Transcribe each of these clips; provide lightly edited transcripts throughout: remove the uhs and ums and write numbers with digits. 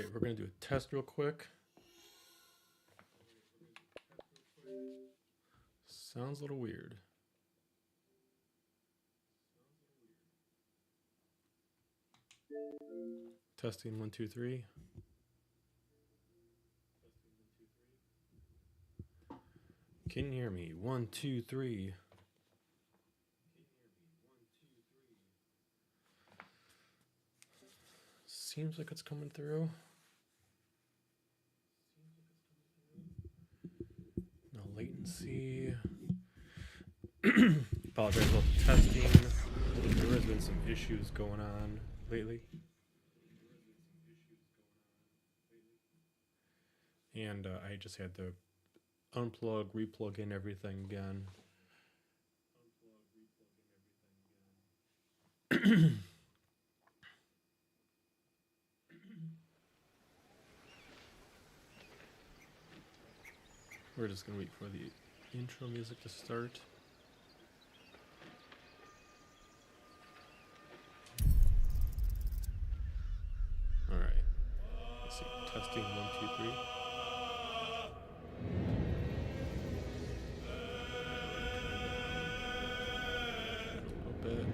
Alright, we're going to do a test real quick. Sounds a little weird. Testing 1, 2, 3. Can you hear me? 1, 2, 3. Seems like it's coming through. No latency. Apologize about the testing. There has been some issues going on lately. And I just had to unplug, replug in everything again. We're just going to wait for the intro music to start. Alright. Let's see. Testing 1, 2, 3. A little bit.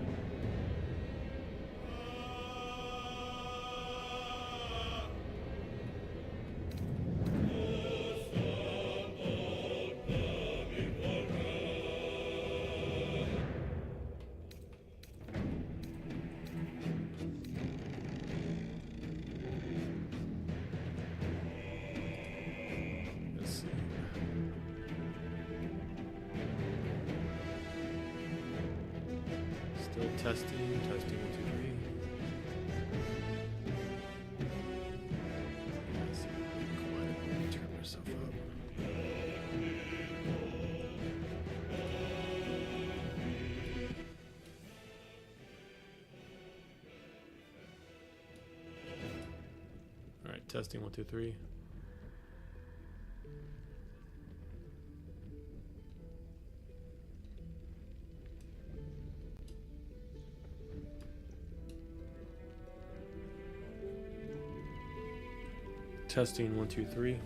Still testing, 1, 2, 3. Let's see, quiet, turn myself up. Alright, testing 1, 2, 3. Testing 1, 2, 3.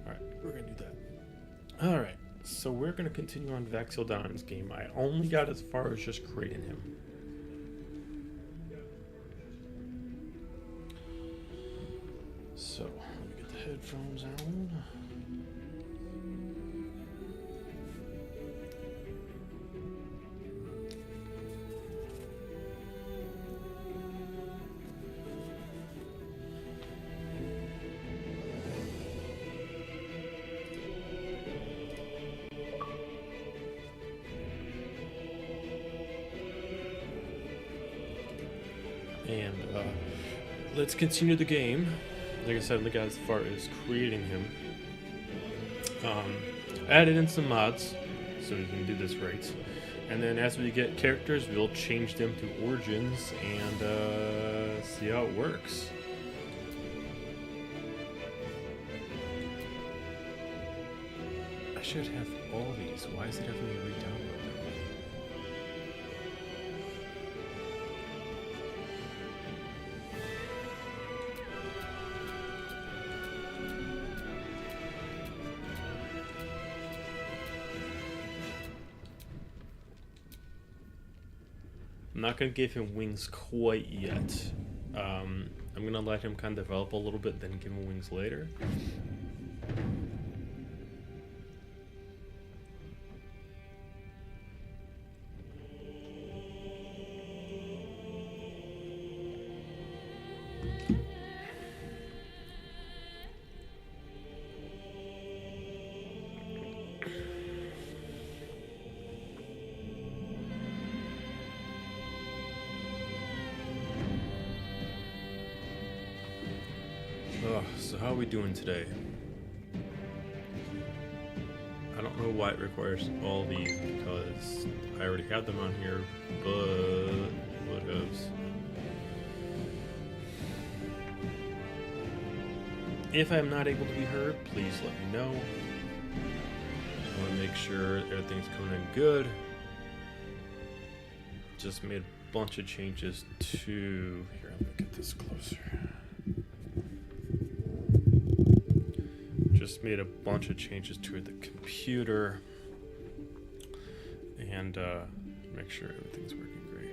Alright, we're gonna do that. Alright, so we're gonna continue on Vaxildon's game. I only got as far as just creating him. So, let me get the headphones on. And let's continue the game. Like I said, look as far as creating him. Added in some mods so we can do this right. And then as we get characters, we'll change them to origins and see how it works. I should have all these. Why is it having me re-download them? I'm not going to give him wings quite yet. I'm going to let him kind of develop a little bit, then give him wings later. So how are we doing today? I don't know why it requires all these because I already had them on here, but whatevs. If I'm not able to be heard, please let me know. I want to make sure everything's coming in good. Just made a bunch of changes to. Here, let me get this closer. Just made a bunch of changes to the computer and make sure everything's working great.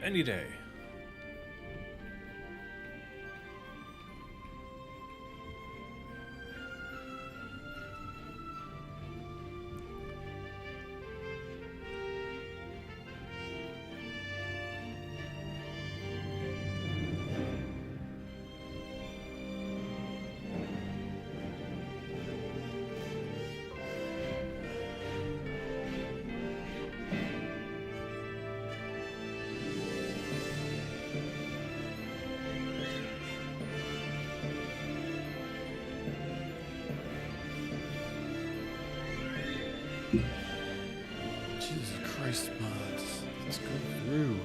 Any day. Jesus Christ, mods. Let's go through.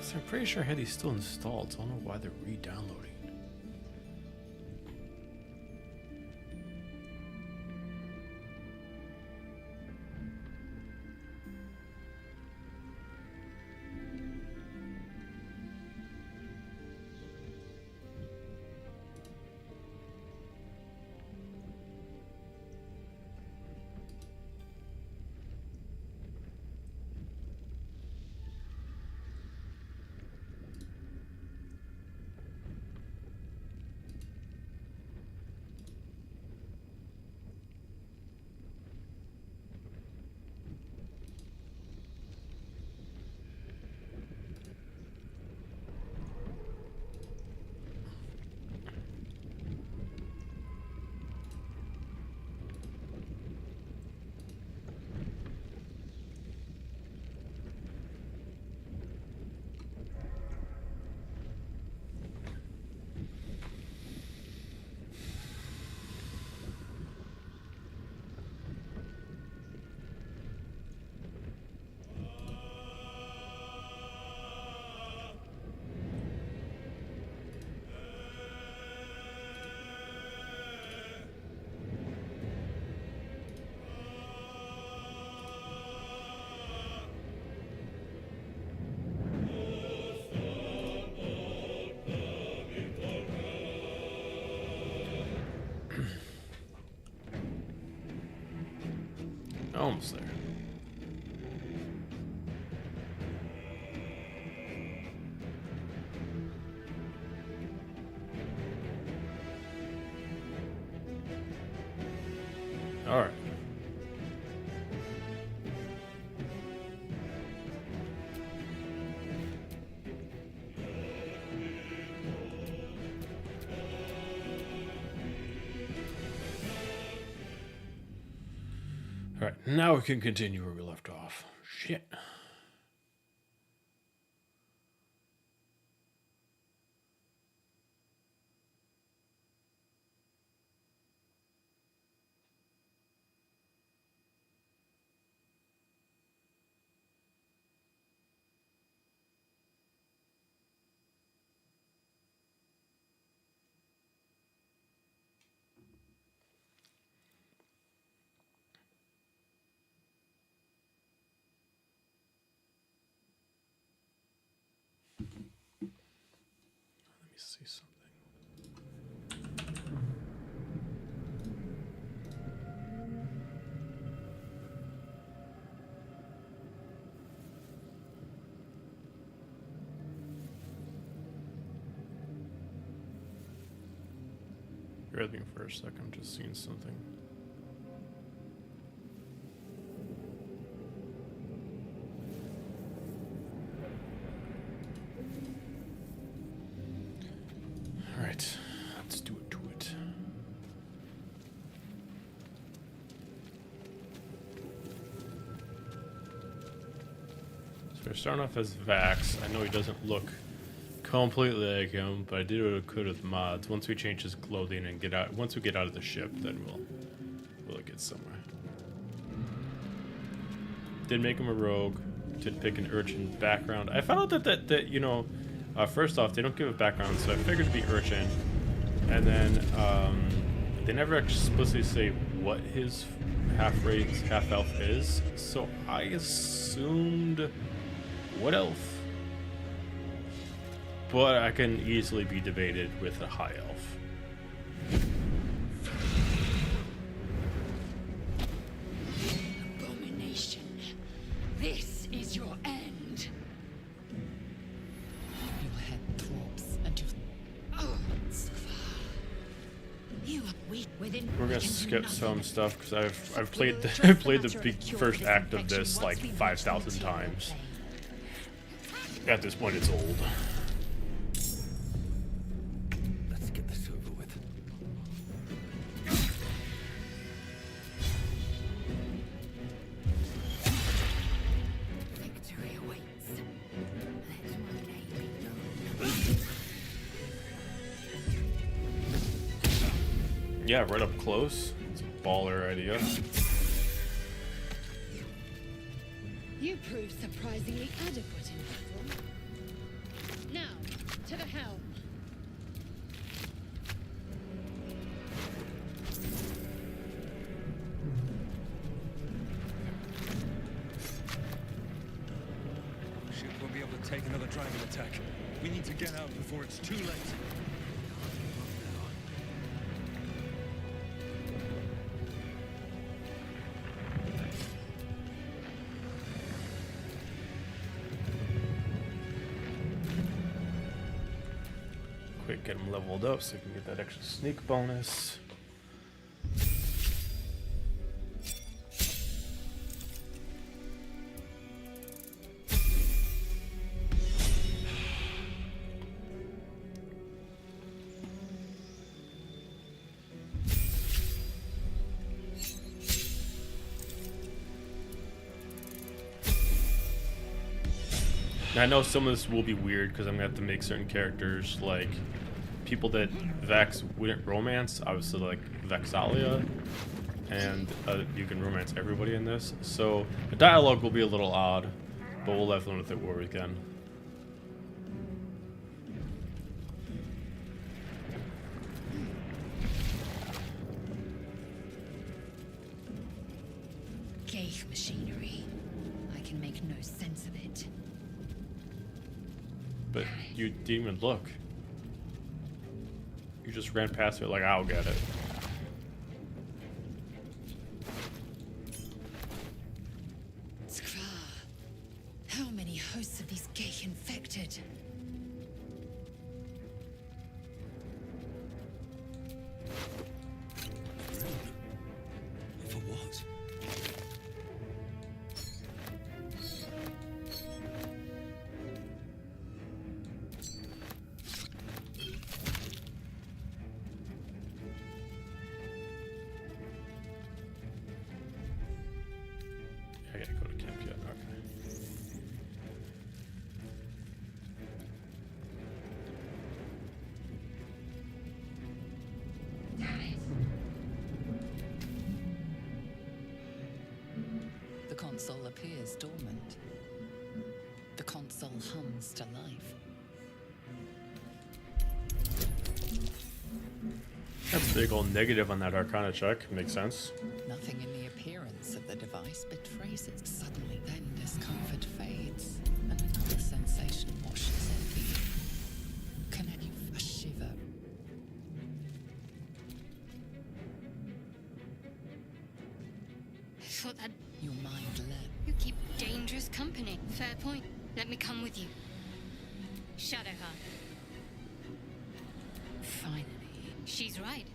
So I'm pretty sure I had these still installed, so I don't know why they're re-downloading. Almost there. All right. All right, now we can continue where we left off. Shit. Let me see something. Bear with me for a second, I'm just seeing something. Alright, let's do it to it. So we're starting off as Vax. I know he doesn't look completely like him, but I did what I could with mods. Once we change his clothing and get out, once we get out of the ship, then we'll get somewhere. Did make him a rogue. Did pick an urchin background. I found out that you know, first off, they don't give a background, so I figured it'd be urchin, and then they never explicitly say what his half-race, half-elf is. So I assumed what elf. But I can easily be debated with a high elf. Abomination. This is your end. Your head throbs and you are weak within. We're gonna skip some stuff because I've played the first act of this like 5,000 times. At this point, it's old. Yeah, right up close. It's a baller idea. You proved surprisingly adequate in battle. Now, to the helm. Ship won't be able to take another dragon attack. We need to get out before it's too late. Quick, get him leveled up so we can get that extra sneak bonus. Now, I know some of this will be weird because I'm gonna have to make certain characters like people that Vex wouldn't romance, obviously like Vexalia, and you can romance everybody in this. So the dialogue will be a little odd, but we'll have fun with it where we can. Ghaik machinery. I can make no sense of it. But you didn't even look. You just ran past it like, I'll get it. hosts of these gay infected. For what? I gotta go to camp yet. Okay. The console appears dormant. The console hums to life. That's a big old negative on that Arcana check. Makes sense. Nothing in the appearance of the device betrays it. Suddenly, then discomfort fades, and another sensation washes over you. Connect you a shiver. I thought that Your mind leapt. you keep dangerous company. Fair point. Let me come with you. Shadowheart. Finally, She's right.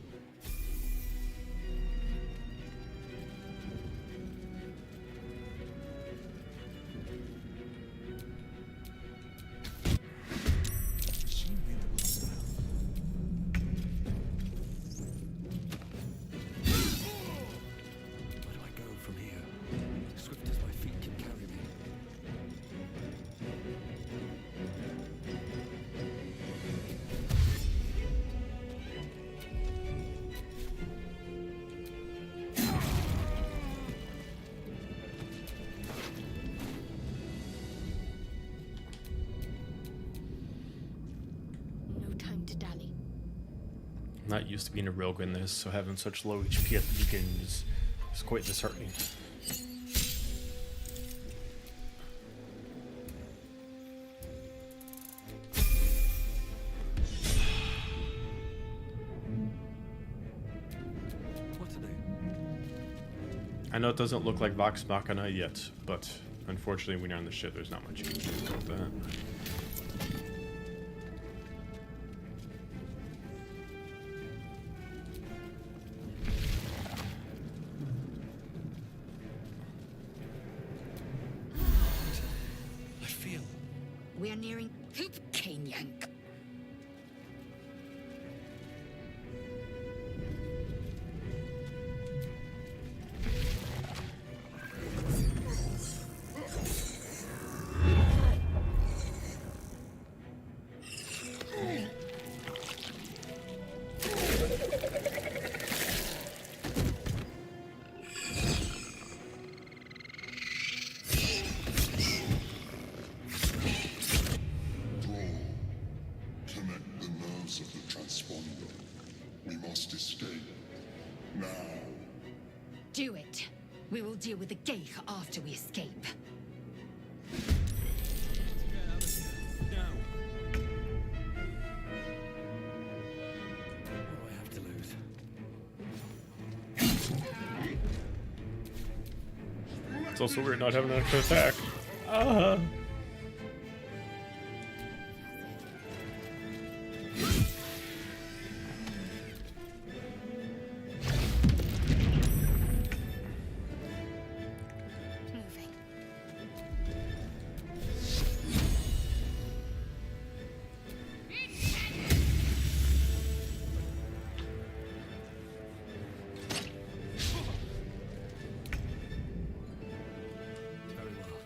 She may look hostile. Where do I go from here? Swift as my feet can carry me. No time to dally. I'm not used to being a rogue in this, so having such low HP at the beginning is quite disheartening. What are they? I know it doesn't look like Vox Machina yet, but unfortunately when you're on the ship there's not much you can do about that. I feel. we are nearing Hoop Cane Yank. Connect the nerves of the transponder. We must escape. Now. Do it. We will deal with the Geich after we escape. Get out of here. Now. What do I have to lose? It's also weird not having an extra attack. Moving. Very well.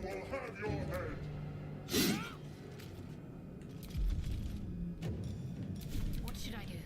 will have your head. What should I do?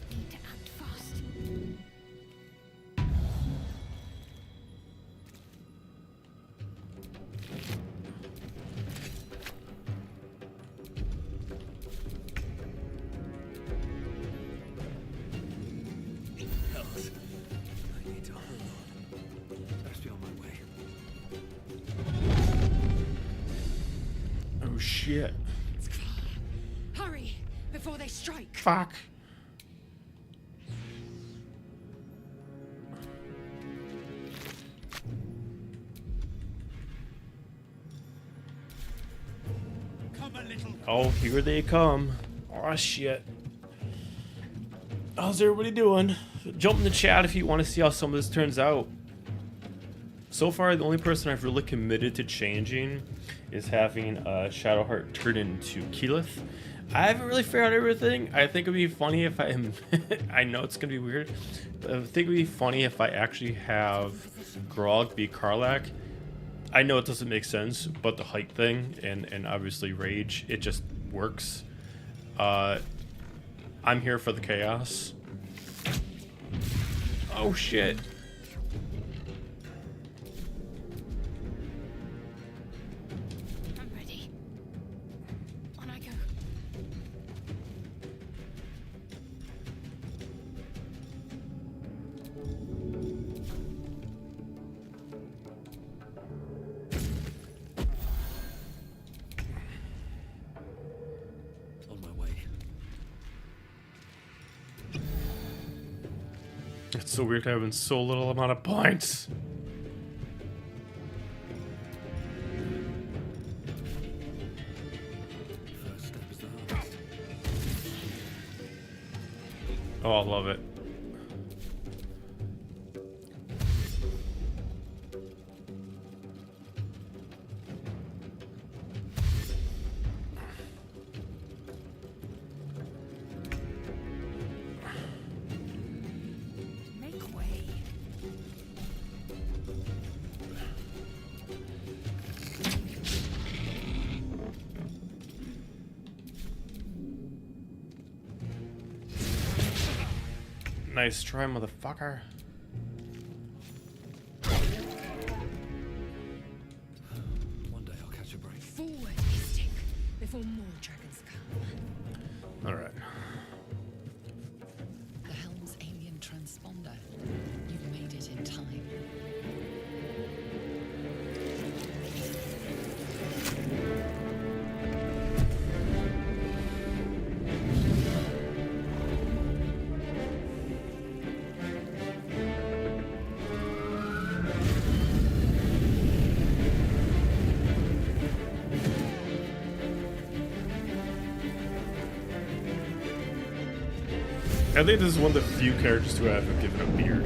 Need to act fast. Hells. I need to hold on. Best be on my way. Oh shit. Hurry before they strike. Fuck. Come a little. Oh, here they come. Oh shit. How's everybody doing? Jump in the chat if you want to see how some of this turns out. So far, the only person I've really committed to changing is having Shadowheart turn into Keyleth. I haven't really figured out everything. I think it'd be funny if I I know it's gonna be weird, but I think it'd be funny if I actually have Grog be Karlach. I know it doesn't make sense, but the height thing and obviously rage, it just works. I'm here for the chaos. Oh shit. I'm ready. On I go. On my way. It's so weird having so little amount of points. First step is the hardest. Oh, I love it. Make way. Nice try, motherfucker. One day I'll catch a break. Forward, Mystic, before more dragons come. All right. The helm's alien transponder. You've made it in time. I think this is one of the few characters who haven't given a beard.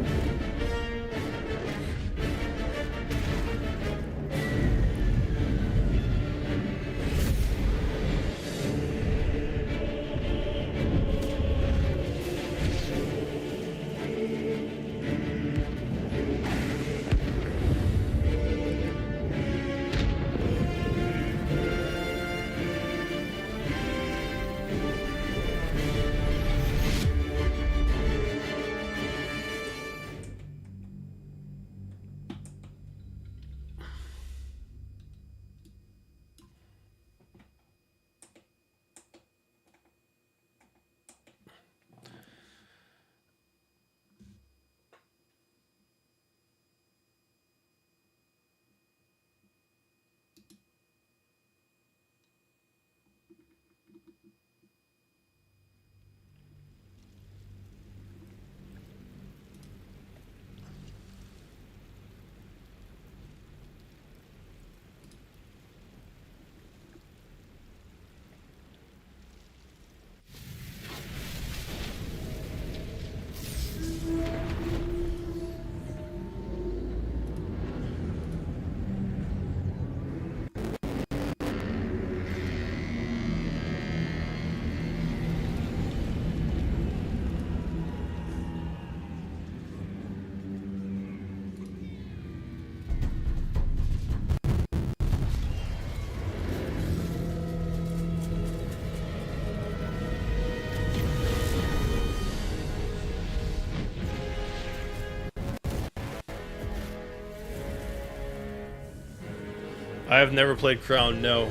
I have never played Crown, no.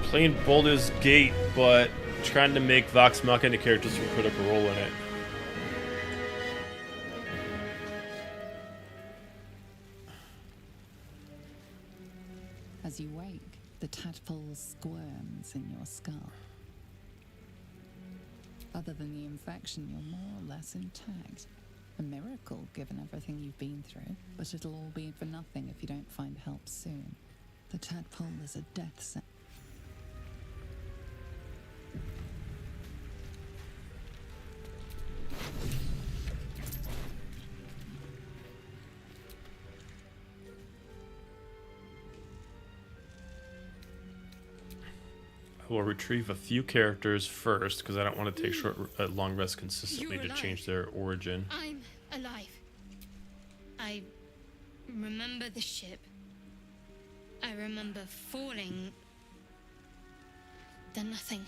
Playing Baldur's Gate, but trying to make Vox Machina characters from Critical Role in it. As you wake, the tadpole squirms in your skull. Other than the infection, you're more or less intact. A miracle, given everything you've been through, but it'll all be for nothing if you don't find help soon. The tadpole is a death sentence. I will retrieve a few characters first because I don't want to take long rests consistently You're to alive. change their origin. I'm alive. I remember the ship. I remember falling. Then nothing.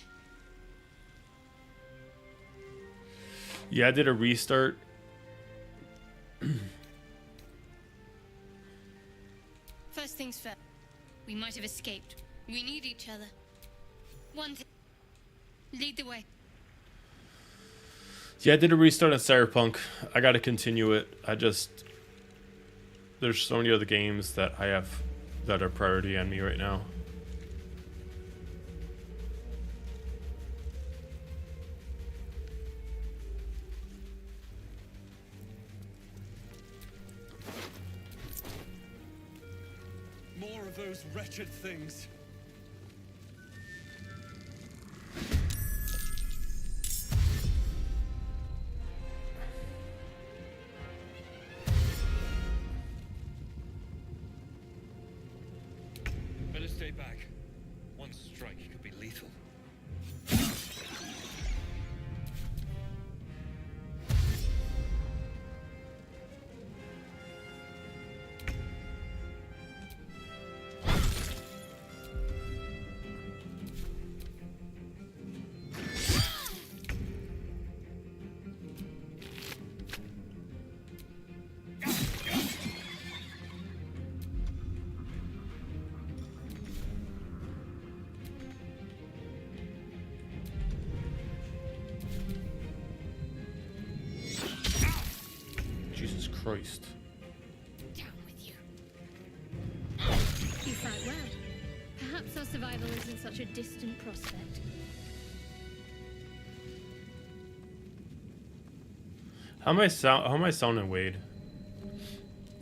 Yeah, I did a restart. First things first. We might have escaped. We need each other. One thing. Lead the way. Yeah, I did a restart on Cyberpunk. I gotta continue it. There's so many other games that I have that are priority on me right now. More of those wretched things. Better stay back. One strike could be lethal. Jesus Christ. Down with you. You fight well. Perhaps our survival isn't such a distant prospect. How am I sounding, Wade?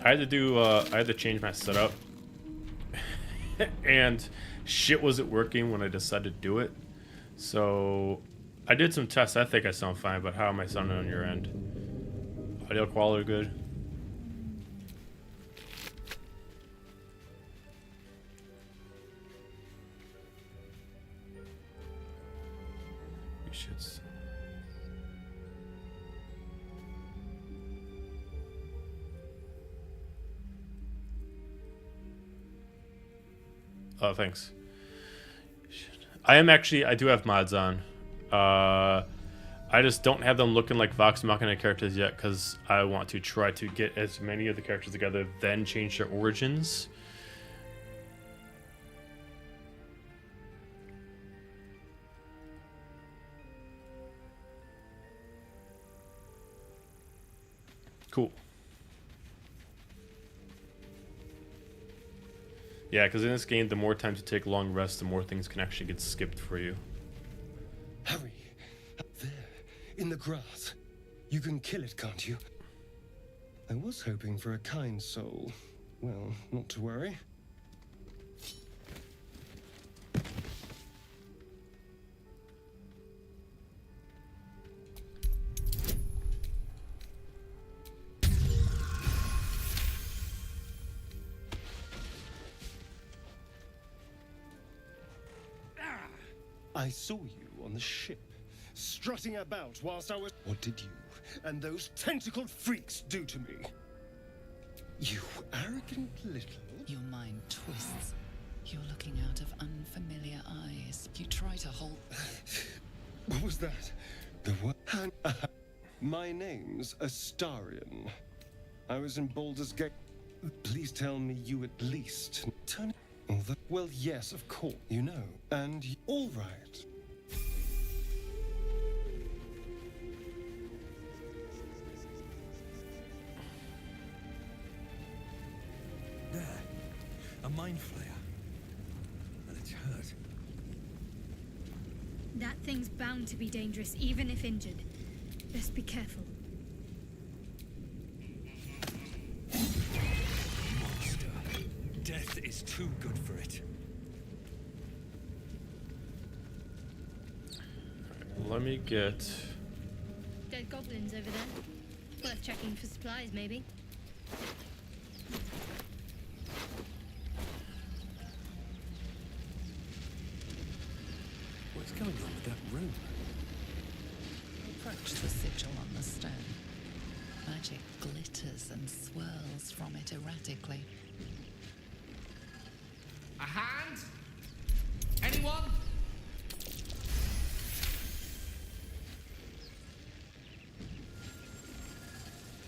I had to change my setup. And shit wasn't working when I decided to do it. So I did some tests. I think I sound fine, but how am I sounding on your end? Audio quality good? You should. Oh, thanks. I do have mods on. I just don't have them looking like Vox Machina characters yet because I want to try to get as many of the characters together, then change their origins. Cool. Yeah, because in this game, the more time you take long rests, the more things can actually get skipped for you. Hurry! Up there, in the grass. You can kill it, can't you? I was hoping for a kind soul. Well, not to worry. I saw you on the ship, strutting about whilst I was... What did you and those tentacled freaks do to me? You arrogant little... Your mind twists. You're looking out of unfamiliar eyes. You try to hold... What was that? The what? My name's Astarion. I was in Baldur's Gate. Please tell me you at least turn. Well, yes, of course. You know. And all right. There. A mind flayer. And it's hurt. That thing's bound to be dangerous, even if injured. Best be careful. Monster. Death is too good for it. Let me get... Dead goblins over there. Worth checking for supplies, maybe. What's going on with that room? Approach the sigil on the stone. Magic glitters and swirls from it erratically. A hand? Anyone?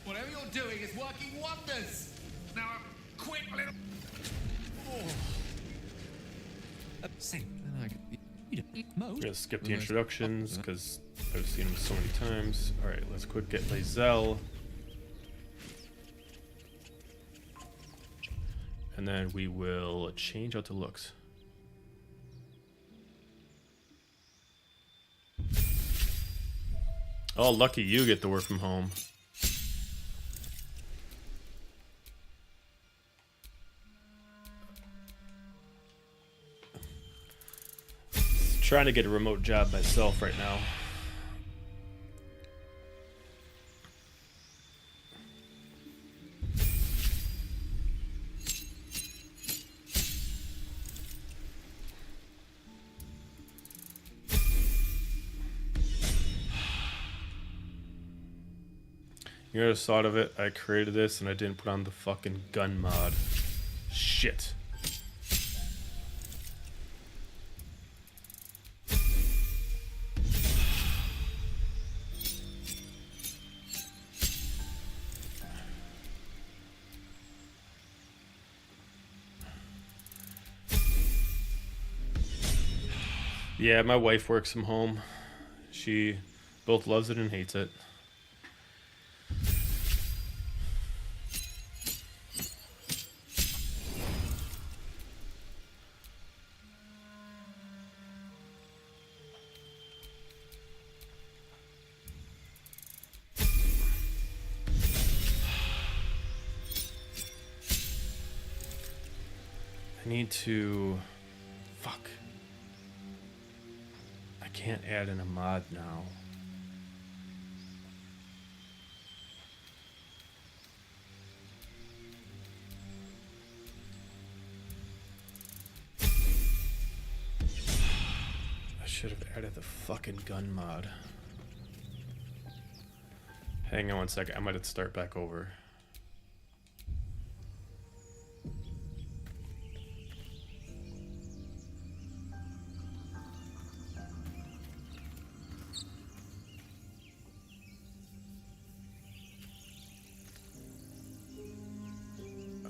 Whatever you're doing is working wonders. Now, a quick little. Sing. And I could be. I'm gonna skip the introductions because I've seen them so many times. Alright, let's quick get Lae'zel. And then we will change out the looks. Oh, lucky you get to work from home. Trying to get a remote job myself right now. You know, just thought of it. I created this and I didn't put on the fucking gun mod. Shit. Yeah, my wife works from home. She both loves it and hates it. I need to... Fuck. I can't add in a mod now. I should have added the fucking gun mod. Hang on one second, I might have to start back over.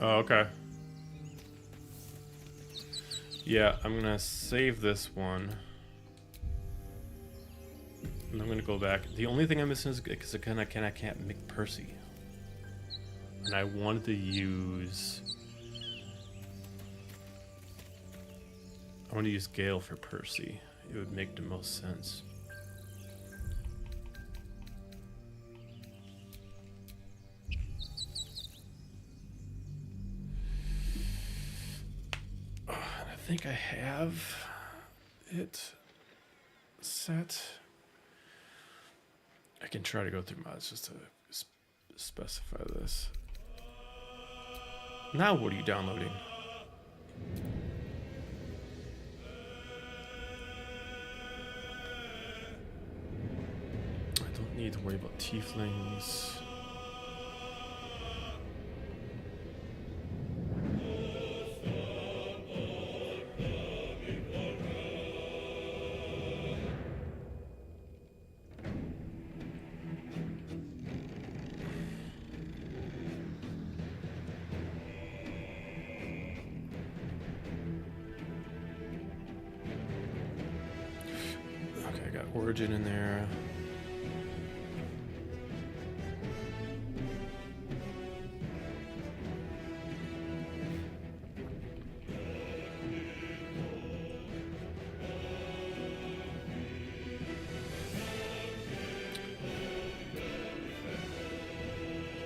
Oh, okay. Yeah, I'm gonna save this one. And I'm gonna go back. The only thing I'm missing is because again I can't make Percy. And I wanted to use Gale for Percy. It would make the most sense. I think I have it set. I can try to go through mods just to specify this. Now what are you downloading? I don't need to worry about tieflings. I got Origin in there.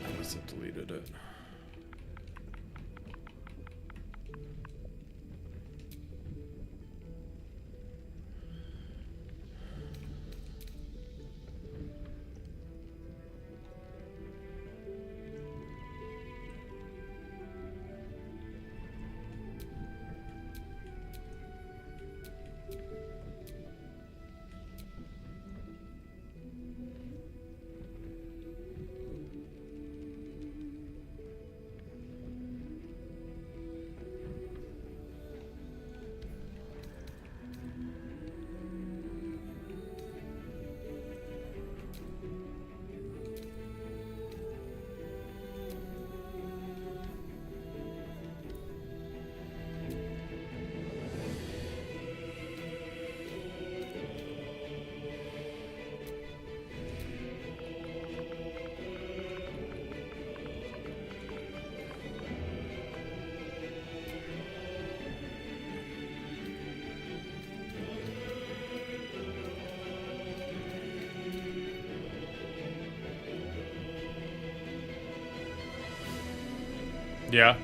I must have deleted it. Yeah.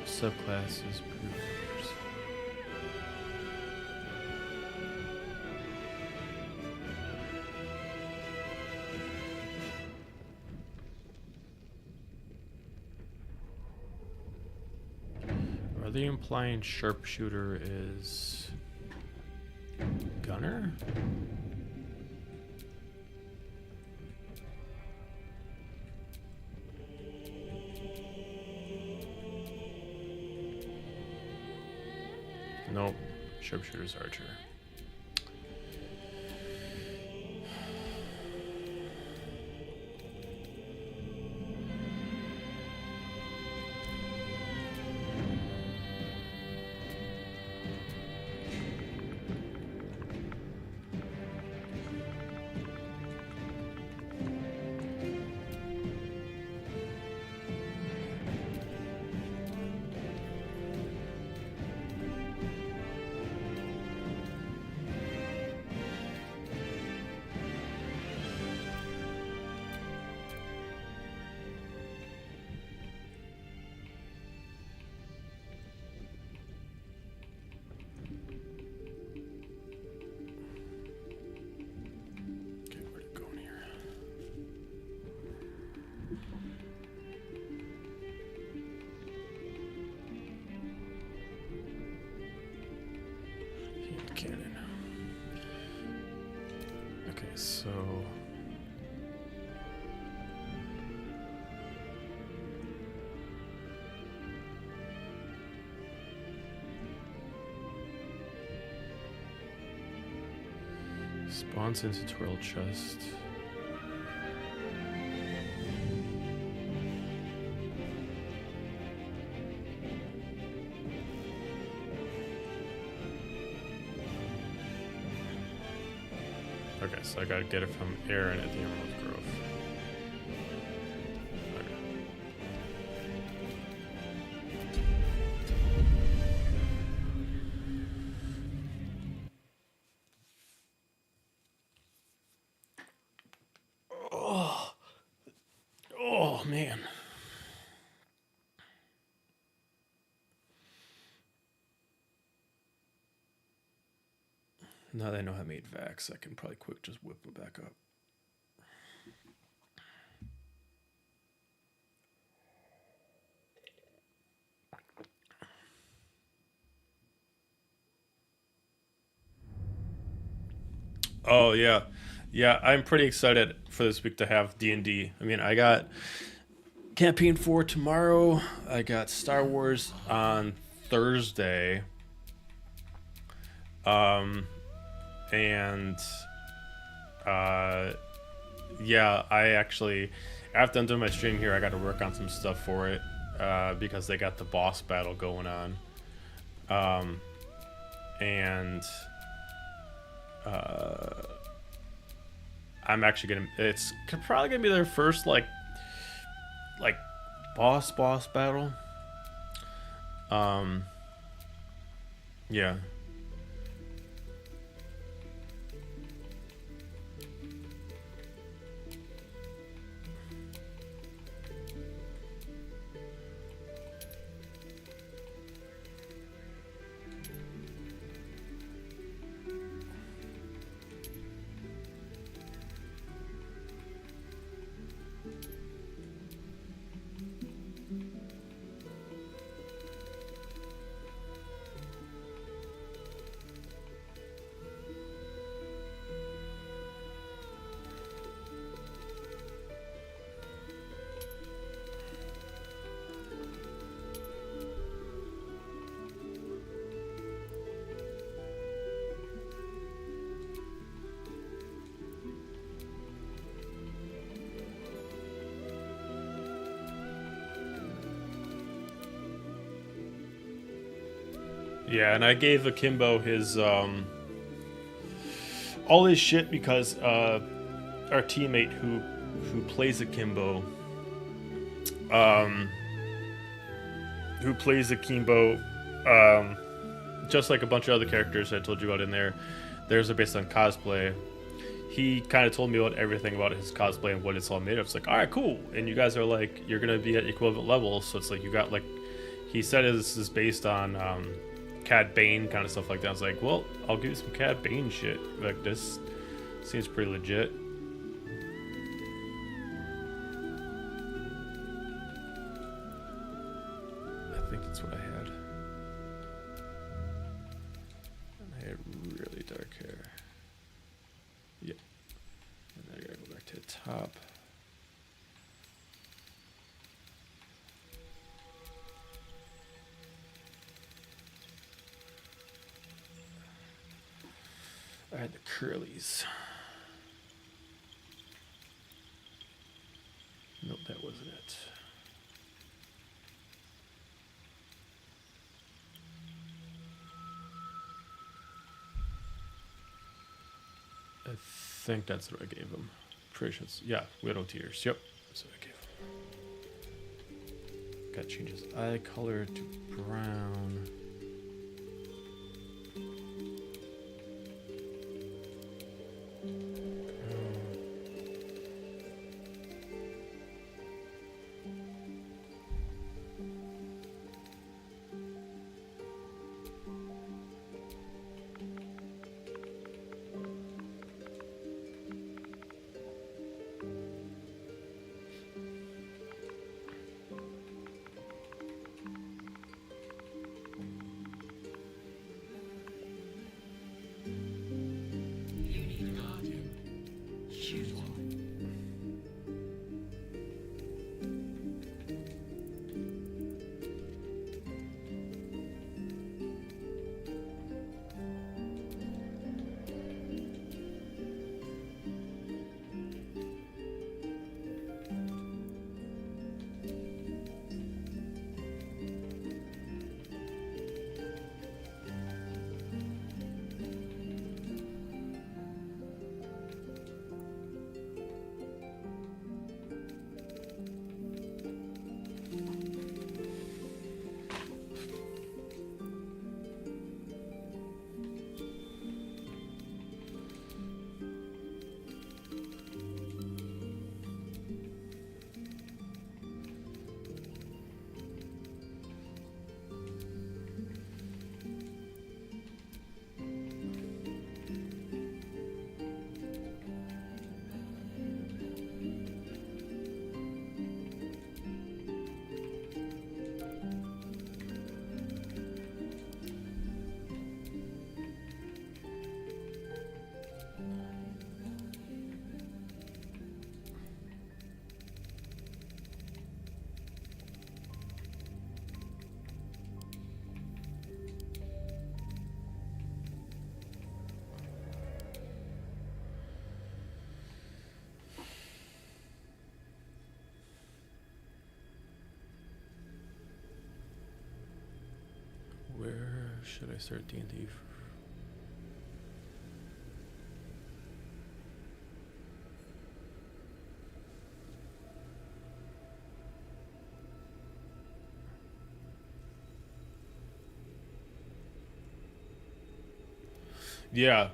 Subclasses, proofs. Are they implying sharpshooter is gunner? Nope. Sharpshooter's archer. Okay, where'd it go in here? Hand cannon. Okay, so spawns into twirl chest. Okay, so I gotta get it from Aaron at the Emerald Grove. Okay. Oh man. Now that I know how to make Vax, I can probably quick just whip them back up. Oh yeah. Yeah, I'm pretty excited for this week to have D&D. I mean, I got Campaign 4 tomorrow. I got Star Wars on Thursday. And Yeah, I actually, after I'm done my stream here, I got to work on some stuff for it because they got the boss battle going on. And I'm actually gonna. It's probably gonna be their first like boss battle. Yeah. Yeah, and I gave Akimbo his all his shit because our teammate who plays Akimbo just like a bunch of other characters I told you about in there, theirs are based on cosplay. He kind of told me about everything about his cosplay and what it's all made of. It's like, all right, cool. And you guys are like, you're gonna be at equivalent levels, so it's like you got like, he said this is based on Cad Bane kind of stuff like that. I was like, well, I'll give you some Cad Bane shit. Like, this seems pretty legit. I think that's what I had. And I had really dark hair. Yep. And then I gotta go back to the top. I had the curlies. Nope, that wasn't it. I think that's what I gave him. Pretty sure it's, yeah, Widow Tears. Yep, that's what I gave him. Gotta change his eye color to brown. should I start D&D? Yeah.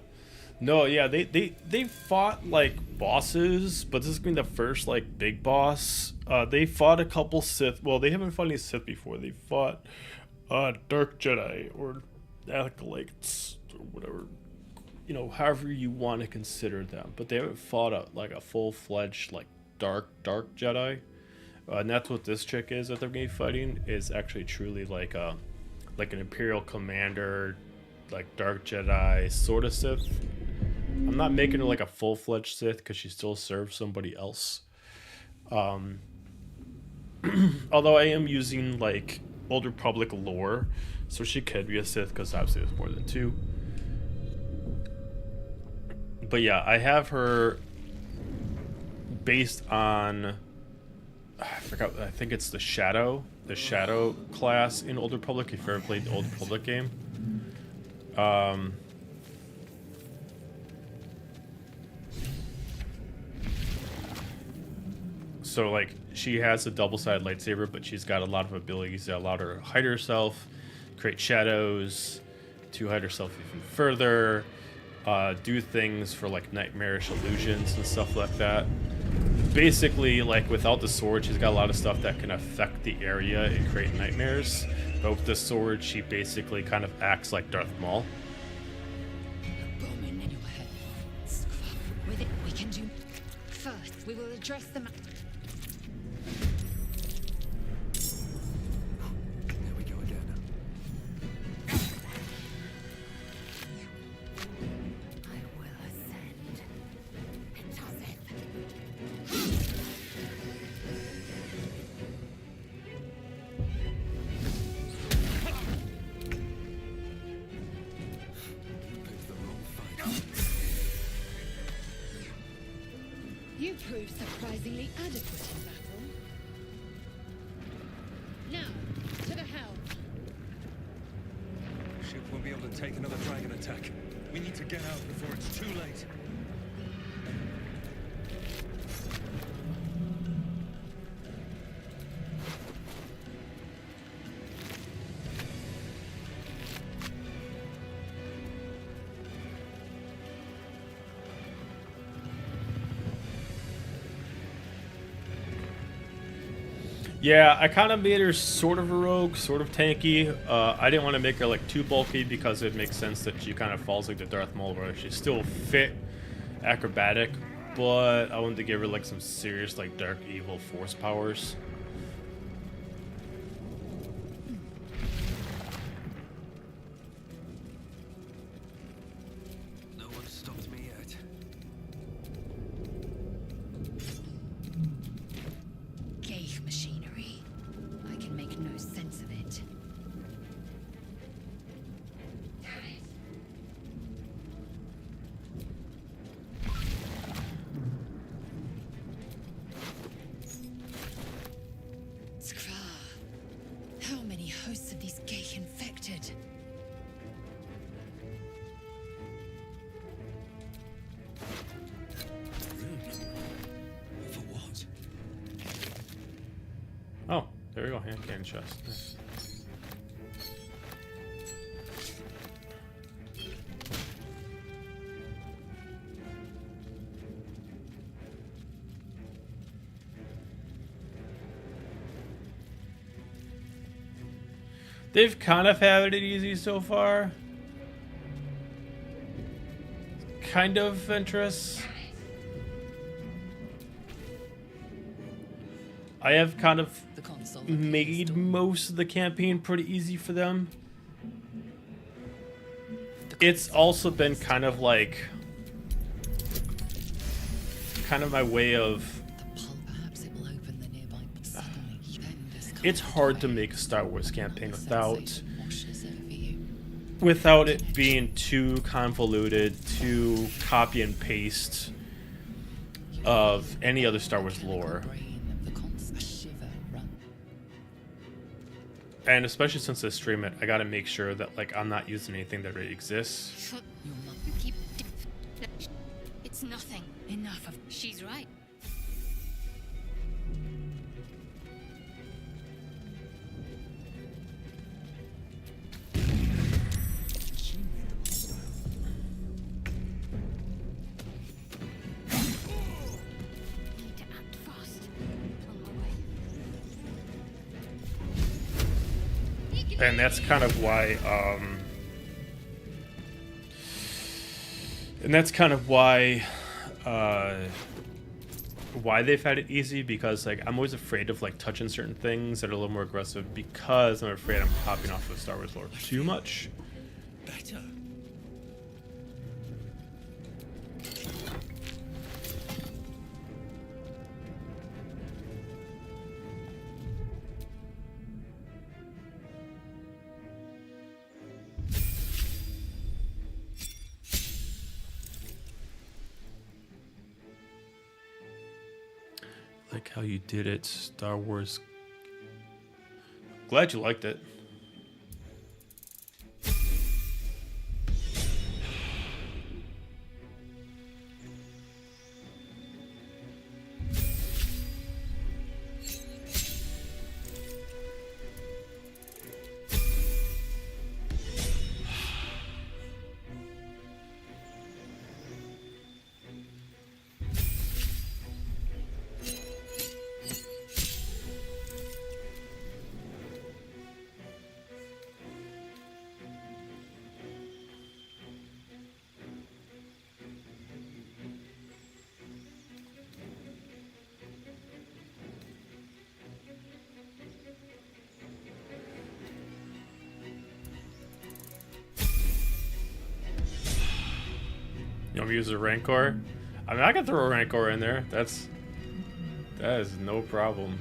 No, yeah, they fought like bosses, but this is going to be the first like big boss. They fought a couple Sith. Well, they haven't fought any Sith before. They fought Dark Jedi or Acolytes or whatever, you know, however you want to consider them. But they haven't fought a full-fledged like dark Jedi. And that's what this chick is that they're going to be fighting, is actually truly like an Imperial commander, like Dark Jedi sort of Sith. I'm not making her like a full-fledged Sith because she still serves somebody else. Although I am using like Old Republic lore, so she could be a Sith because obviously there's more than two. But yeah, I have her based on, I forgot, I think it's the Shadow class in Old Republic, if you've ever played the Old Republic game. So like she has a double-sided lightsaber, but she's got a lot of abilities that allow her to hide herself, create shadows, to hide herself even further, do things for like nightmarish illusions and stuff like that. Basically, like without the sword, she's got a lot of stuff that can affect the area and create nightmares. But with the sword, she basically kind of acts like Darth Maul. Bombing in your head. Scrap with it. We can do. First, we will address them. Here we go again. I will ascend. Picked the wrong fight. You proved surprisingly adequate in battle. Now, to the helm. Ship won't be able to take another dragon attack. We need to get out before it's too late. Yeah, I kind of made her sort of a rogue, sort of tanky. I didn't want to make her like too bulky because it makes sense that she kind of falls like the Darth Maul, where she's still fit, acrobatic, but I wanted to give her like some serious like dark evil force powers. No one stopped me yet. Gauge machinery. I can make no sense of it. Skra. How many hosts of these Gauge infected? For what? Oh, there we go, hand cannon chest. Nice. They've kind of had it easy so far. Kind of Ventress. I have kind of The console made most of the campaign pretty easy for them. It's also been kind of like my way of, Perhaps it will open the nearby, but suddenly then this it's hard to away. make a Star Wars campaign Another sensation washes over you. without it being too convoluted, too copy and paste of any other Star Wars lore. Brain of the a shiver run. And especially since I stream it, I gotta make sure that like I'm not using anything that already exists. Your mom keep. It's nothing. Enough of. She's right. Need to act fast. On my way. And that's kind of why why they've had it easy, because like I'm always afraid of like touching certain things that are a little more aggressive, because I'm afraid I'm hopping off of Star Wars lore too much. Better. Like how you did it, Star Wars. Glad you liked it. You want me to use a Rancor? I mean, I can throw a Rancor in there. That is no problem.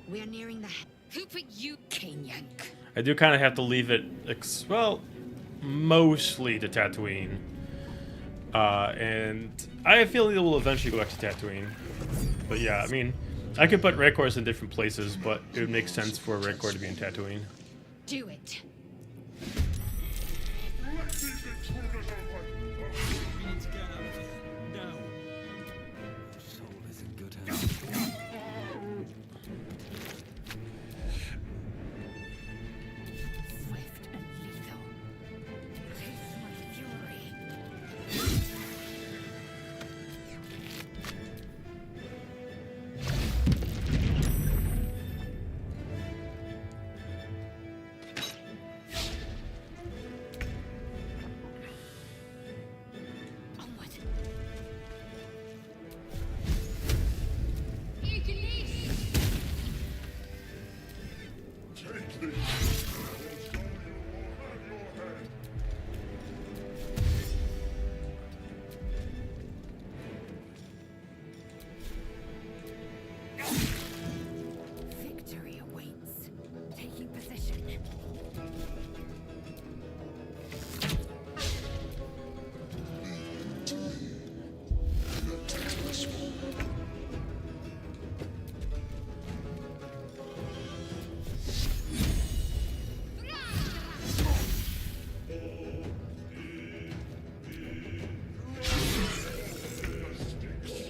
We are nearing the Who put you? cane yank. I do kind of have to leave it, well, mostly to Tatooine. And I have a feeling it will eventually go back to Tatooine. But yeah, I mean, I could put Rancors in different places, but it would make sense for a Rancor to be in Tatooine. Do it. Let these intruders open. We need to get out of here. Now. Soul is in good hands. Swift and lethal. Taste my fury. Onward. Take this. Or so you will have your head. Victory awaits. Taking position. To me, in a tetanus wound.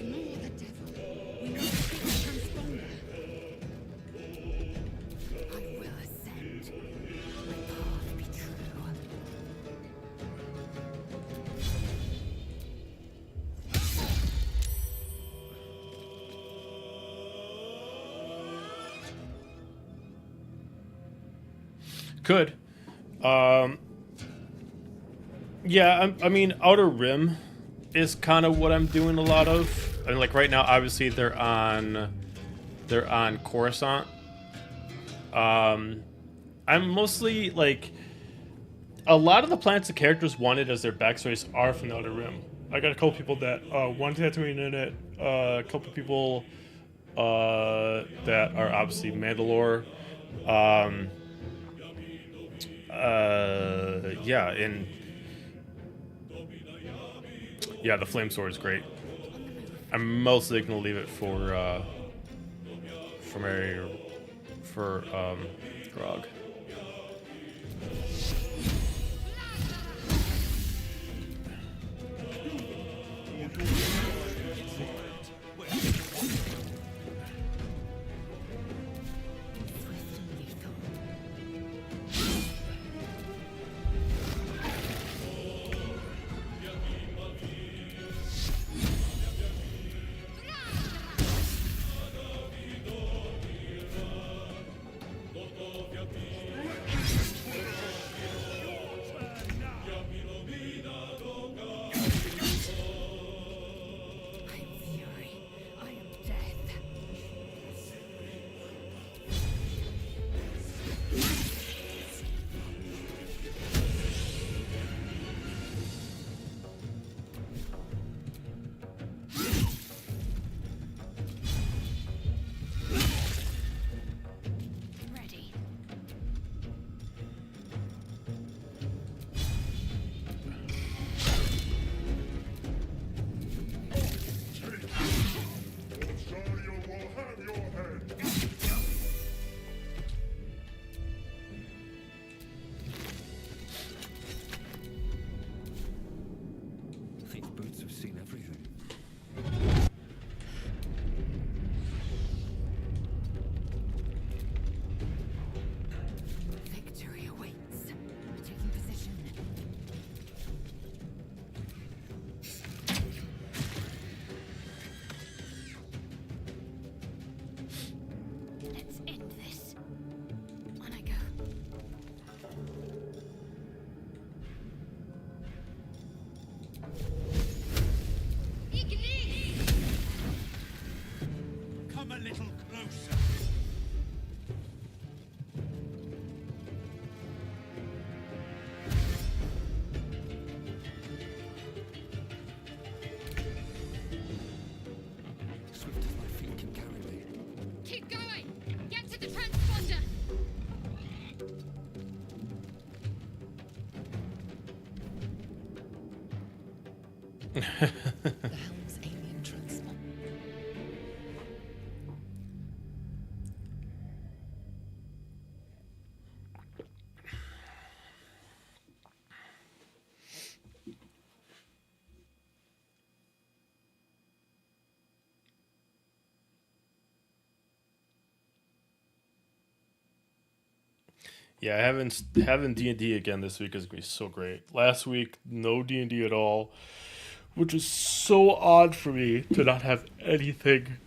Ignore the devil. We must fix the transponder. I will ascend. My path be true. Could. Yeah, I mean, Outer Rim is kind of what I'm doing a lot of. I mean, like right now, obviously they're on Coruscant. I'm mostly like a lot of the planets the characters wanted as their backstories are from the Outer Rim. I got a couple people that want Tatooine in it. A couple people that are obviously Mandalore. Yeah, and Yeah, the flame sword is great. I'm mostly gonna leave it for Mary, for Grog. Ready. Rosario will have your head. These boots have seen everything. Victory awaits. Taking position. Let's end this. On I go. Come a little closer. Swift as my feet can carry me. Keep going! Get to the transponder! The helm's alien transport. Yeah, having D&D again this week is gonna be so great. Last week, no D&D at all, which is so odd for me to not have anything.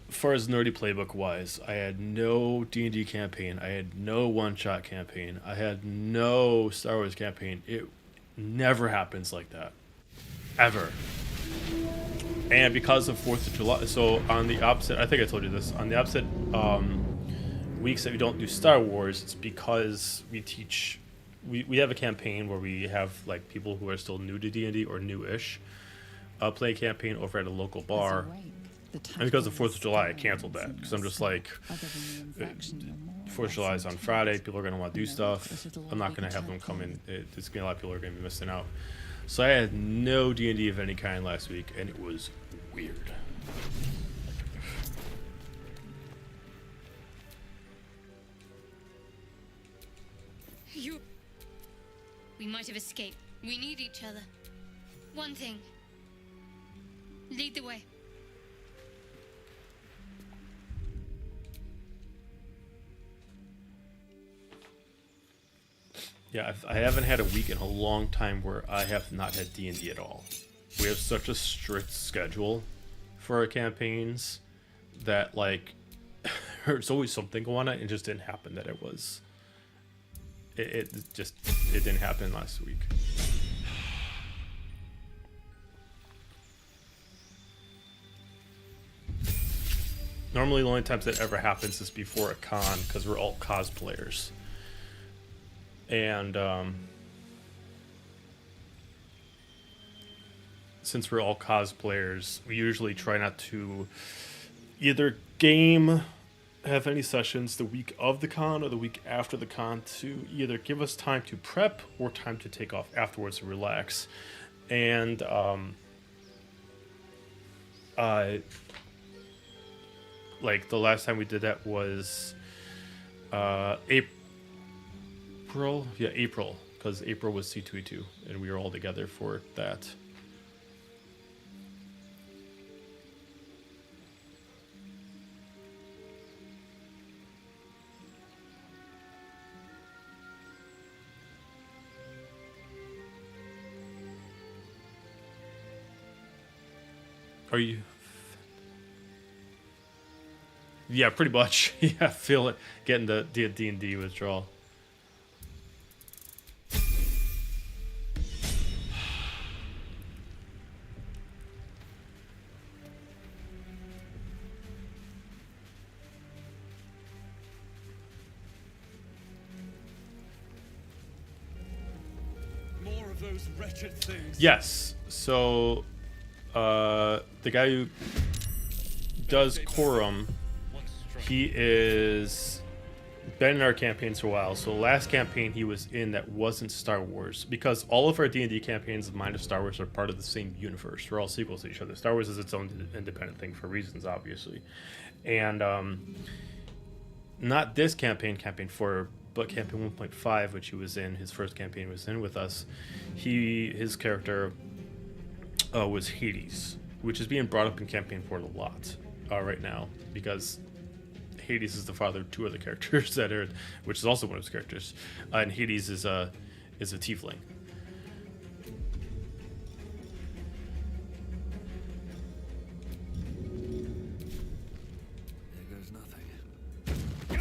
As far as nerdy playbook wise, I had no D&D campaign. I had no one-shot campaign. I had no Star Wars campaign. It never happens like that, ever. And because of 4th of July, so on the opposite, I think I told you this, on the opposite weeks that we don't do Star Wars, it's because we have a campaign where we have like people who are still new to D&D or new-ish play a campaign over at a local bar. And because of 4th of July, I canceled that because I'm just like, 4th of July is on Friday. People are going to want to do stuff. I'm not going to have them come in. There's going to be a lot of people who are going to be missing out. So I had no D&D of any kind last week, and it was weird. We might have escaped. We need each other. One thing. Lead the way. Yeah, I haven't had a week in a long time where I have not had D&D at all. We have such a strict schedule for our campaigns that, like, there's always something going on. It just didn't happen that it was. It didn't happen last week. Normally, the only times that ever happens is before a con because we're all cosplayers. And since we're all cosplayers, we usually try not to either have any sessions the week of the con or the week after the con to either give us time to prep or time to take off afterwards and relax. and like the last time we did that was April. Yeah, April, because April was C2E2, and we were all together for that. Are you? Yeah, pretty much. Yeah, feel it. Getting the D&D withdrawal. More of those wretched things. Yes. So, the guy who does Quorum, he is been in our campaigns for a while. So last campaign he was in that wasn't Star Wars, because all of our D&D campaigns minus Star Wars are part of the same universe. We're all sequels to each other. Star Wars is its own independent thing for reasons, obviously. And not this campaign 4, but campaign 1.5, which he was in, his first campaign was in with us. His character was Hades, which is being brought up in campaign 4 a lot right now, because Hades is the father of 2 other characters that are, which is also one of his characters, and Hades is a tiefling. There goes nothing. I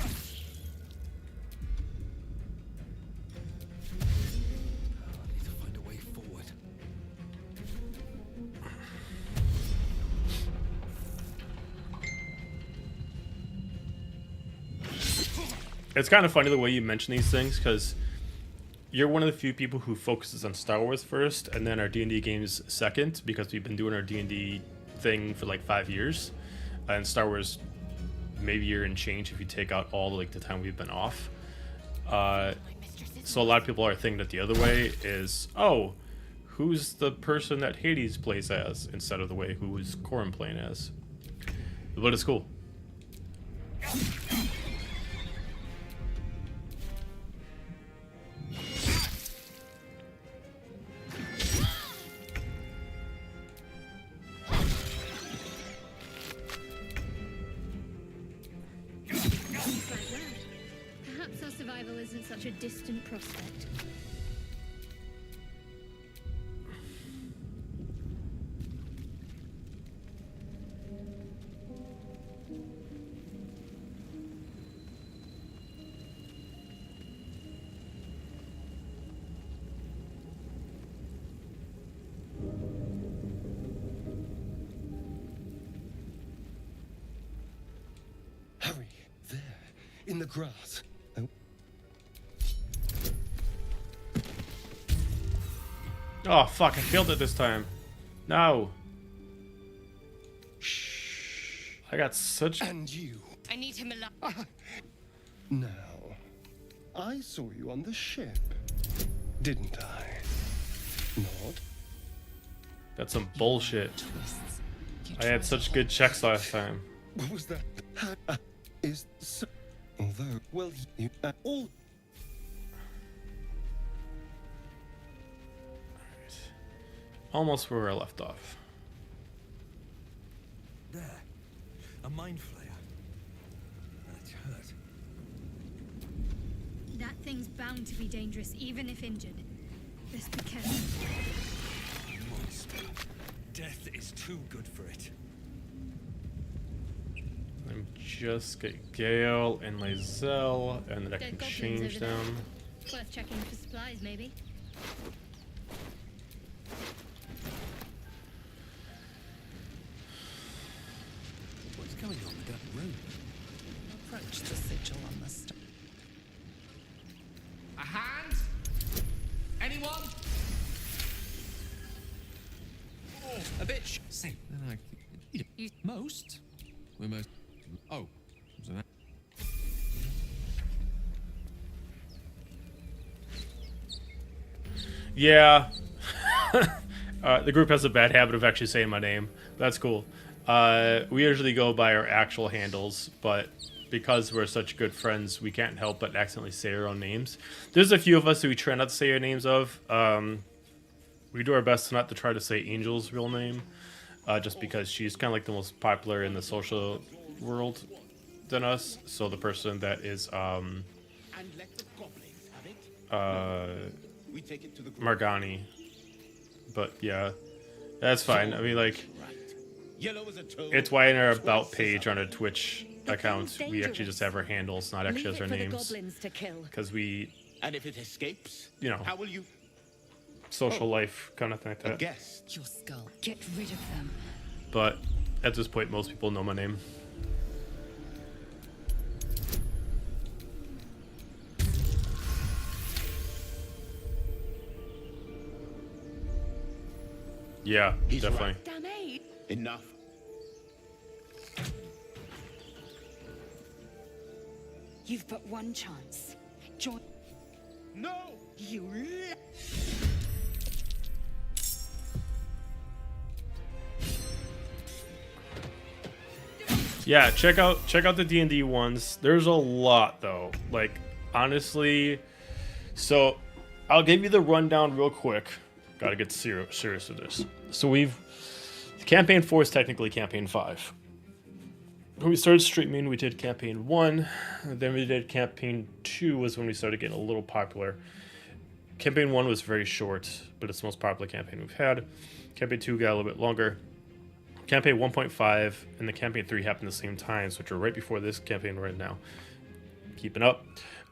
need to find a way forward. It's kind of funny the way you mention these things, because you're one of the few people who focuses on Star Wars first and then our D&D games second, because we've been doing our D&D thing for like 5 years, and Star Wars maybe a year and change if you take out all like the time we've been off. So a lot of people are thinking that the other way is, oh, who's the person that Hades plays as, instead of the way who is Corin playing as. But it's cool. Perhaps our survival isn't such a distant prospect. Harry, there, in the grass. Oh, Oh fuck, I failed it this time. No. shh. I got such... And you. I need him alive. Now, I saw you on the ship, didn't I? Not? That's some bullshit. Twists. You I had try such to good hold checks back. last time. What was that? Is so. Although, well, you all. Almost where I left off. There. A mind flayer. That hurt. That thing's bound to be dangerous, even if injured. Best be careful. Monster. Death is too good for it. I'm just get Gale and Lizelle, and then I Dead can goblins change over there. them. Worth checking for supplies, maybe. What's going on with that room? Approach the sigil on the stone. A hand? Anyone? A bitch. Say, then I. You- Most? We're most. Oh. So that. Yeah. The group has a bad habit of actually saying my name. That's cool. We usually go by our actual handles, but because we're such good friends, we can't help but accidentally say our own names. There's a few of us that we try not to say our names of. We do our best not to try to say Angel's real name, just because she's kind of like the most popular in the social world than us. So the person that is Margani. But yeah, that's fine. I mean, like, it's why in our about page on our Twitch account, we actually just have our handles, not actually as our names. Because we, and if it escapes, you know, how will you? Social life kind of thing like that. Guess. Your skull. Get rid of them. But at this point, most people know my name. Yeah, He's definitely. Right. Enough. You've but one chance. Join. No. You. Yeah, check out the D&D ones. There's a lot though. Like, honestly, so I'll give you the rundown real quick. Gotta get serious with this. So campaign 4 is technically campaign 5. When we started streaming, we did campaign 1, then we did campaign 2 was when we started getting a little popular. Campaign 1 was very short, but it's the most popular campaign we've had. Campaign 2 got a little bit longer. Campaign 1.5 and the campaign 3 happened at the same time, which are right before this campaign right now. Keeping up.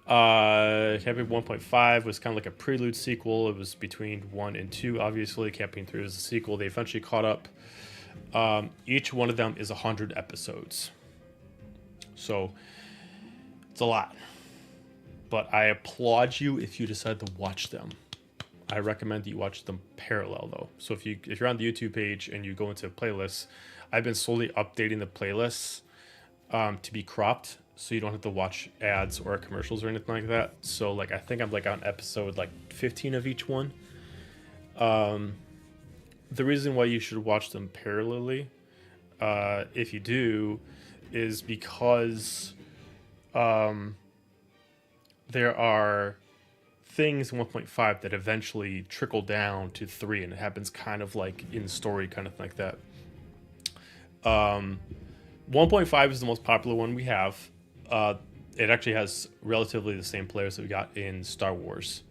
Campaign 1.5 was kind of like a prelude sequel. It was between 1 and 2, obviously. Campaign 3 was a sequel. They eventually caught up. Each one of them is 100 episodes. So, it's a lot. But I applaud you if you decide to watch them. I recommend that you watch them parallel, though. So if you're on the YouTube page and you go into playlists, I've been slowly updating the playlists to be cropped, so you don't have to watch ads or commercials or anything like that. So like I think I'm like on episode like 15 of each one. The reason why you should watch them parallelly, if you do, is because there are things in 1.5 that eventually trickle down to 3, and it happens kind of like in story, kind of like that. 1.5 is the most popular one we have. It actually has relatively the same players that we got in Star Wars.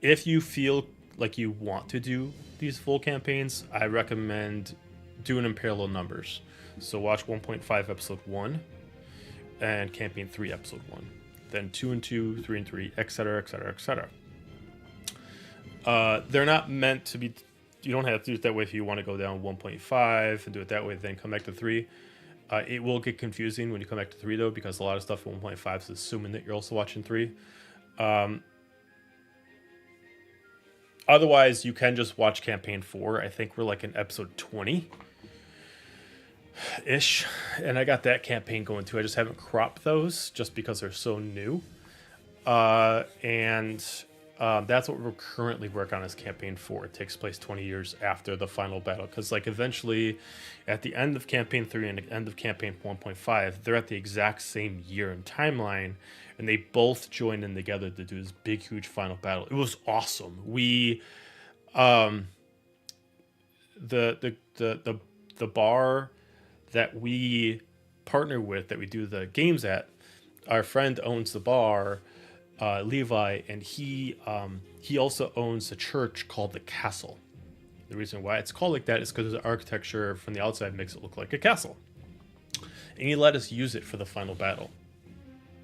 If you feel like you want to do these full campaigns, I recommend doing in parallel numbers. So watch 1.5 episode 1 and campaign 3 episode 1. Then 2 and 2, 3 and 3, etc., etc., etc. They're not meant to be. You don't have to do it that way if you want to go down 1.5 and do it that way, then come back to 3. It will get confusing when you come back to 3, though, because a lot of stuff in 1.5 is assuming that you're also watching 3. Otherwise, you can just watch campaign 4. I think we're like in episode 20 ish, and I got that campaign going too. I just haven't cropped those just because they're so new, and that's what we're currently working on as campaign 4. It takes place 20 years after the final battle, because like eventually at the end of campaign 3 and the end of campaign 1.5, they're at the exact same year and timeline, and they both joined in together to do this big huge final battle. It was awesome. We the bar that we partner with, that we do the games at, our friend owns the bar, Levi, and he also owns a church called the Castle. The reason why it's called like that is because the architecture from the outside makes it look like a castle. And he let us use it for the final battle.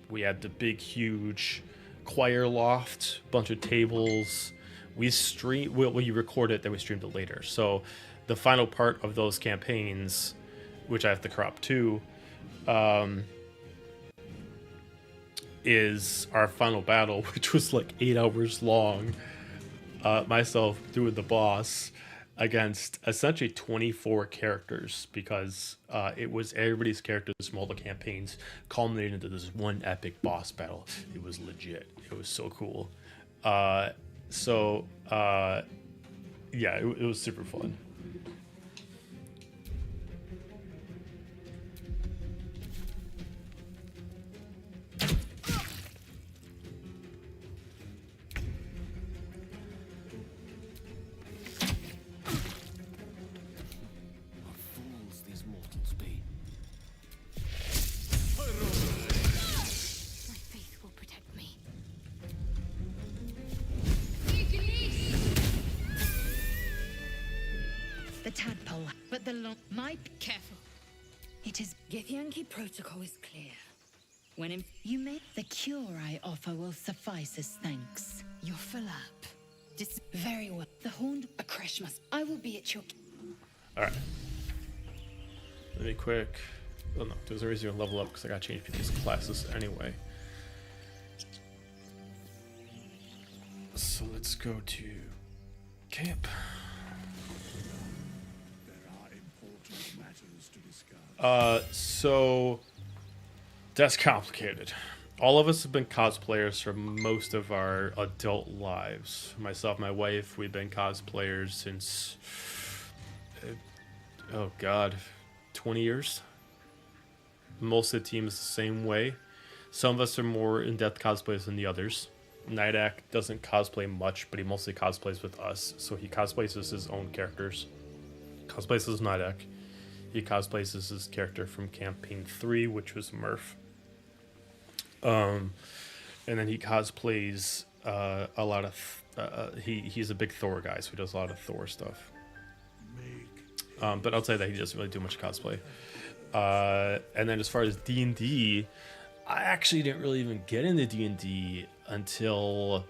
We had the big, huge choir loft, bunch of tables. We record it, then we streamed it later. So the final part of those campaigns, which I have to crop too, is our final battle, which was like 8 hours long. Myself doing the boss against essentially 24 characters, because it was everybody's characters from all the campaigns culminated into this one epic boss battle. It was legit. It was so cool. yeah, it was super fun. What fools these mortals be. My faith will protect me. The tadpole, but the long... My... Careful. It is... Githyanki protocol is clear. When you make the cure I offer will suffice as thanks. You're full up. Very well. The horned... A crash must... I will be at your... Alright. Let me quick... Oh no, there's a reason to level up because I gotta change people's classes anyway. So let's go to... camp. So that's complicated. All of us have been cosplayers for most of our adult lives. Myself, my wife, we've been cosplayers since, oh god, 20 years. Most of the team is the same way. Some of us are more in-depth cosplayers than the others. Nidak doesn't cosplay much, but he mostly cosplays with us. So he cosplays as his own characters. Cosplays as Nidak. He cosplays as his character from Campaign 3, which was Murph. And then he cosplays a lot of... he's a big Thor guy, so he does a lot of Thor stuff. But outside that, he doesn't really do much cosplay. And then as far as D&D, I actually didn't really even get into D&D until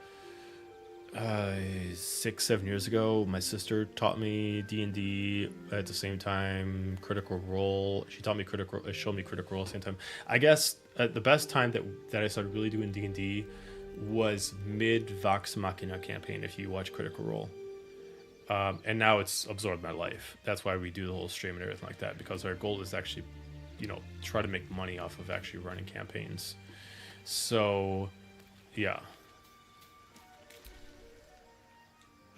6-7 years ago. My sister taught me D&D at the same time. Critical Role. She taught me showed me Critical Role at the same time. I guess the best time that I started really doing D&D was mid Vox Machina campaign. If you watch Critical Role. And now it's absorbed my life. That's why we do the whole stream and everything like that, because our goal is actually, try to make money off of actually running campaigns. So, yeah.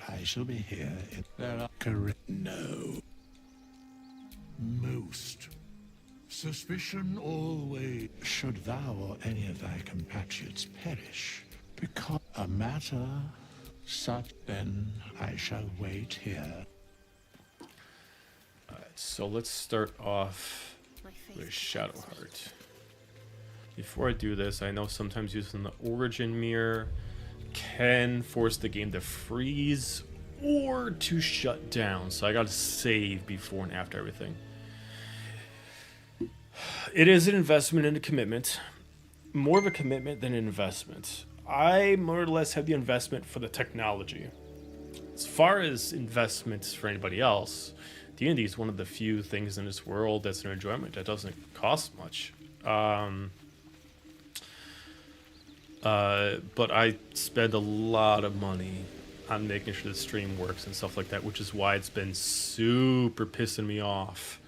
I shall be here in no. Most. Suspicion always. Should thou or any of thy compatriots perish, because a matter such, then I shall wait here. Alright, so let's start off with Shadowheart. Before I do this, I know sometimes using the Origin Mirror can force the game to freeze or to shut down, so I gotta save before and after everything. It is an investment and a commitment. More of a commitment than an investment. I more or less have the investment for the technology. As far as investments for anybody else, D&D is one of the few things in this world that's an enjoyment that doesn't cost much. But I spend a lot of money on making sure the stream works and stuff like that, which is why it's been super pissing me off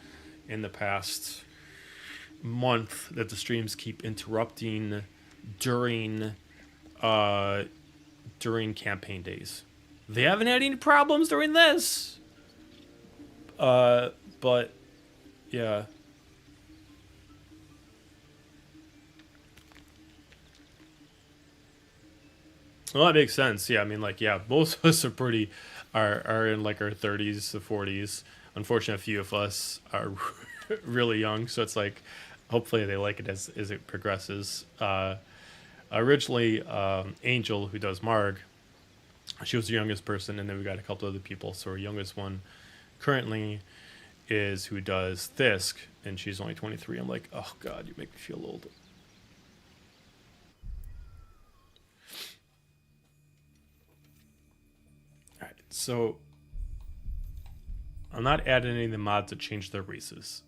in the past month that the streams keep interrupting during campaign days. They haven't had any problems during this. But yeah. Well, that makes sense. Yeah, I mean, like, yeah, most of us are in like our 30s to 40s. Unfortunately, a few of us are really young, so it's like, hopefully they like it as it progresses. Originally, Angel, who does Marg, she was the youngest person, and then we got a couple other people. So our youngest one currently is who does Thisk, and she's only 23. I'm like, oh god, you make me feel old. Alright, so I'm not adding any of the mods that change their races.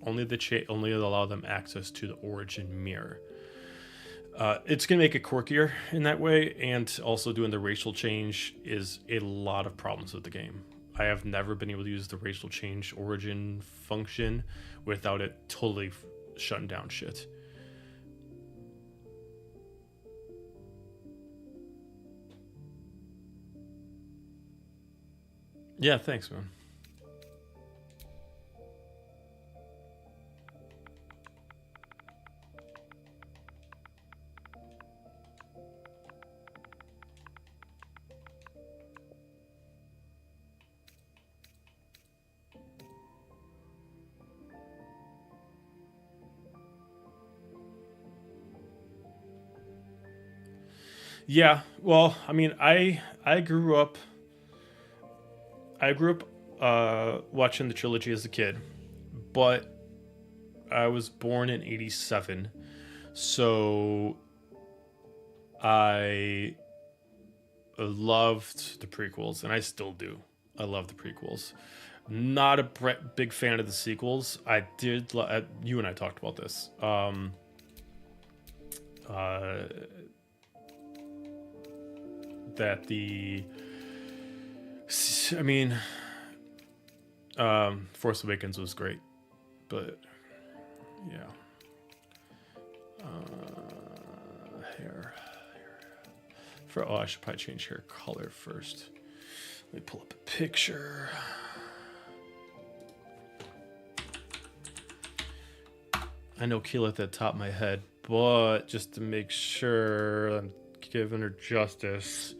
Only allow them access to the Origin Mirror. It's going to make it quirkier in that way, and also doing the racial change is a lot of problems with the game. I have never been able to use the racial change origin function without it totally shutting down shit. Yeah, thanks, man. Yeah, well, I mean, I grew up watching the trilogy as a kid, but I was born in '87, so I loved the prequels, and I still do. I love the prequels. Not a big fan of the sequels. I did. You and I talked about this. Uh, that the, I mean, Force Awakens was great, but yeah. Hair. I should probably change hair color first. Let me pull up a picture. I know Keyleth at the top of my head, but just to make sure I'm giving her justice,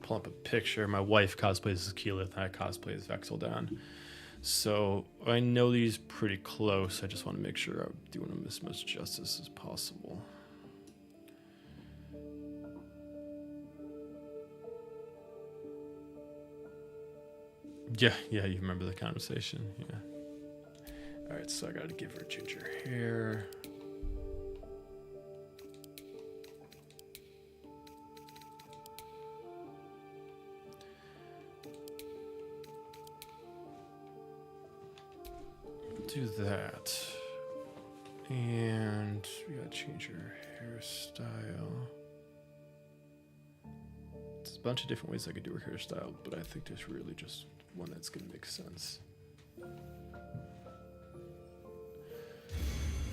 pull up a picture. My wife cosplays as Keyleth, and I cosplay as Vexeldan. So I know these pretty close. I just want to make sure I'm doing them as much justice as possible. Yeah, you remember the conversation. Yeah. All right, so I got to give her ginger hair. Do that. And we got to change her hairstyle. There's a bunch of different ways I could do her hairstyle, but I think there's really just one that's going to make sense.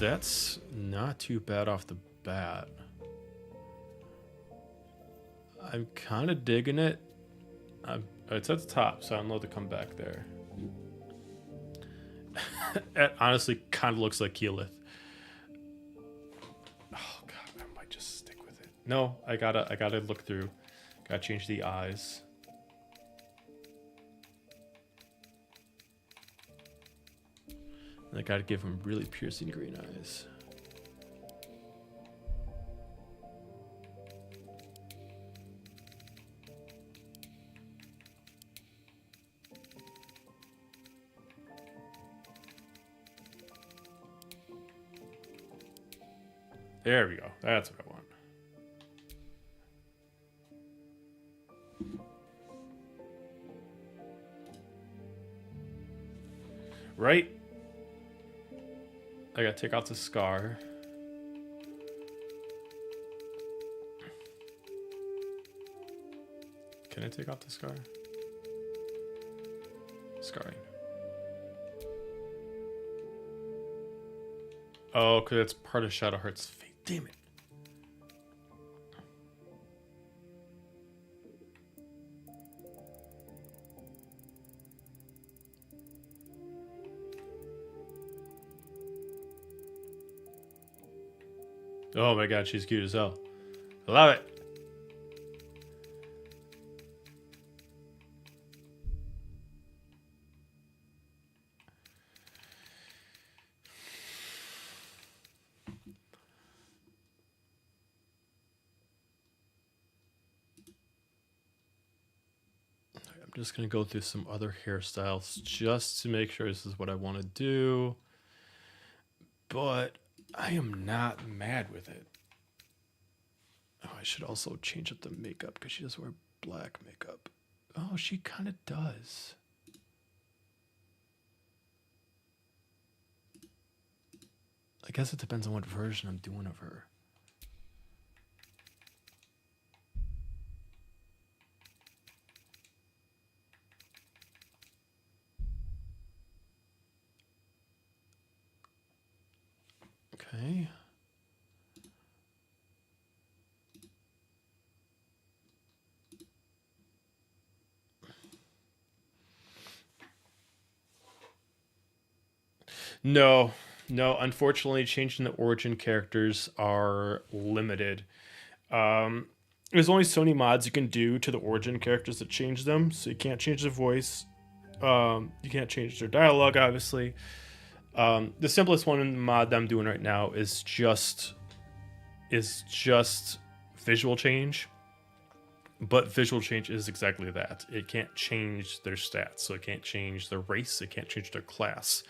That's not too bad off the bat. I'm kind of digging it. It's at the top, so I don't know to come back there. It honestly kind of looks like Keyleth. Oh god, I might just stick with it. No, I gotta look through. Gotta change the eyes. And I gotta give him really piercing green eyes. There we go. That's what I want. Right? I gotta take out the scar. Can I take out the scar? Scarring. Oh, because it's part of Shadowheart's fate. Damn it. Oh my god, she's cute as hell. I love it. I'm just going to go through some other hairstyles just to make sure this is what I want to do. But I am not mad with it. Oh, I should also change up the makeup because she doesn't wear black makeup. Oh, she kind of does. I guess it depends on what version I'm doing of her. Okay. No, no. Unfortunately, changing the origin characters are limited. There's only so many mods you can do to the origin characters that change them. So you can't change their voice. You can't change their dialogue, obviously. The simplest one in the mod that I'm doing right now is just visual change. But visual change is exactly that. It can't change their stats, so it can't change their race, it can't change their class.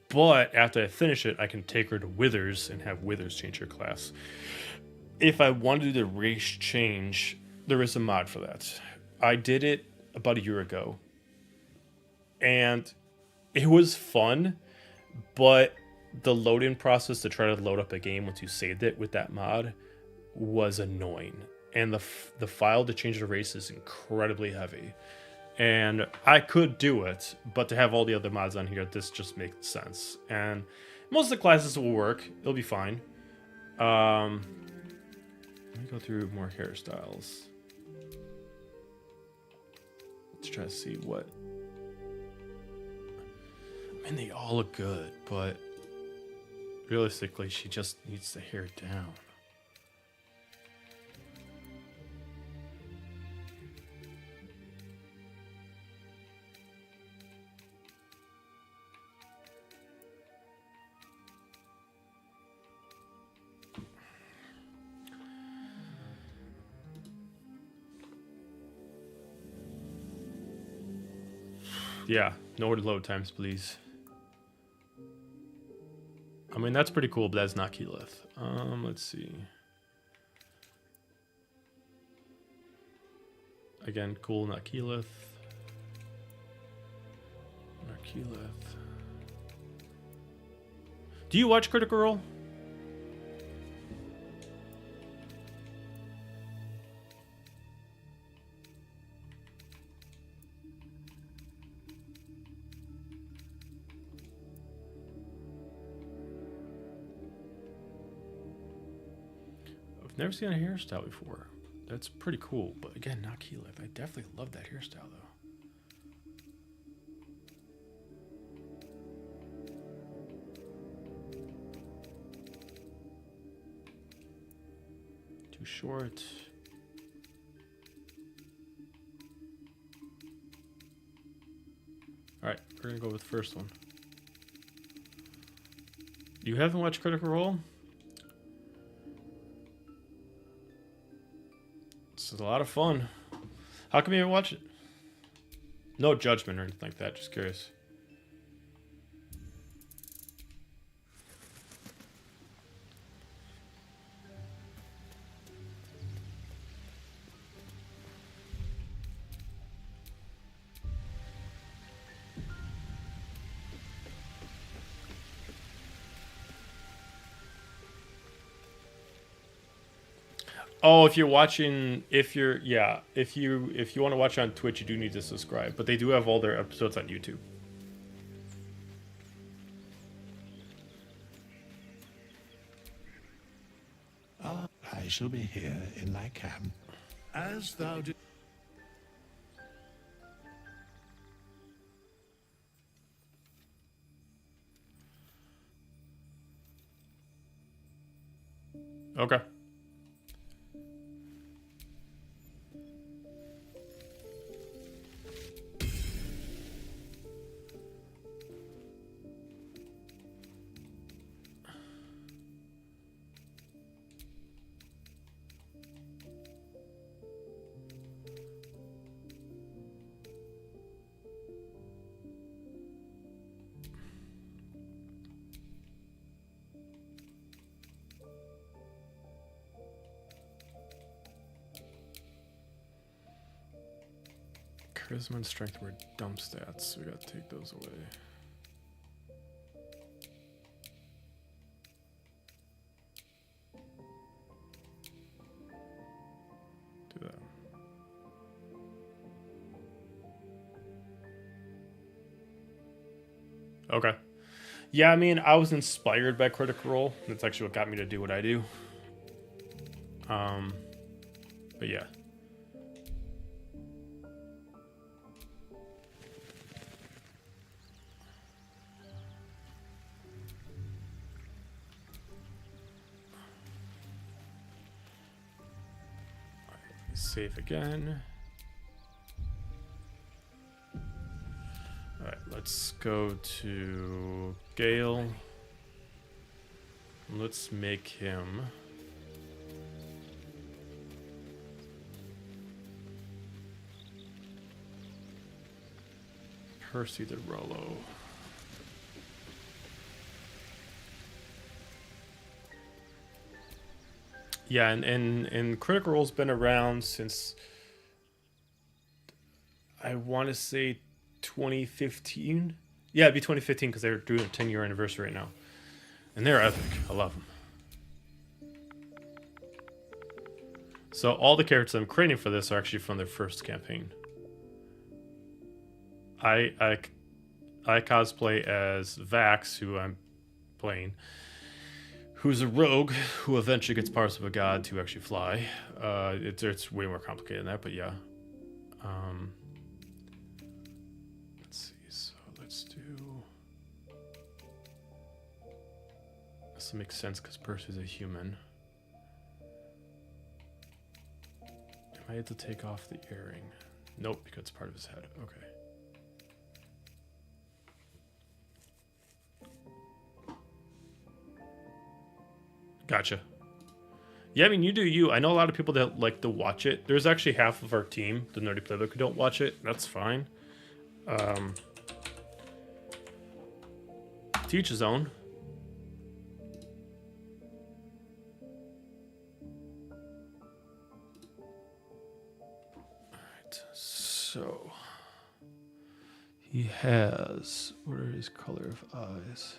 But after I finish it, I can take her to Withers and have Withers change her class. If I want to do the race change, there is a mod for that. I did it about a year ago. And it was fun, but the loading process to try to load up a game once you saved it with that mod was annoying. And the file to change the race is incredibly heavy. And I could do it, but to have all the other mods on here, this just makes sense. And most of the classes will work. It'll be fine. Let me go through more hairstyles. Let's try to see what... I mean, they all look good, but realistically, she just needs the hair down. Yeah, no load times, please. I mean, that's pretty cool, but that's not Keyleth. Let's see. Again, cool, not Keyleth. Not Keyleth. Do you watch Critical Role? Never seen a hairstyle before. That's pretty cool, but again, not Keyleth. I definitely love that hairstyle though. Too short. Alright, we're gonna go with the first one. You haven't watched Critical Role? It's a lot of fun. How come you haven't watched it? No judgment or anything like that, just curious. Oh, if you're watching, if you want to watch on Twitch, you do need to subscribe. But they do have all their episodes on YouTube. I shall be here in thy camp, as thou did. Okay. Charisma and strength were dumb stats, so we gotta take those away. Do that. Okay. Yeah, I mean, I was inspired by Critical Role. That's actually what got me to do what I do. But yeah. save again. Alright, let's go to Gale. Let's make him Percy the Rollo. Yeah, and Critical Role's been around since I want to say 2015. Yeah, it'd be 2015 because they're doing a 10-year anniversary right now. And they're epic. I love them. So all the characters I'm creating for this are actually from their first campaign. I cosplay as Vax, who I'm playing, who's a rogue who eventually gets parts of a god to actually fly. It's way more complicated than that, but yeah. Let's see. So let's do. This makes sense because Percy's a human. I had to take off the earring. Nope, because it's part of his head. Okay. Gotcha. Yeah, I mean, you do you. I know a lot of people that like to watch it. There's actually half of our team, the Nerdy Playbook, who don't watch it. That's fine. To each his own. Alright, so he has, what are his color of eyes?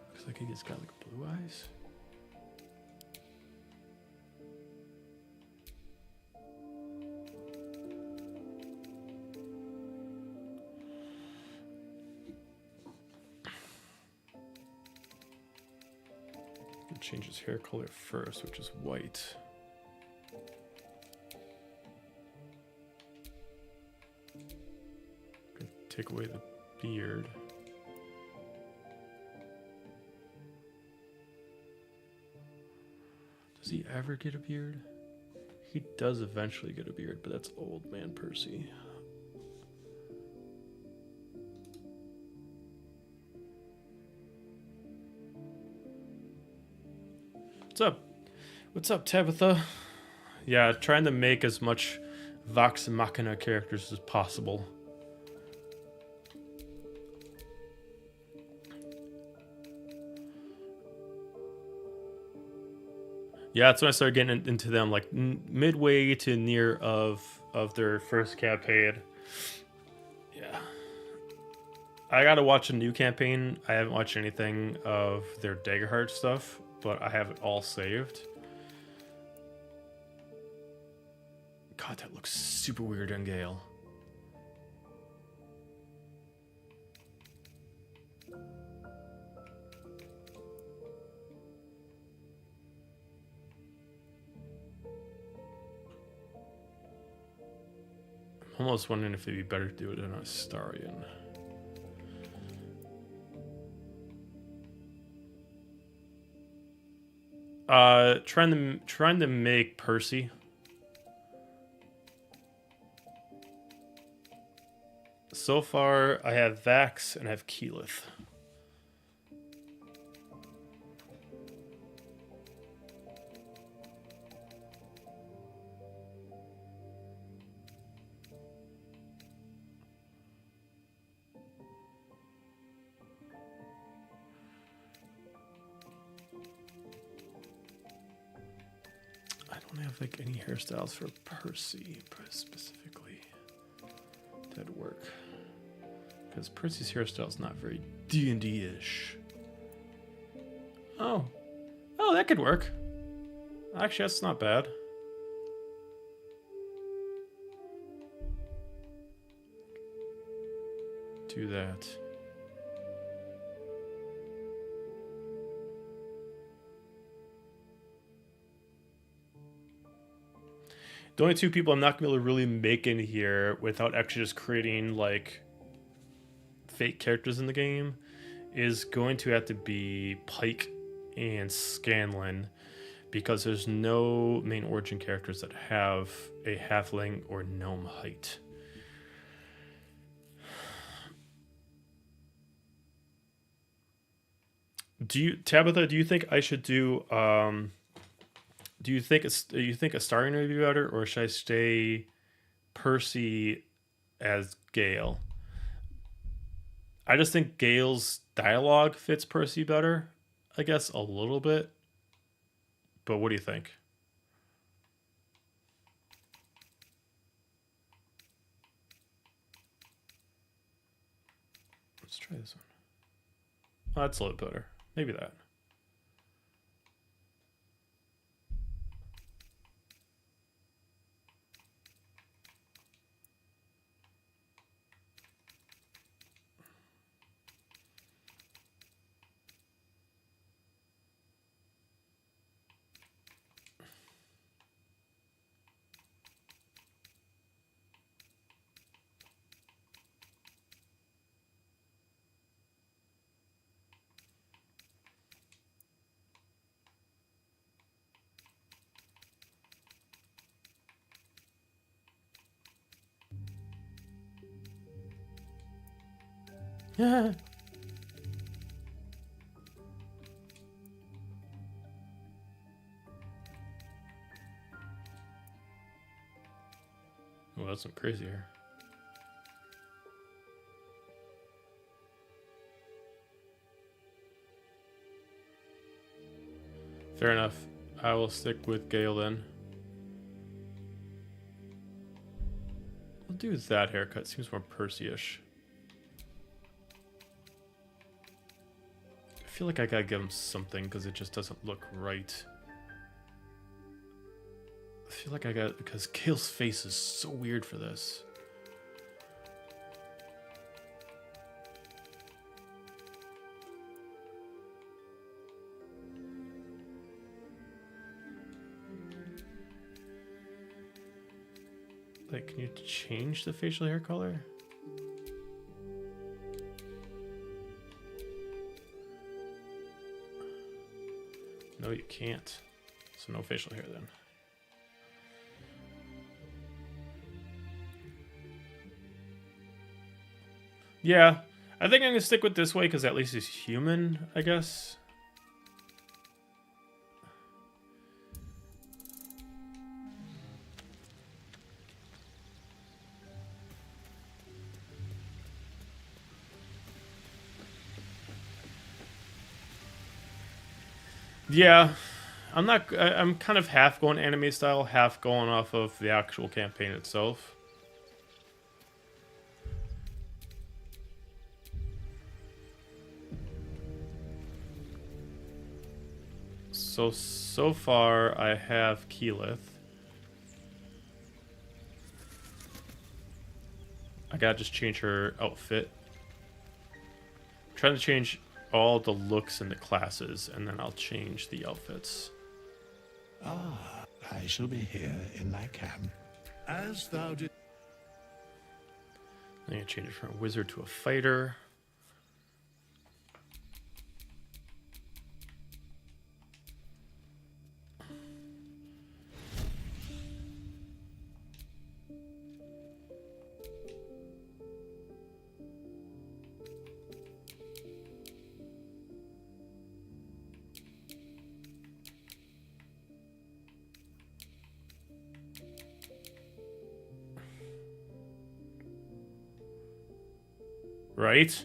Looks like he's got like blue eyes. Change his hair color first, which is white. Take away the beard. Does he ever get a beard? He does eventually get a beard, but that's old man Percy. What's up? What's up, Tabitha? Yeah, trying to make as much Vox Machina characters as possible. Yeah, that's when I started getting into them, like midway to near of their first campaign. Yeah. I gotta watch a new campaign. I haven't watched anything of their Daggerheart stuff, but I have it all saved. God, that looks super weird on Gale. I'm almost wondering if it'd be better to do it in a Astarian. Trying to make Percy. So far, I have Vax and I have Keyleth. I don't have like any hairstyles for Percy specifically that'd work, because Percy's hairstyle is not very D&D-ish. Oh, that could work. Actually, that's not bad. Do that. The only two people I'm not going to be able to really make in here without actually just creating, like, fake characters in the game is going to have to be Pike and Scanlan, because there's no main origin characters that have a halfling or gnome height. Tabitha, do you think I should do you think a starring would be better, or should I stay Percy as Gale? I just think Gale's dialogue fits Percy better, I guess, a little bit. But what do you think? Let's try this one. Oh, that's a little better. Maybe that. Yeah. Well, that's some crazy here. Fair enough. I will stick with Gale then. We'll do that haircut. Seems more Percy-ish. I feel like I gotta give him something because it just doesn't look right. I feel like I got, because Gale's face is so weird for this. Like, can you change the facial hair color? No, you can't. So no facial hair then. Yeah, I think I'm gonna stick with this way because at least he's human, I guess. Yeah, I'm kind of half going anime style, half going off of the actual campaign itself. So far I have Keyleth. I gotta just change her outfit. I'm trying to change all the looks and the classes, and then I'll change the outfits. Ah, I shall be here in thy camp, as thou did. I'm gonna change it from a wizard to a fighter. Right?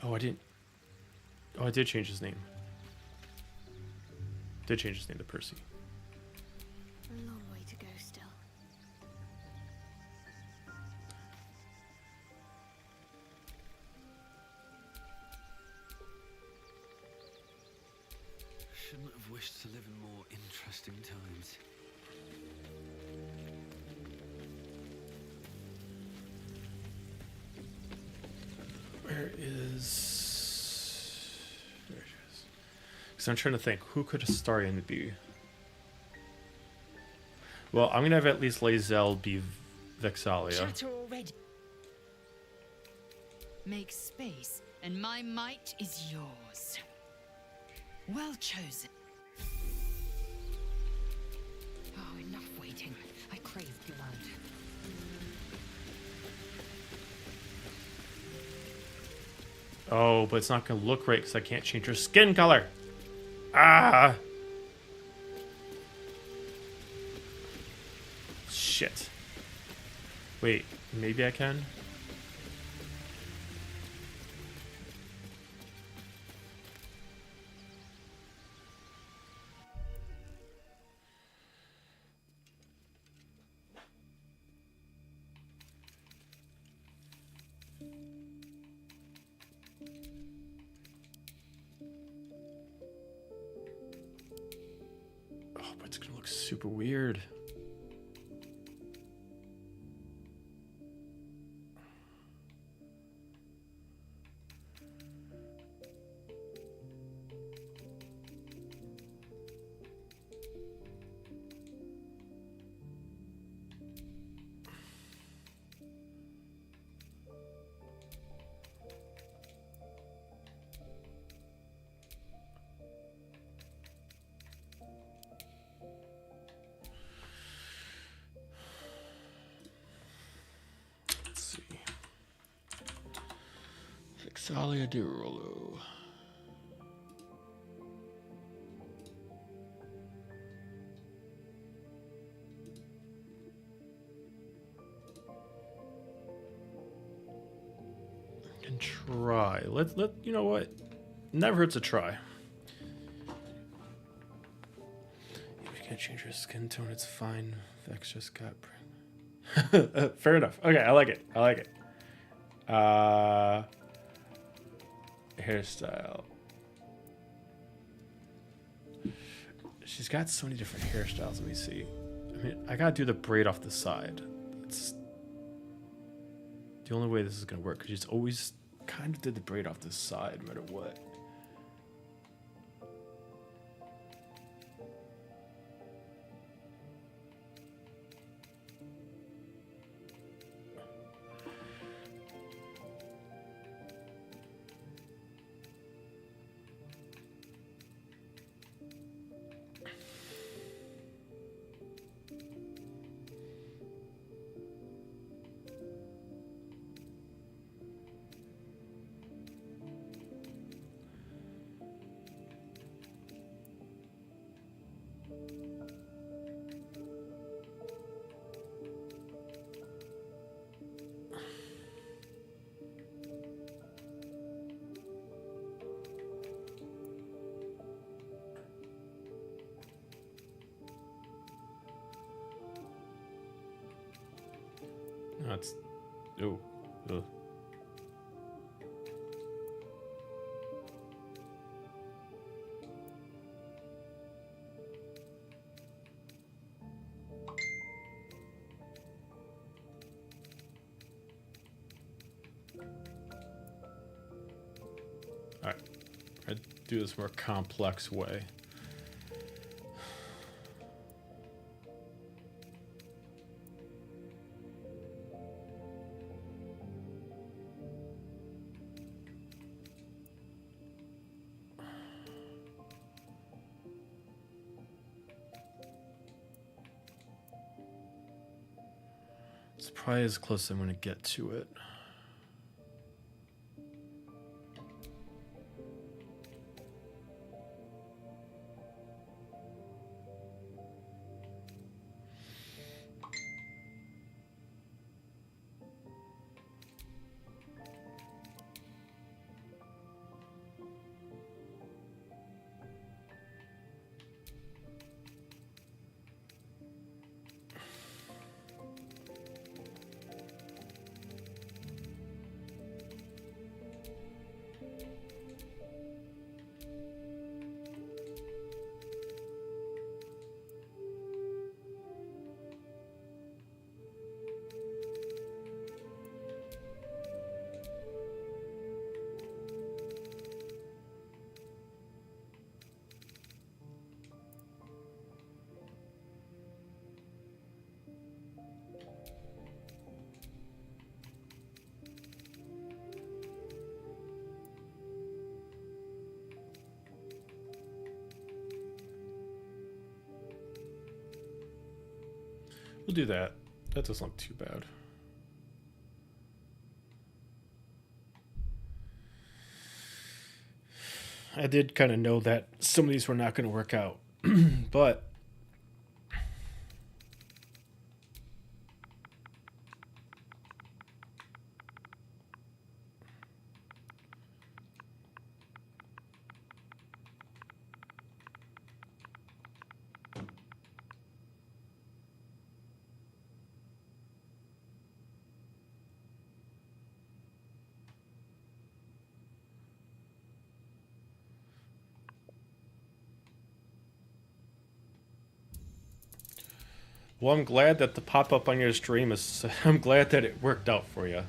Oh, I didn't. Oh, I did change his name. Did change his name to Percy. A long way to go still. Shouldn't have wished to live in more interesting times. Where is... There it is. Because I'm trying to think, who could Astarion be? Well, I'm gonna have at least Lae'zel be Vex'ahlia. Chatter already. Make space, and my might is yours. Well chosen. Oh, enough waiting. I crave blood. Oh, but it's not gonna look right because I can't change her skin color. Ah! Shit. Wait, maybe I can? Oh, but it's gonna look super weird. Let's see. Vex'ahlia Derulo. Can try. Let you know what? Never hurts a try. If you can't change your skin tone, it's fine. Vex just got fair enough. Okay, I like it. I like it. Hairstyle. She's got so many different hairstyles. Let me see. I mean, I gotta do the braid off the side. It's the only way this is gonna work because she's always kind of did the braid off the side, no matter what. That's oh. Ugh. All right, I'd do this more complex way. It's probably as close as I'm going to get to it. We'll do that. That doesn't look too bad. I did kind of know that some of these were not going to work out, but well, I'm glad that the pop-up on your stream is... I'm glad that it worked out for you.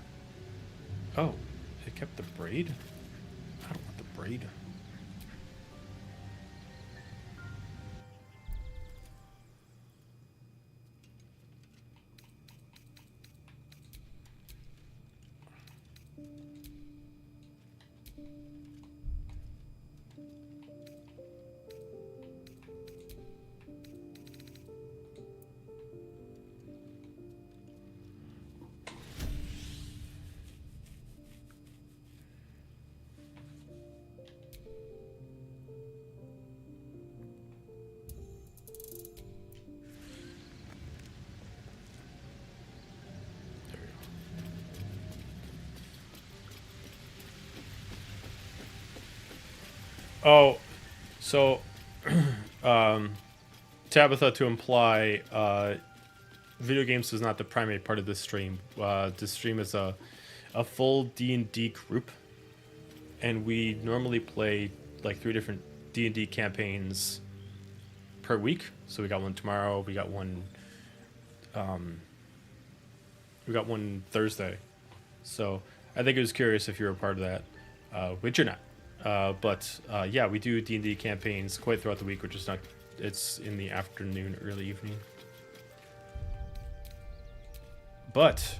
Oh, it kept the braid? I don't want the braid. Oh, so Tabitha, to imply video games is not the primary part of this stream. This stream is a full D&D group, and we normally play like 3 different D&D campaigns per week. So we got one tomorrow, we got one Thursday. So I think it was curious if you were a part of that, which you're not. But yeah, we do D&D campaigns quite throughout the week, which is not, it's in the afternoon, early evening. But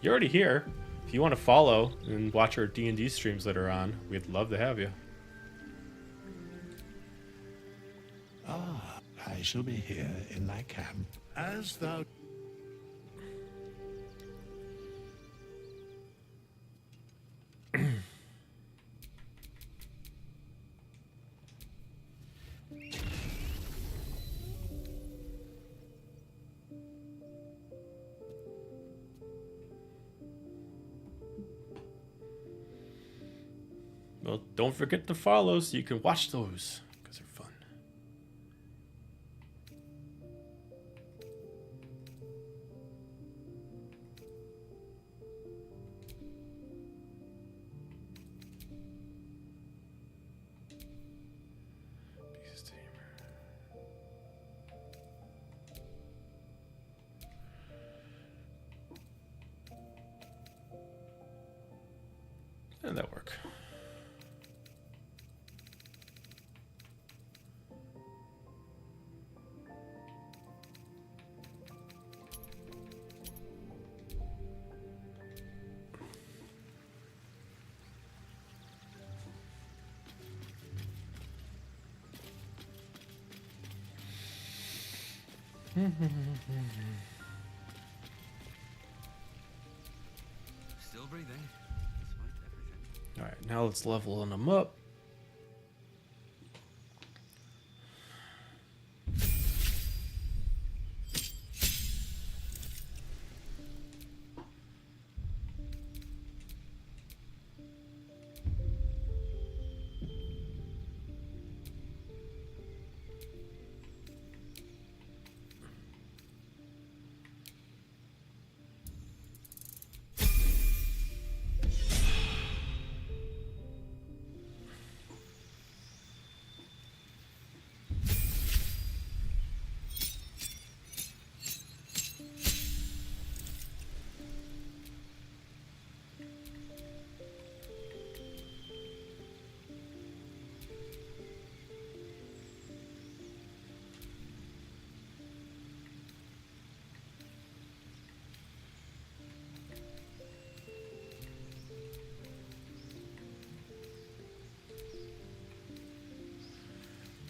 you're already here. If you want to follow and watch our D&D streams that are on, we'd love to have you. Ah, I shall be here in thy camp, as thou... Well, don't forget to follow so you can watch those, because they're fun. And that'll work. Still breathing. All right, now let's level them up.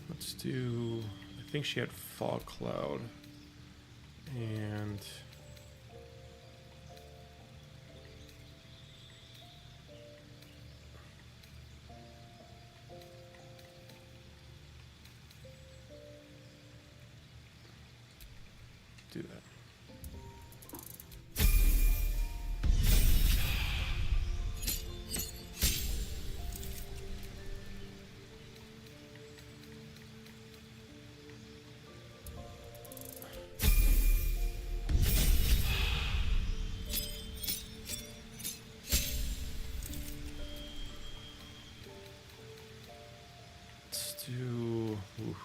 Let's do, I think she had Fog Cloud And do that. Let's do. Oof.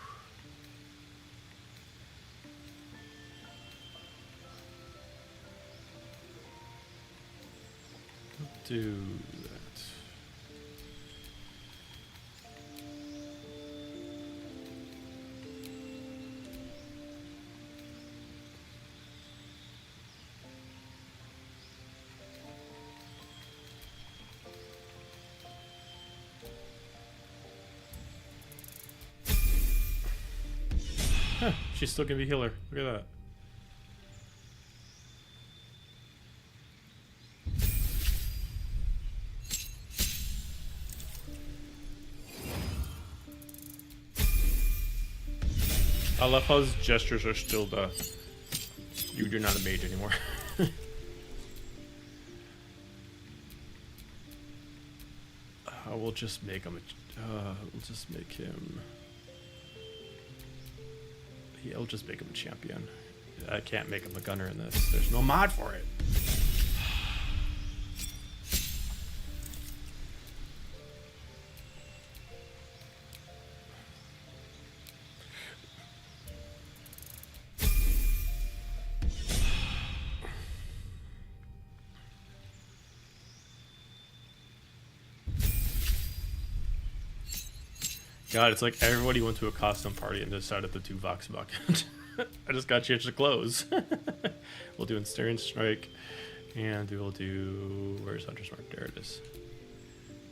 Do that. Huh, she's still gonna be healer. Look at that. I love how his gestures are still the you're not a mage anymore. We'll just make him we'll just make him. Yeah, we'll just make him a champion. I can't make him a gunner in this. There's no mod for it. God, it's like everybody went to a costume party and decided to do Vox Machina. I just got changed the clothes. We'll do Ensnaring Strike, and we'll do... Where's Hunter's Mark? There it is.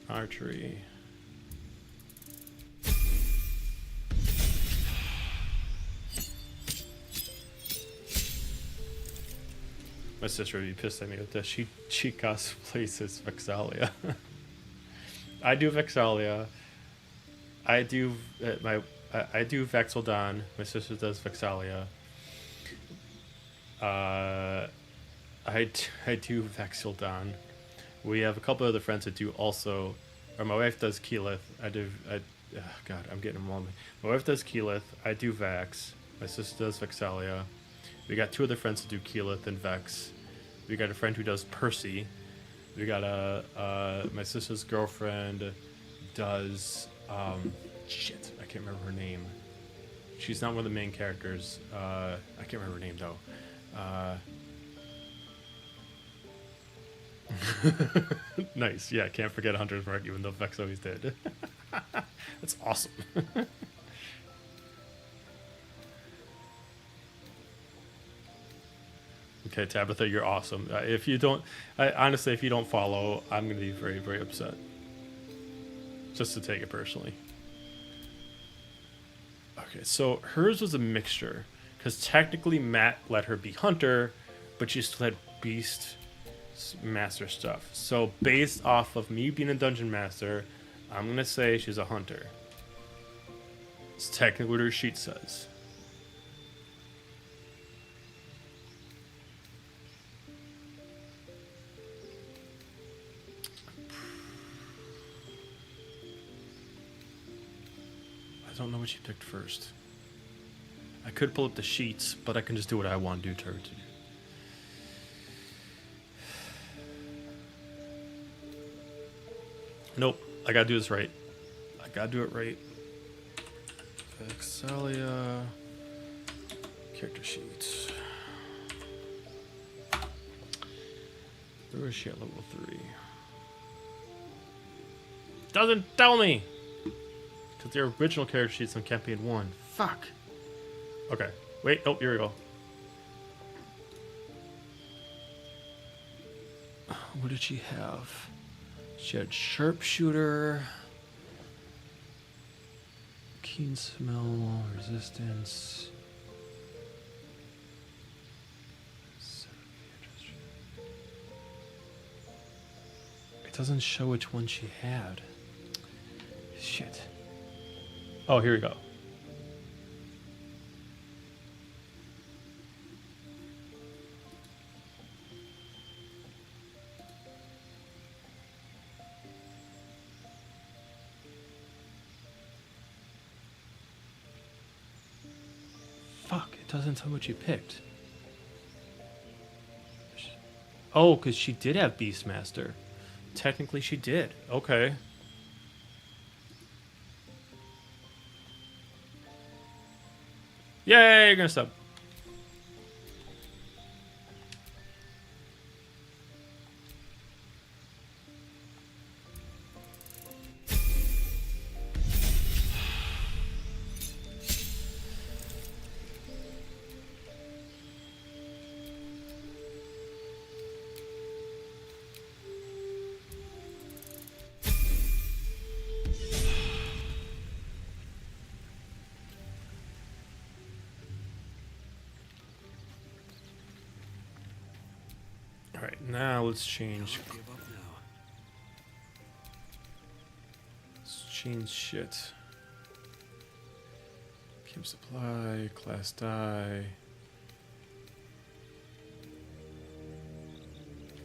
Archery. My sister would be pissed at me with this. She cosplays as Vexalia. I do Vexalia. I do I do Vexeldon. My sister does Vexalia. I do Vexeldon. We have a couple other friends that do also, or my wife does Keyleth. God, I'm getting them all. My wife does Keyleth. I do Vex. My sister does Vexalia. We got two other friends that do Keyleth and Vex. We got a friend who does Percy. We got my sister's girlfriend does shit, I can't remember her name. She's not one of the main characters. I can't remember her name though. Nice, yeah, can't forget Hunter's Mark even though Vex always did. That's awesome. Okay, Tabitha, you're awesome. If you don't, honestly, if you don't follow, I'm gonna be very, very upset. Just to take it personally. Okay, so hers was a mixture, because technically Matt let her be Hunter, but she still had Beast Master stuff. So based off of me being a Dungeon Master, I'm gonna say she's a Hunter. It's technically what her sheet says. I don't know what she picked first. I could pull up the sheets, but I can just do what I want to do to her. Nope, I gotta do this right. I gotta do it right. Vexalia. Character sheets. Where is she at level 3? Doesn't tell me! Because the original character sheet's on campaign 1. Fuck! Okay, wait, oh, here we go. What did she have? She had Sharpshooter, Keen Smell, Resistance. doesn't show which one she had. Shit. Oh, here we go. Fuck, it doesn't tell what you picked. Oh, because she did have Beastmaster. Technically, she did. Okay. Yay, you're gonna stop. All right, now let's change. Let's change shit. Keep supply, class die.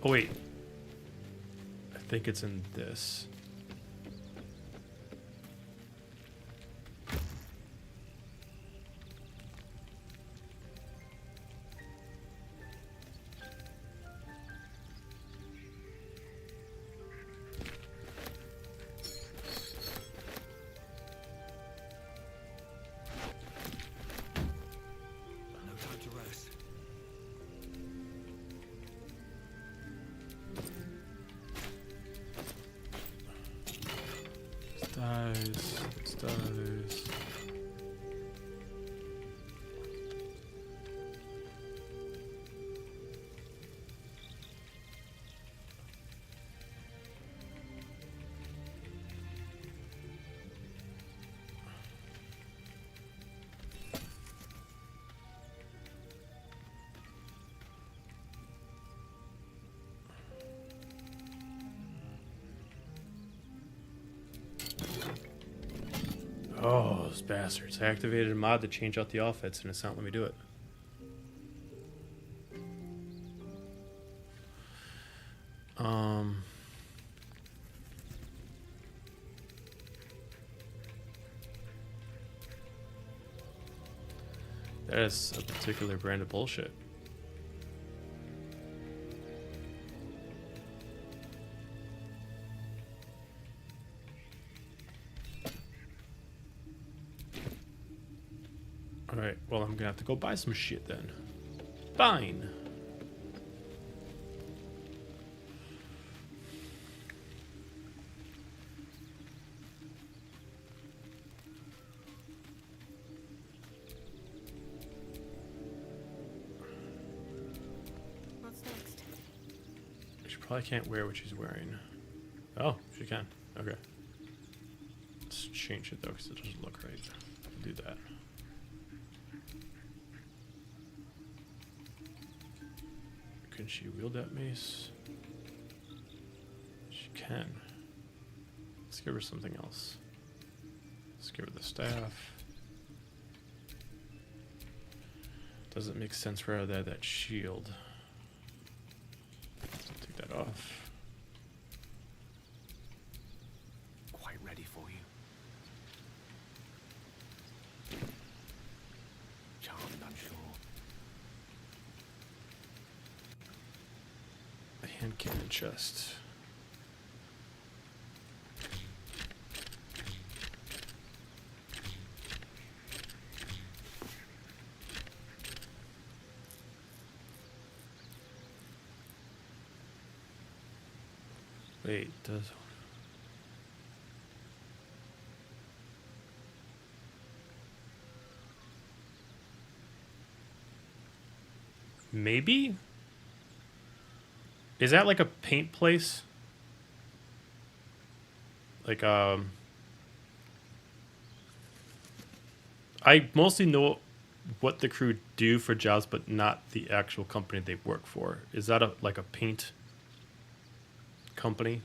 Oh wait, I think it's in this. Dies. Oh, those bastards. I activated a mod to change out the outfits and it's not letting me do it. That is a particular brand of bullshit. Alright, well, I'm gonna have to go buy some shit then. Fine. What's next? She probably can't wear what she's wearing. Oh, she can. Okay. Let's change it though, because it doesn't look right. Do that. Can she wield that mace? She can. Let's give her something else. Let's give her the staff. Doesn't make sense for her to have that shield. Let's take that off. Quite ready for you. Charmed, I'm sure. A hand cannon chest. Wait, does... Maybe? Is that like a paint place? Like, I mostly know what the crew do for jobs, but not the actual company they work for. Is that like a paint company?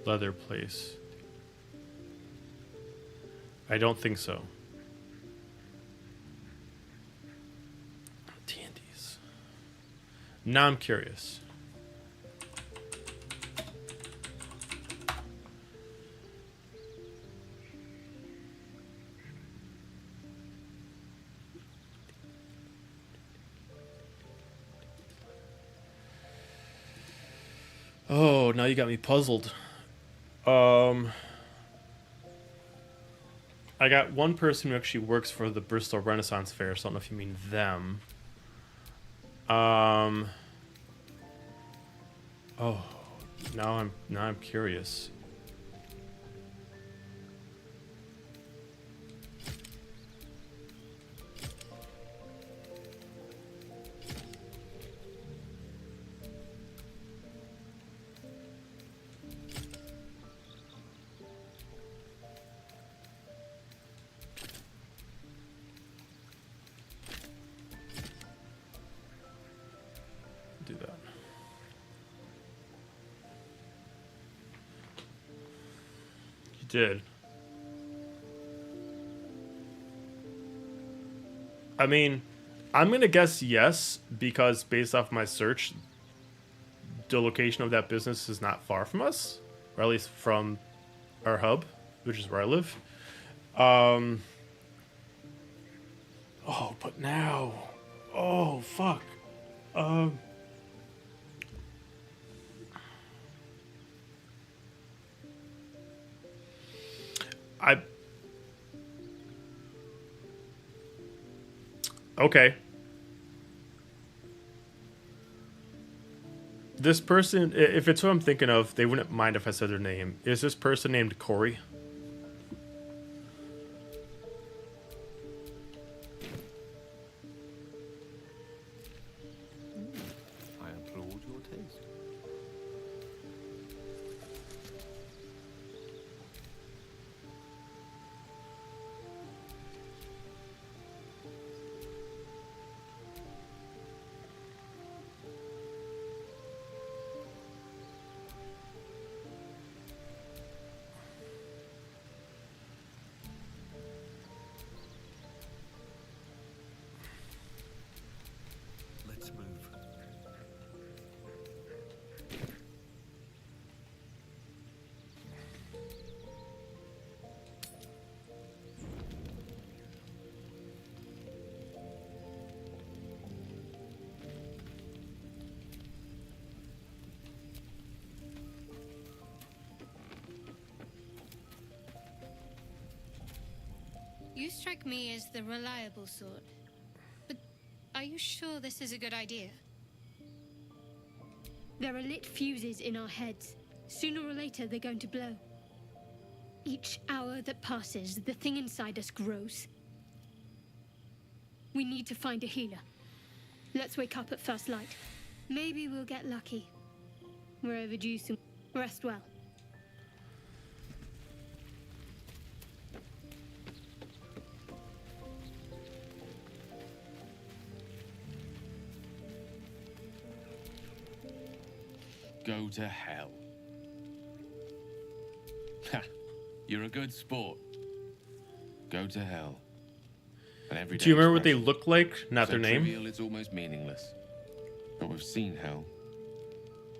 leather place. I don't think so. Dandies. Now I'm curious. Oh, now you got me puzzled. I got one person who actually works for the Bristol Renaissance Fair, so I don't know if you mean them. Oh, now I'm curious. Do that. You did. I mean, I'm gonna guess yes, because based off my search, the location of that business is not far from us, or at least from our hub, which is where I live. Oh, but now, oh fuck. Okay. This person, if it's who I'm thinking of, they wouldn't mind if I said their name. Is this person named Corey? I applaud your taste. Let's move. You strike me as the reliable sort. But are you sure this is a good idea? There are lit fuses in our heads. Sooner or later, they're going to blow. Each hour that passes, the thing inside us grows. We need to find a healer. Let's wake up at first light. Maybe we'll get lucky. We're overdue soon. Rest well. Go to hell. Ha! You're a good sport. Go to hell. And every Do you day remember is what they special. look like? Not So their name? trivial, it's almost meaningless. But we've seen hell.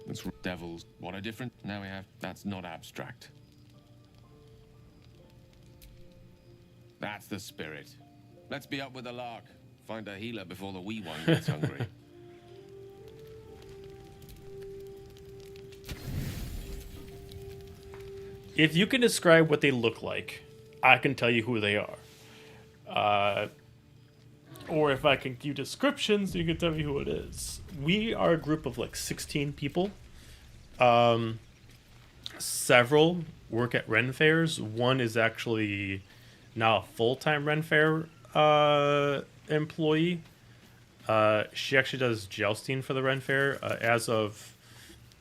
It's devils. What a different. Now we have. That's not abstract. That's the spirit. Let's be up with the lark. Find a healer before the wee one gets hungry. If you can describe what they look like, I can tell you who they are. Or if I can give descriptions, you can tell me who it is. We are a group of like 16 people. Several work at Ren Fairs. One is actually now a full-time Ren Fair employee. She actually does jousting for the Ren Fair. As of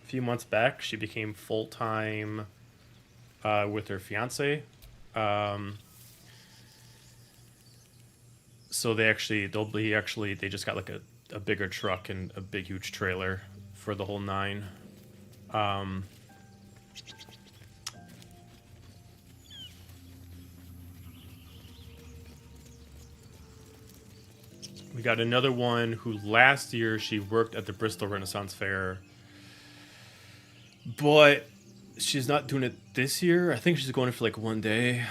a few months back, she became full-time with her fiance. So they just got like a bigger truck and a big huge trailer for the whole nine. We got another one who last year she worked at the Bristol Renaissance Fair, but she's not doing it this year. I think she's going for like one day.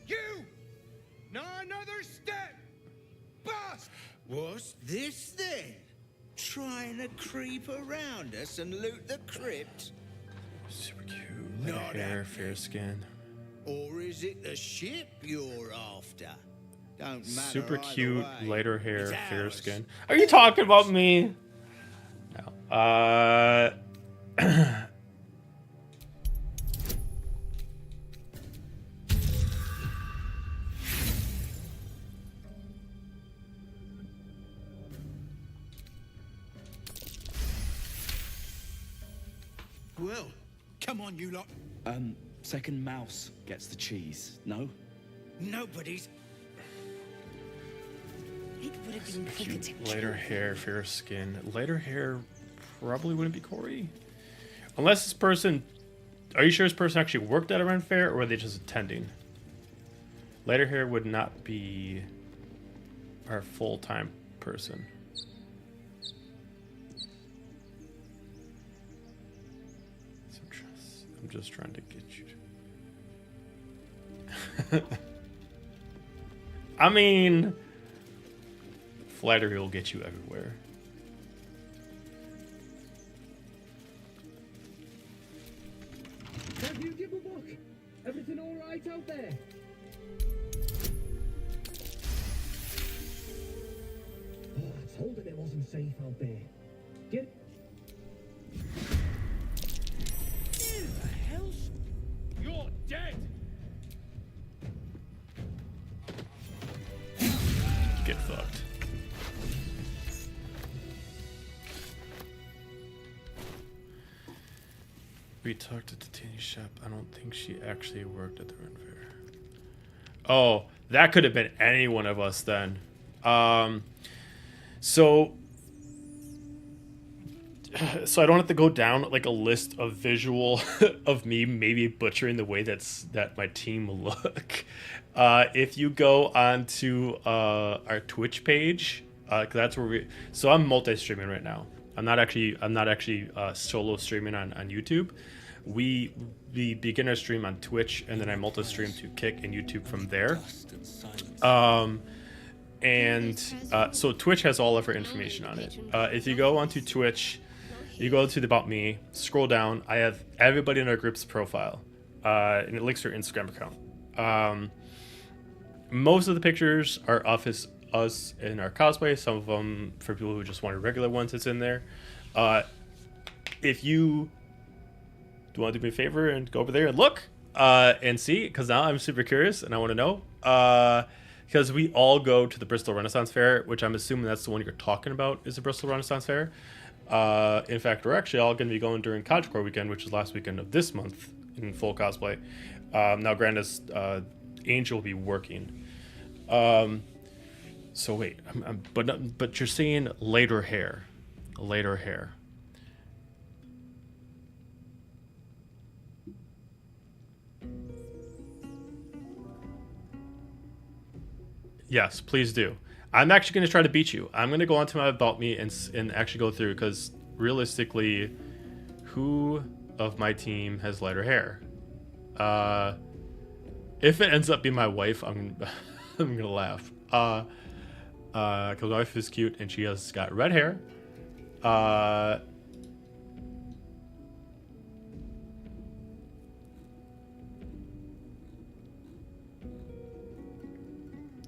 You! Not another step! Boss! What's this then? Trying to creep around us and loot the crypt? Super cute. Not Hair, happening. fair skin. Or is it the ship you're after? Don't matter. Super either cute, way. lighter hair, It's fair ours. skin. Are you talking about me? No. Well, come on, you lot. Second mouse gets the cheese, no? Nobody's. It would have been quicker to Lighter hair, fair skin. Lighter hair probably wouldn't be Corey. Unless this person... Are you sure this person actually worked at a Ren Fair, or were they just attending? Lighter hair would not be our full-time person. I'm just trying to get you. I mean, flattery will get you everywhere. Have you give a book? Everything all right out there? Oh, I told him it wasn't safe out there. Get. Who the hell's... You're dead! Get fucked. We talked to Titania Shep. I don't think she actually worked at the Ren Fair. Oh, that could have been any one of us then. So I don't have to go down like a list of visual of me maybe butchering the way that my team will look. If you go onto our Twitch page, 'cause that's where so I'm multi-streaming right now. I'm not actually solo streaming on YouTube. We begin our stream on Twitch, and then I multi-stream to Kick and YouTube from there. So Twitch has all of our information on it. If you go onto Twitch, you go to the About Me, scroll down. I have everybody in our group's profile, and it links to our Instagram account. Most of the pictures are of us in our cosplay. Some of them for people who just wanted regular ones, it's in there. If you do want to do me a favor and go over there and look and see, because now I'm super curious and I want to know. Because we all go to the Bristol Renaissance Fair, which I'm assuming that's the one you're talking about is the Bristol Renaissance Fair. In fact, we're actually all going to be going during Conjure Weekend, which is last weekend of this month in full cosplay. Now, granted, Angel will be working. So wait, but you're saying later hair. Yes, please do. I'm actually going to try to beat you. I'm going to go onto my About Me and actually go through, because realistically, who of my team has lighter hair? If it ends up being my wife, I'm I'm gonna laugh. Because my wife is cute and she has got red hair.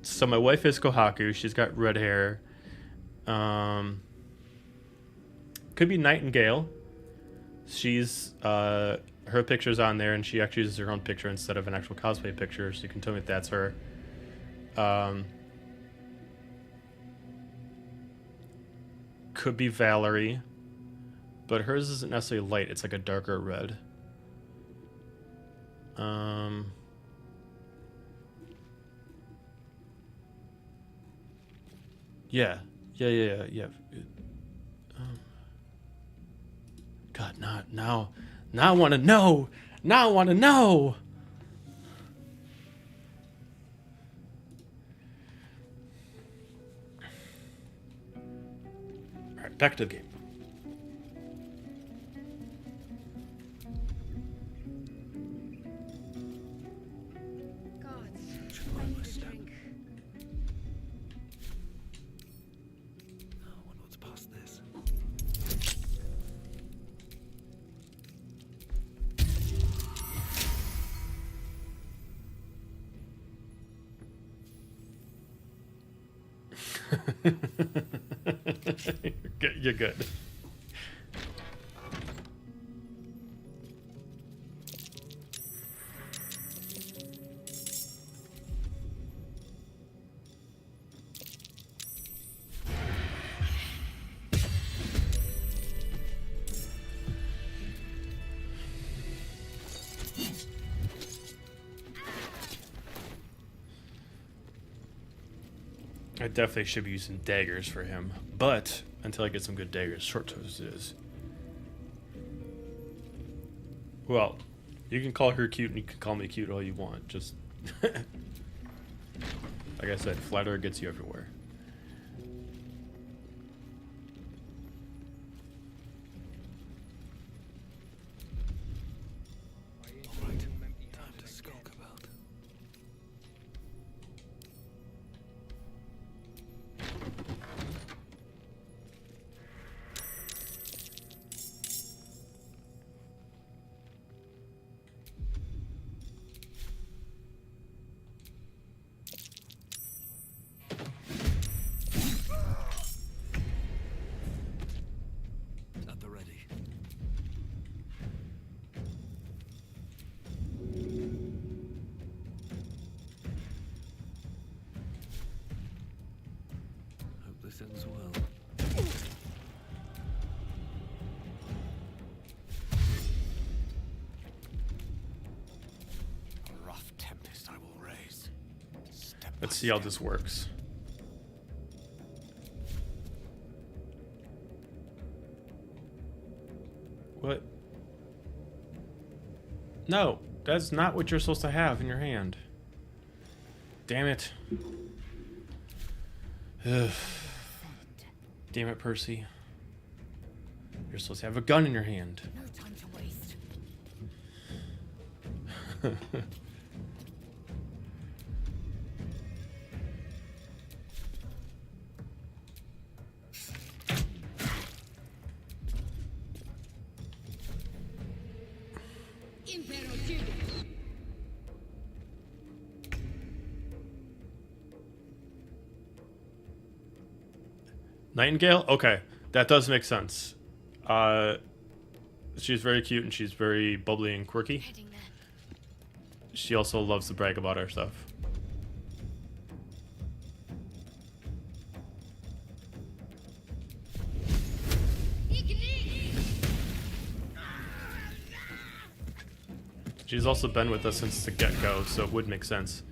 So my wife is Kohaku. She's got red hair. Could be Nightingale. She's her picture's on there, and she actually uses her own picture instead of an actual cosplay picture. So you can tell me if that's her. Could be Valerie, but hers isn't necessarily light. It's like a darker red. Yeah. God, now I want to know. Now I want to know. back to the game. God, I need a drink. I wonder what's past this. You're good. I definitely should be using daggers for him, but until I get some good daggers, short swords it is. Well, you can call her cute and you can call me cute all you want. Just like I said, flatterer gets you everywhere. Alright, time to skulk about. At the ready. Hope this ends well. A rough tempest I will raise. Let's see how this works. What? No, that's not what you're supposed to have in your hand. Damn it. Ugh. Damn it, Percy. You're supposed to have a gun in your hand. No time to waste. Nightingale? Okay, that does make sense. She's very cute and she's very bubbly and quirky. She also loves to brag about her stuff. She's also been with us since the get-go, so it would make sense.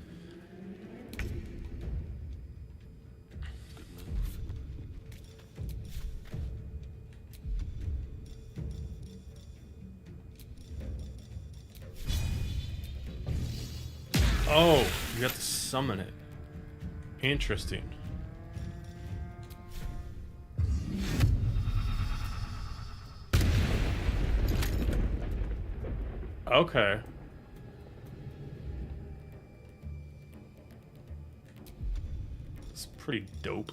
Oh, you have to summon it. Interesting. Okay. It's pretty dope.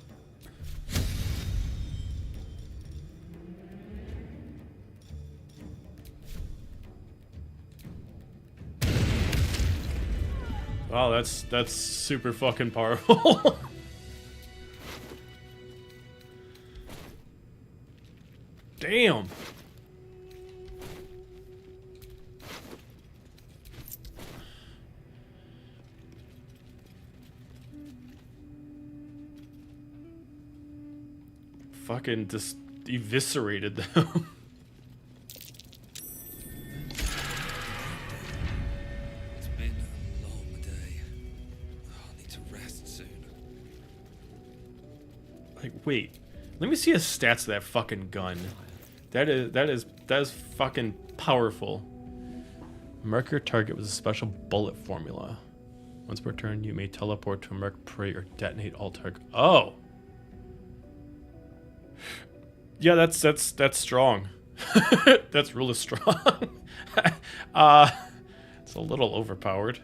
Wow, that's super fucking powerful. Damn. Fucking just eviscerated them. It's been a long day. I'll need to rest soon. Like, wait. Let me see the stats of that fucking gun. That is fucking powerful. Mark your target with a special bullet formula. Once per turn, you may teleport to a marked prey or detonate all target. Oh! Yeah, that's strong. That's really strong. It's a little overpowered.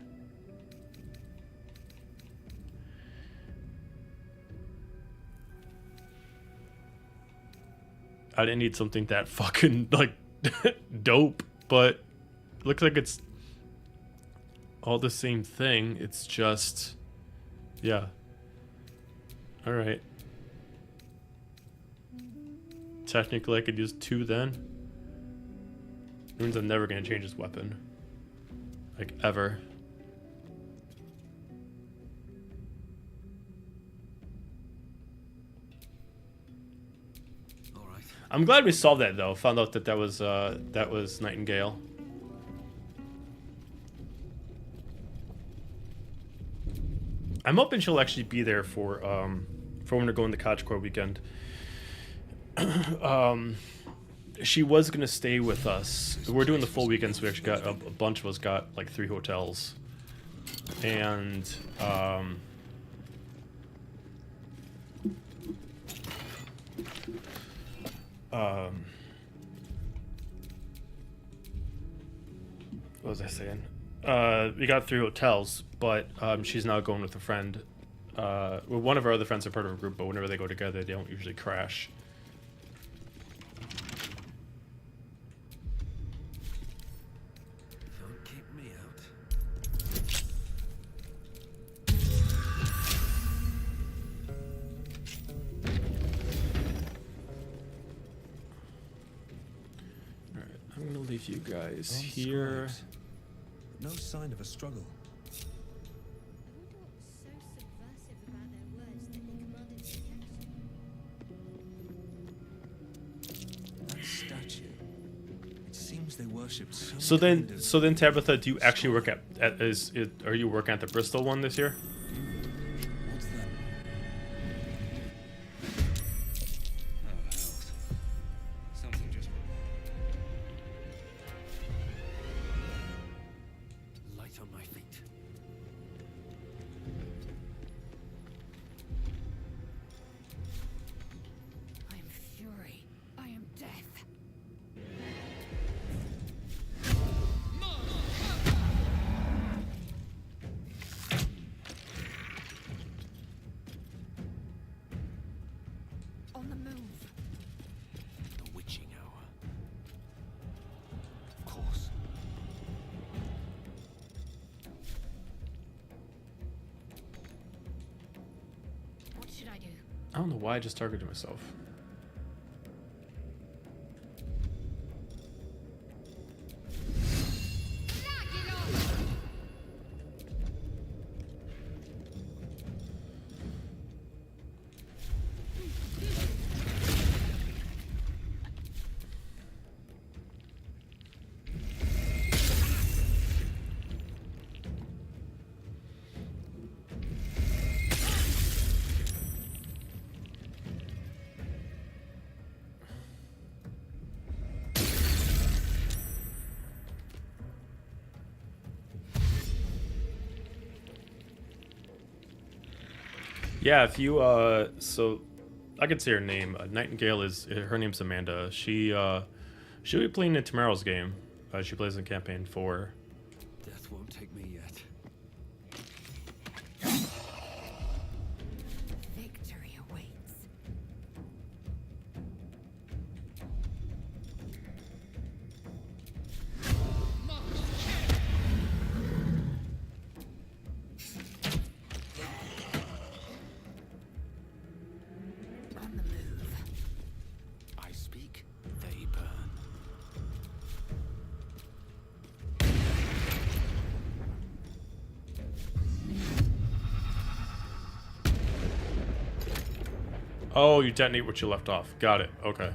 I didn't need something that fucking like dope, but it looks like it's all the same thing. It's just, yeah. All right. Technically, I could use 2 then. It means I'm never gonna change this weapon, like ever. I'm glad we solved that though. Found out that that was Nightingale. I'm hoping she'll actually be there for when we're going to Coachcore weekend. She was gonna stay with us. We're doing the full weekend, so we actually got a bunch of us got like 3 hotels, and what was I saying? We got 3 hotels, but she's now going with a friend. Well, one of our other friends are part of a group, but whenever they go together, they don't usually crash. Don't keep me out. Alright, I'm gonna leave you guys here. No sign of a struggle. That statue. It seems they worshipped So then, Tabitha, do you actually work are you working at the Bristol one this year? What's that? Oh, hells. Something just... Light on my feet. I am fury. I am death. On the move. The witching hour. Of course. What should I do? I don't know why I just targeted myself. Yeah, if you so I could say her name. Nightingale is her name's Amanda. She'll be playing in tomorrow's game. She plays in campaign 4. Death won't take me yet. Victory awaits. On the move. I speak, they burn. Oh, you detonate what you left off. Got it. Okay.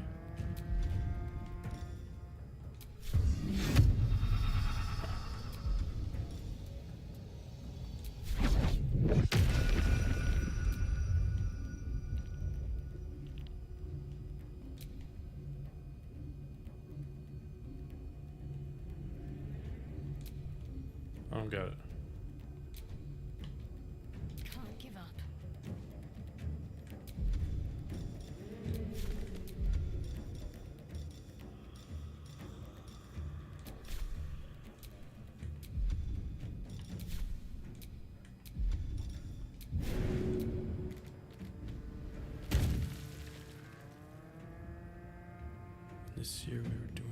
I don't get it. Can't give up. This year we were doing.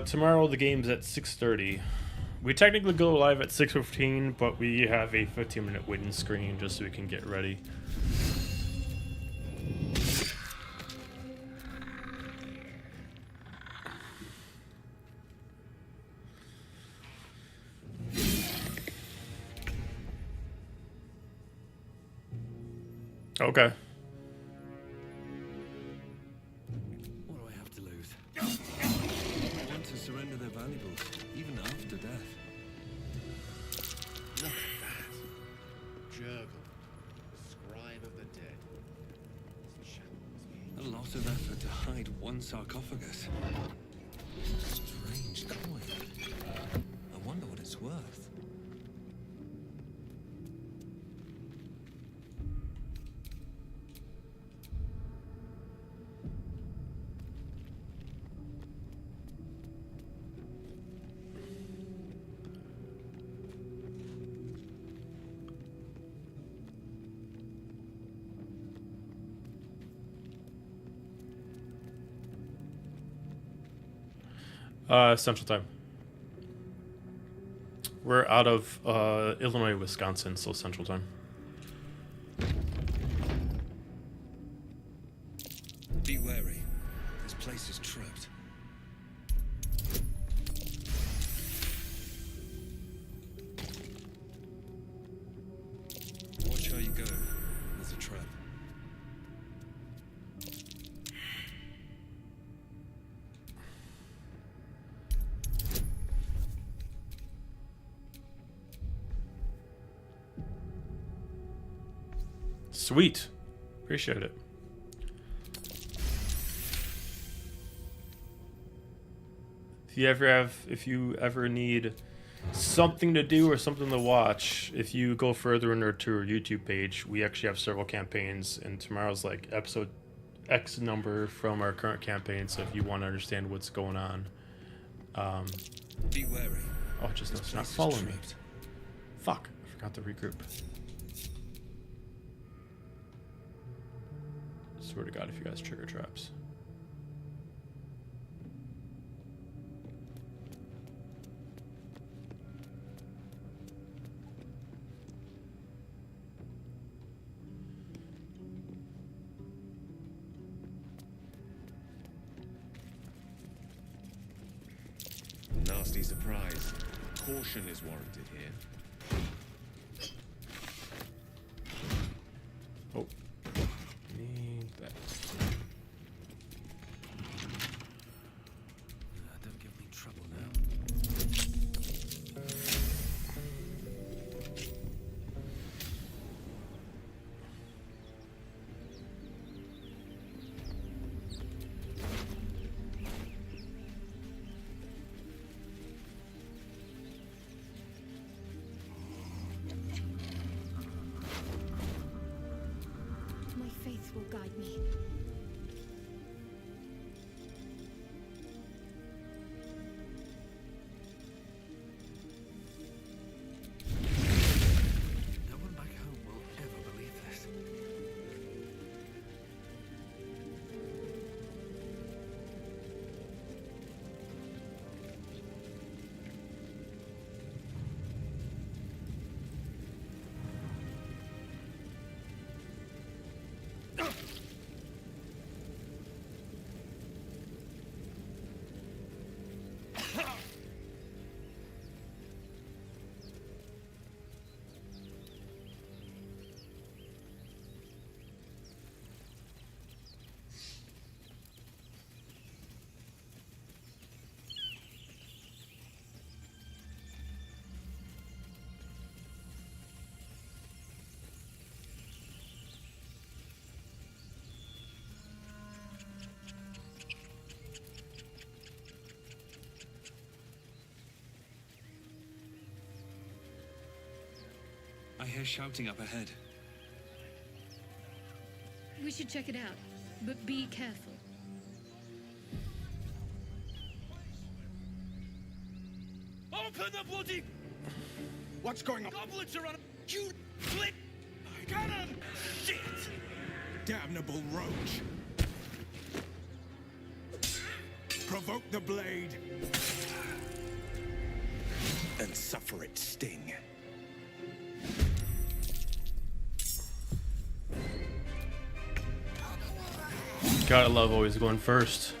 Tomorrow the game's at 6:30. We technically go live at 6:15, but we have a 15-minute waiting screen just so we can get ready. Okay. What do I have to lose? I want to surrender their valuables, even after death. Look at that. Jurgle, the scribe of the dead. A lot of effort to hide one sarcophagus. Strange coin. I wonder what it's worth. Central Time. We're out of Illinois, Wisconsin, so Central Time. Be wary. This place is trapped. Watch how you go. There's a trap. Sweet. Appreciate it. If you ever need something to do or something to watch, if you go further into our YouTube page, we actually have several campaigns, and tomorrow's like episode X number from our current campaign. So if you want to understand what's going on, Be wary. oh, just This it's not place is following me. trapped. Fuck! I forgot to regroup. Swear to God, if you guys trigger traps. Nasty surprise. Caution is warranted here. Oh. Need that. Don't give me trouble now. My faith will guide me. No one back home will ever believe this. I hear shouting up ahead. We should check it out, but be careful. Open the bloody... What's going on? Goblins are on. You flit. Cannon. Shit. Damnable roach. Provoke the blade. And suffer its sting. Gotta love always going first.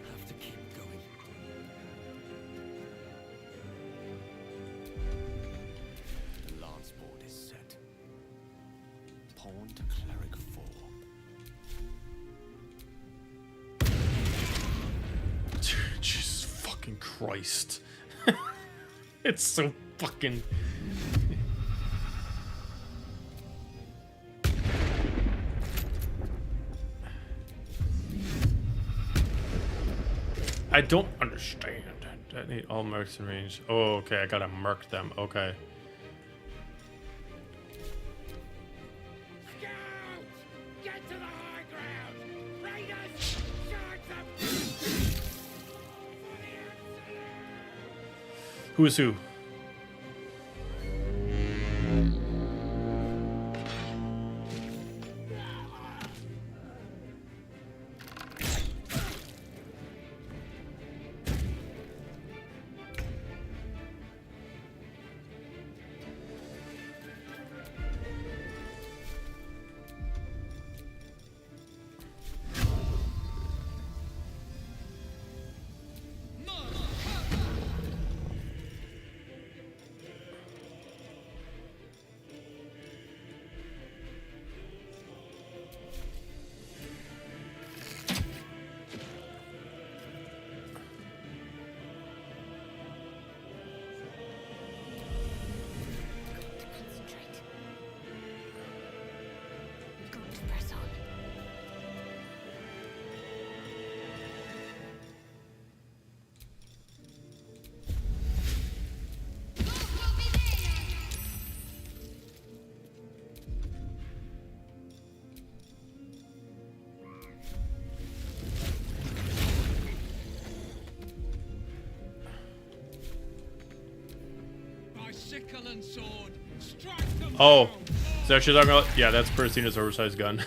Have to keep going. The lance board is set. Pawn to cleric 4. Jesus fucking Christ. It's so fucking... I don't understand. Detonate all mercs in range. Oh, okay, I gotta mark them. Okay. Get to the high ground! Raiders! Charge them! Who is who? Sickle and sword. Strike them. Oh, is that what you're talking about? Yeah, that's Persina's oversized gun.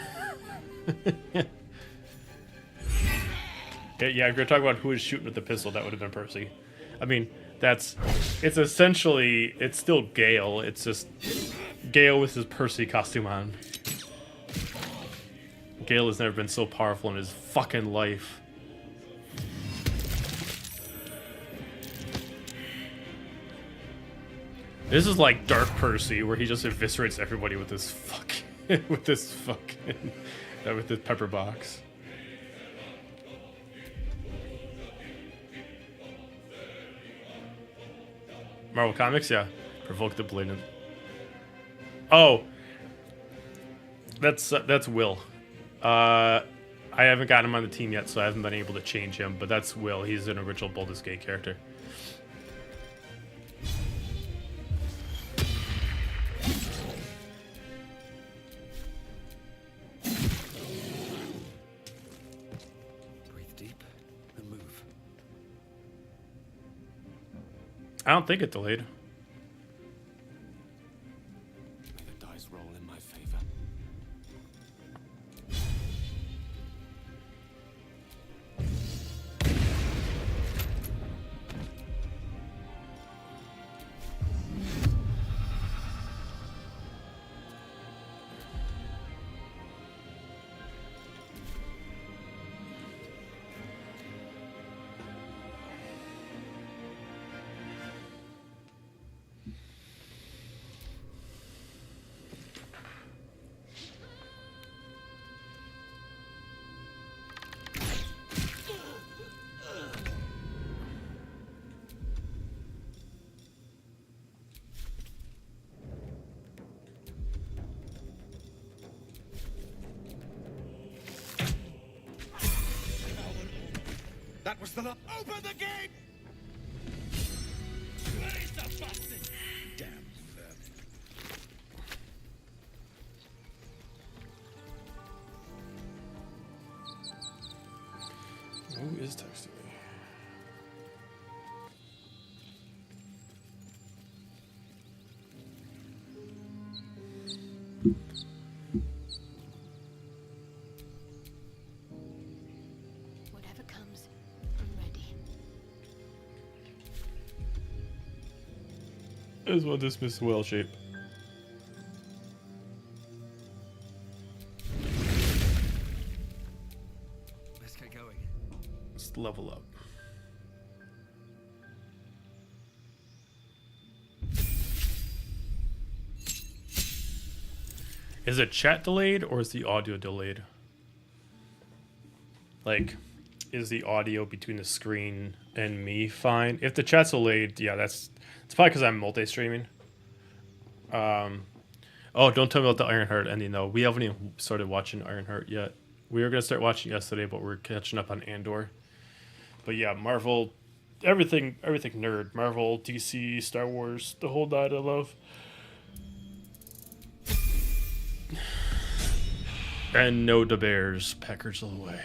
Yeah, if you're talking about who is shooting with the pistol, that would have been Percy. I mean, it's essentially, it's still Gale. It's just Gale with his Percy costume on. Gale has never been so powerful in his fucking life. This is like Dark Percy, where he just eviscerates everybody with this fucking, with this pepper box. Marvel Comics, yeah. Provoke the blade. Oh, that's Will. I haven't got him on the team yet, so I haven't been able to change him. But that's Will. He's an original Baldur's Gate character. I don't think it delayed. May the dice roll in my favor. That was the Open the gate! Where is the bastard? Who is texting me? Whatever comes, I'm ready. I just want to dismiss the whale shape. Let's get going. Let's level up. Is it chat delayed or is the audio delayed? Like, is the audio between the screen and me fine? If the chat's delayed, yeah, it's probably because I'm multi-streaming. Oh, don't tell me about the Ironheart ending though. We haven't even started watching Ironheart yet. We were gonna start watching yesterday, but we're catching up on Andor. But yeah, Marvel, everything nerd. Marvel, DC, Star Wars, the whole nine I love. And no the Bears, Packers all the way.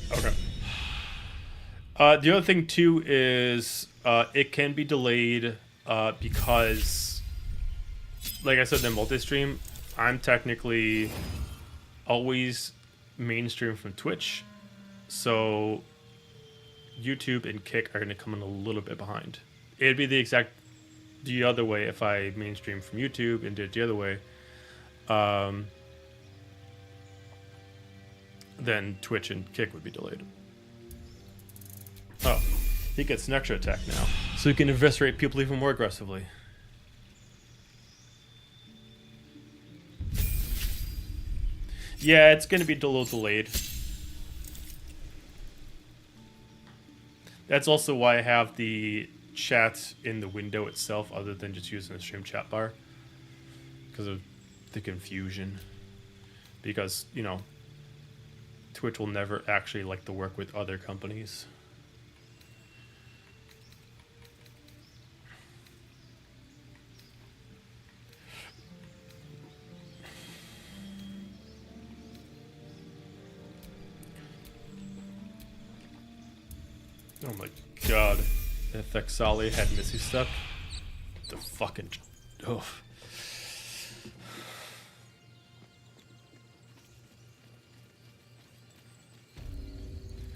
Okay. The other thing too is it can be delayed because, like I said, in multi-stream, I'm technically always mainstream from Twitch, so YouTube and Kick are going to come in a little bit behind. It'd be the other way if I mainstream from YouTube and did it the other way. Then Twitch and Kick would be delayed. Oh, he gets an extra attack now, so he can eviscerate people even more aggressively. Yeah, it's going to be a little delayed. That's also why I have the chat in the window itself, other than just using the stream chat bar, because of the confusion. Because, you know, Twitch will never actually like to work with other companies. Oh my god. If Exali had Missy stuck, the fucking... Oh.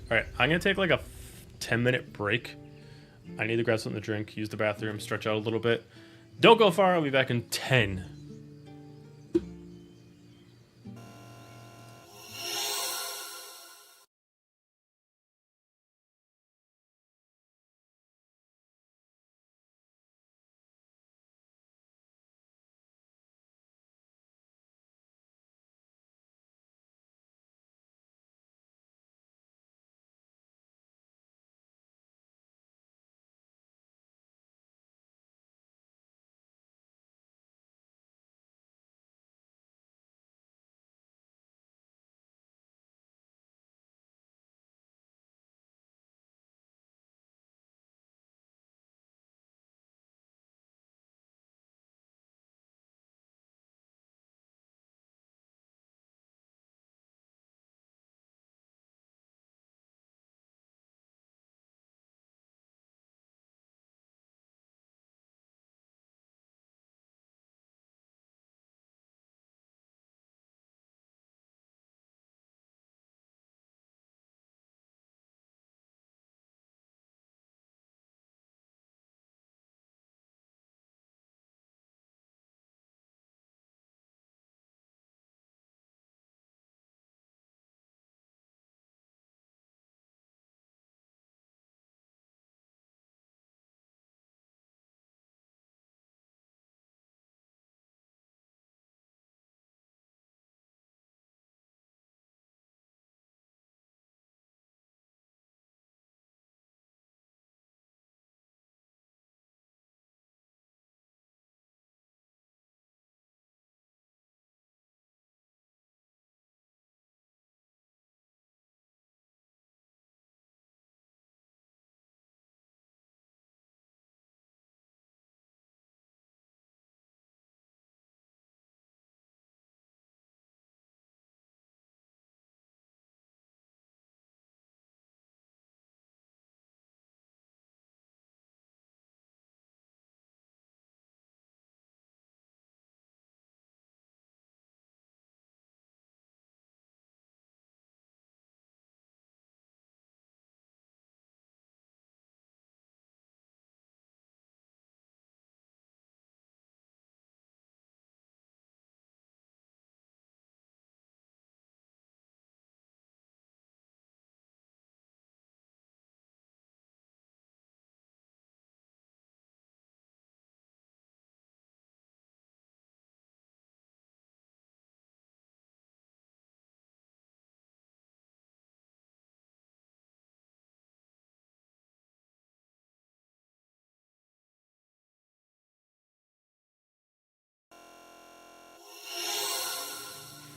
Alright, I'm gonna take like a 10-minute break. I need to grab something to drink, use the bathroom, stretch out a little bit. Don't go far, I'll be back in 10.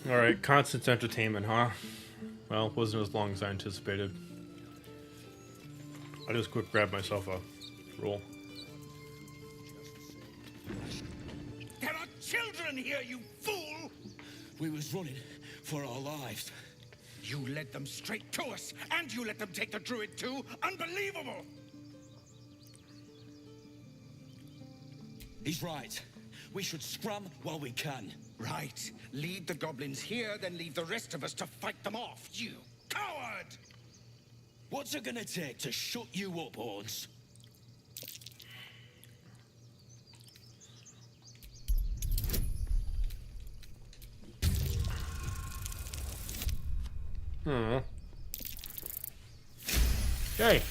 Alright, constant entertainment, huh? Well, wasn't as long as I anticipated. I just quick grabbed myself a roll. There are children here, you fool! We was running for our lives. You led them straight to us, and you let them take the druid too? Unbelievable! He's right. We should scrum while we can. Right. Lead the goblins here, then leave the rest of us to fight them off, you coward! What's it gonna take to shut you up, Horns? Hey.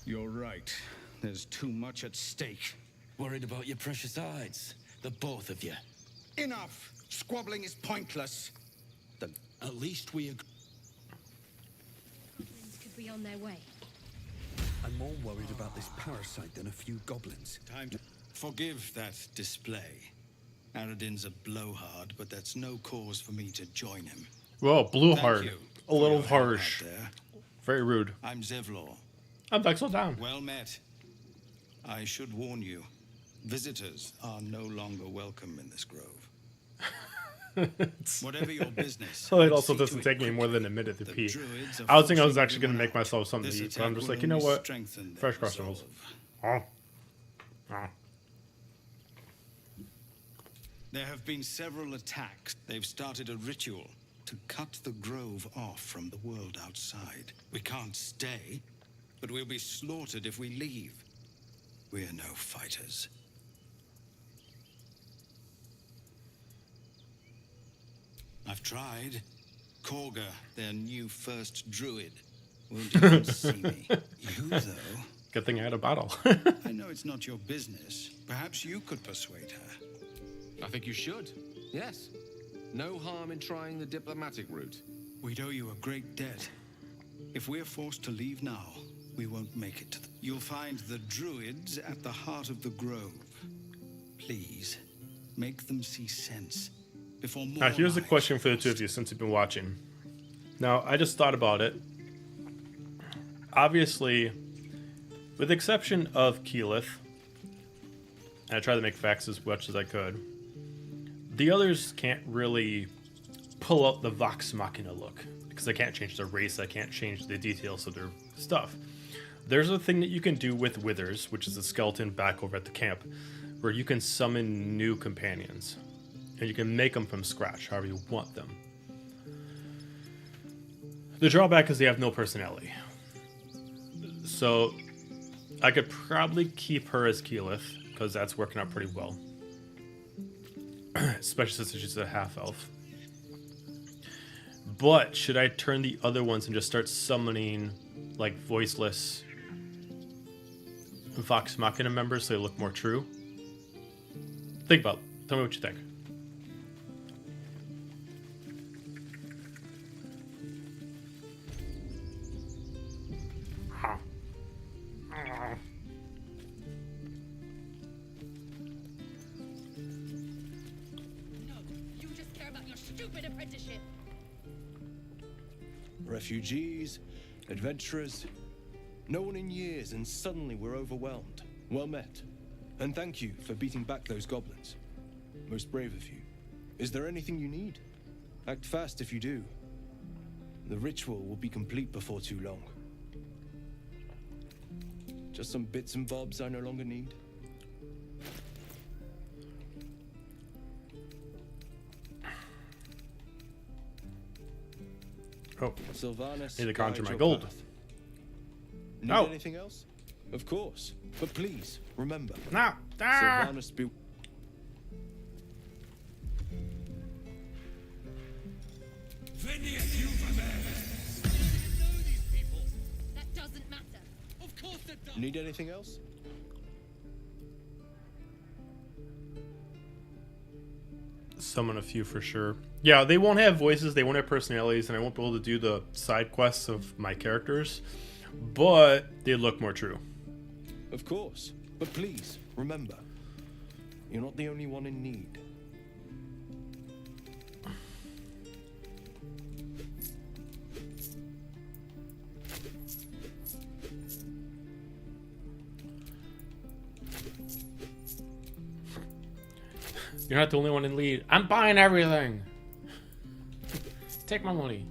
You're right. There's too much at stake. Worried about your precious hides, the both of you. Enough! Squabbling is pointless. Then at least we agree. Could be on their way. I'm more worried about this parasite than a few goblins. Time to forgive that display. Aradin's a blowhard, but that's no cause for me to join him. Whoa, blue Thank heart. you A little for your help harsh. out there. Very rude. I'm Zevlor. I'm Vexel down. Well met. I should warn you, visitors are no longer welcome in this grove. Whatever your business. Well, it let's also see doesn't to take it me more than a minute to pee. druids are I was thinking I was forcing actually going to everyone make myself something This to eat, but I'm attack just will like, you know only what? strengthen their Fresh vegetables. resolve. Oh. Oh. There have been several attacks. They've started a ritual to cut the grove off from the world outside. We can't stay, but we'll be slaughtered if we leave. We're no fighters. I've tried. Korga, their new first druid, won't even see me. You, though... Good thing I had a bottle. I know it's not your business. Perhaps you could persuade her. I think you should. Yes. No harm in trying the diplomatic route. We'd owe you a great debt. If we're forced to leave now, we won't make it to the... You'll find the druids at the heart of the grove. Please, make them see sense before more... Now, here's a lives question for the two of you since you've been watching. Now, I just thought about it. Obviously, with the exception of Keyleth, and I tried to make facts as much as I could, the others can't really pull out the Vox Machina look because they can't change their race, they can't change the details of their stuff. There's a thing that you can do with Withers, which is a skeleton back over at the camp, where you can summon new companions. And you can make them from scratch, however you want them. The drawback is they have no personality. So, I could probably keep her as Keyleth, because that's working out pretty well. Especially since she's a half-elf. But, should I turn the other ones and just start summoning, like, voiceless Vox Machina members so they look more true? Think about it. Tell me what you think. You just care about your stupid apprenticeship. Refugees, adventurers, no one in years, and suddenly we're overwhelmed. Well met. And thank you for beating back those goblins. Most brave of you. Is there anything you need? Act fast if you do. The ritual will be complete before too long. Just some bits and bobs I no longer need. Oh, Sylvanas, need to conjure guide my your gold. path. Need No. anything else? Of course. But please, remember. No. Ah. Sylvanas be... That doesn't matter. Of course it does. Need anything else? Summon a few for sure. Yeah, they won't have voices, they won't have personalities, and I won't be able to do the side quests of my characters, but they look more true. Of course. But please, remember. You're not the only one in need. You're not the only one in lead. I'm buying everything. Take my money.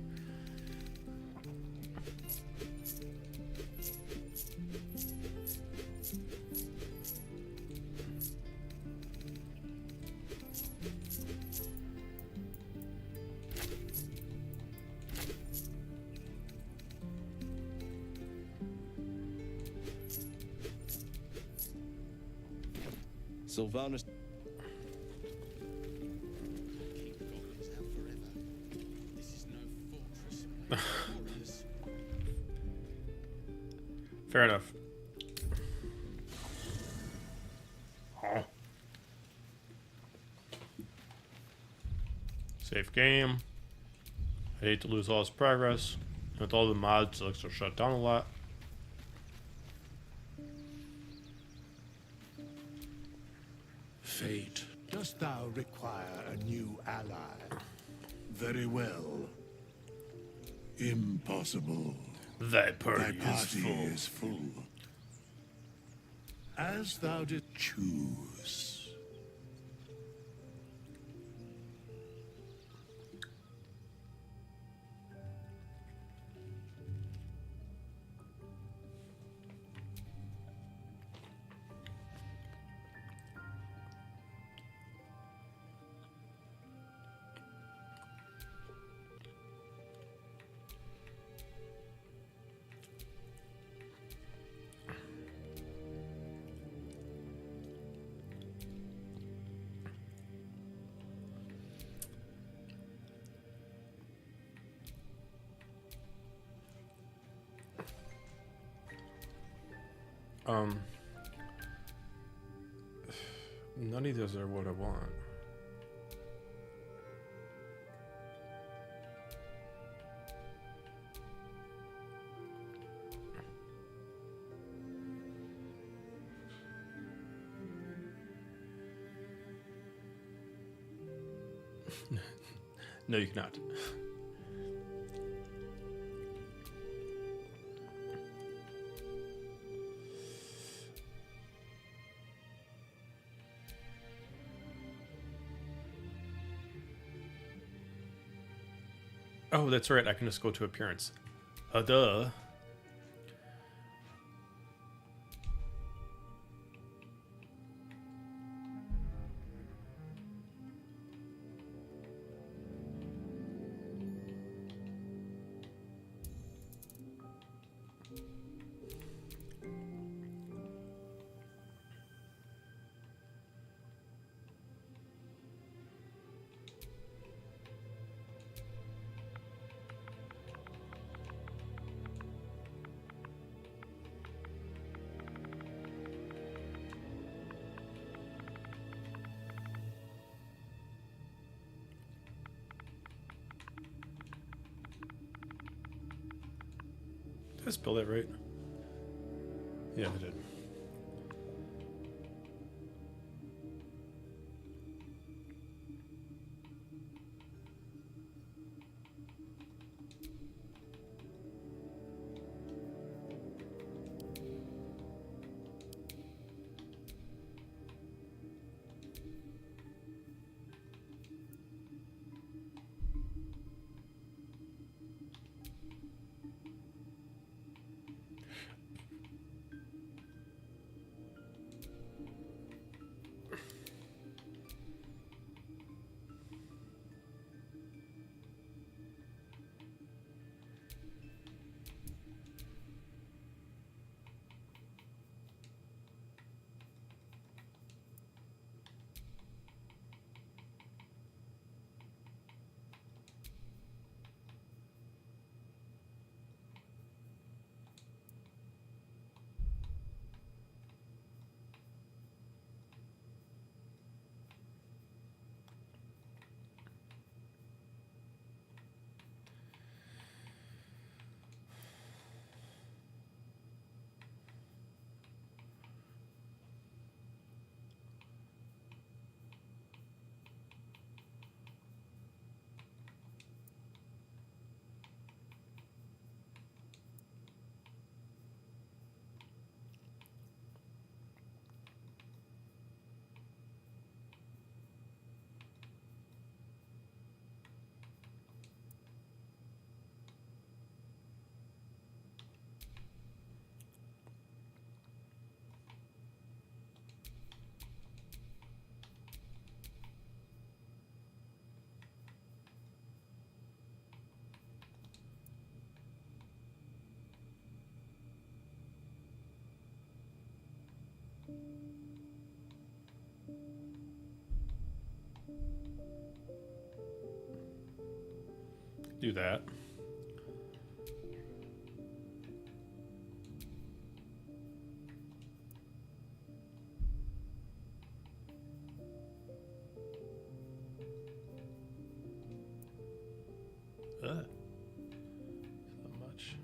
Sylvanas. Fair enough. Oh. Safe game. I hate to lose all this progress. With all the mods, it looks to shut down a lot. Fate, dost thou require a new ally? Very well. Impossible. Thy party, is full. As thou did choose. None of those are what I want. No, you cannot. Oh, that's right. I can just go to appearance. Duh. Did I spell that right? Yeah, I did. do that. Not much.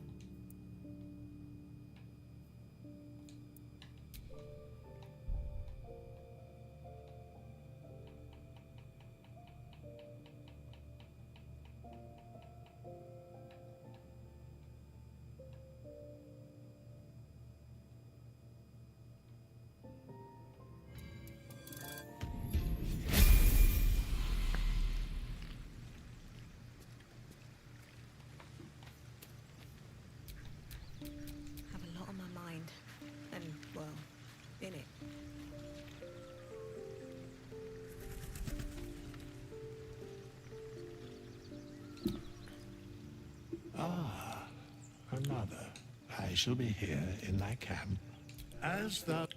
Have a lot on my mind. And, well, in it. Ah, another. I shall be here in thy camp. As thou...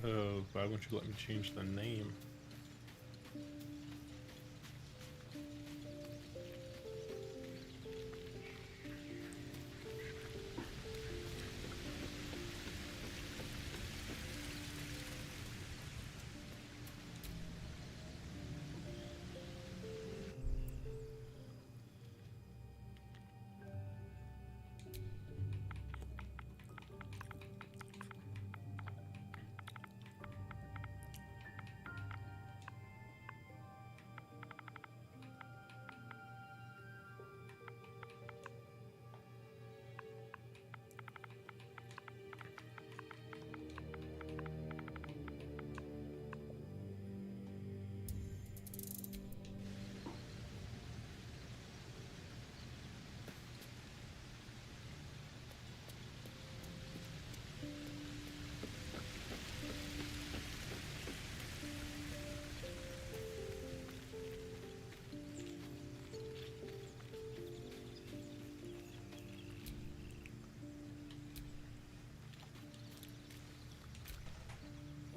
Oh, why won't you let me change the name?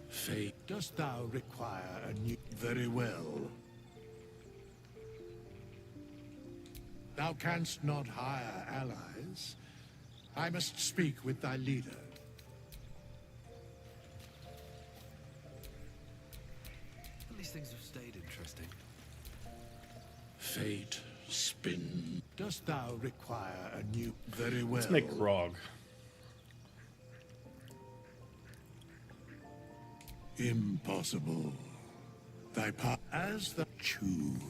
Fate, dost thou require a new... Very well. Thou canst not hire allies. I must speak with thy leader. At least things have stayed interesting. Fate, spin. Dost thou require a new... Very well. Let's make Grog. Impossible. Thy path as the choose.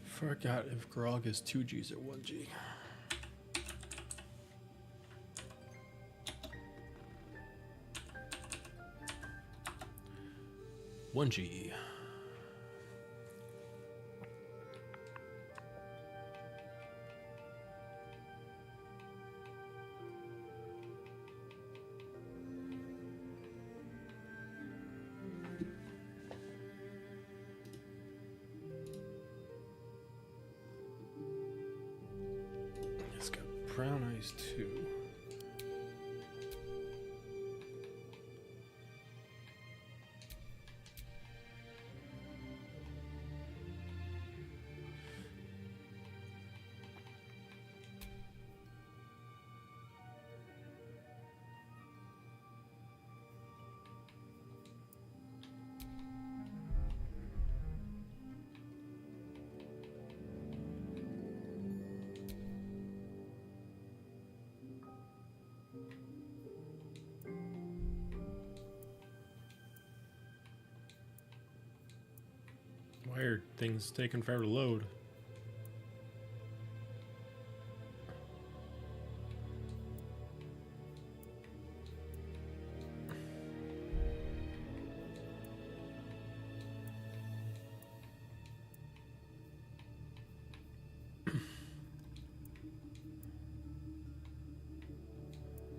Forgot if Grog is 2 Gs or 1 G. One G. It's got brown eyes too. Why are things taking forever to load?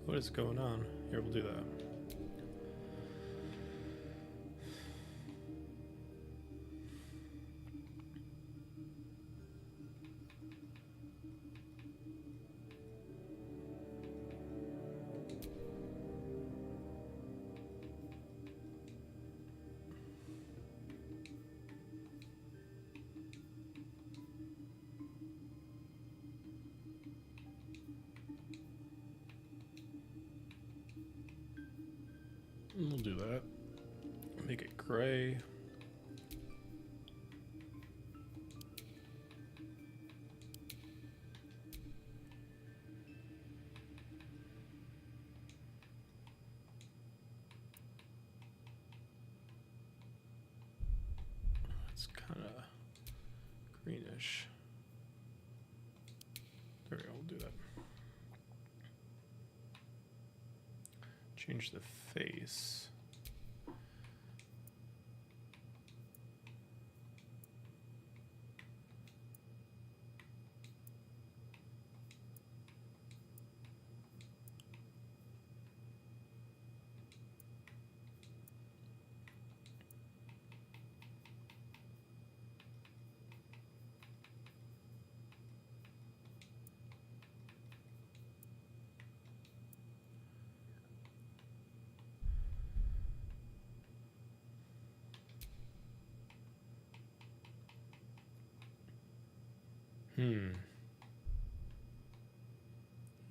What is going on? Here, we'll do that. We'll do that. Make it gray. It's kind of greenish. There we go, we'll do that. Change the face.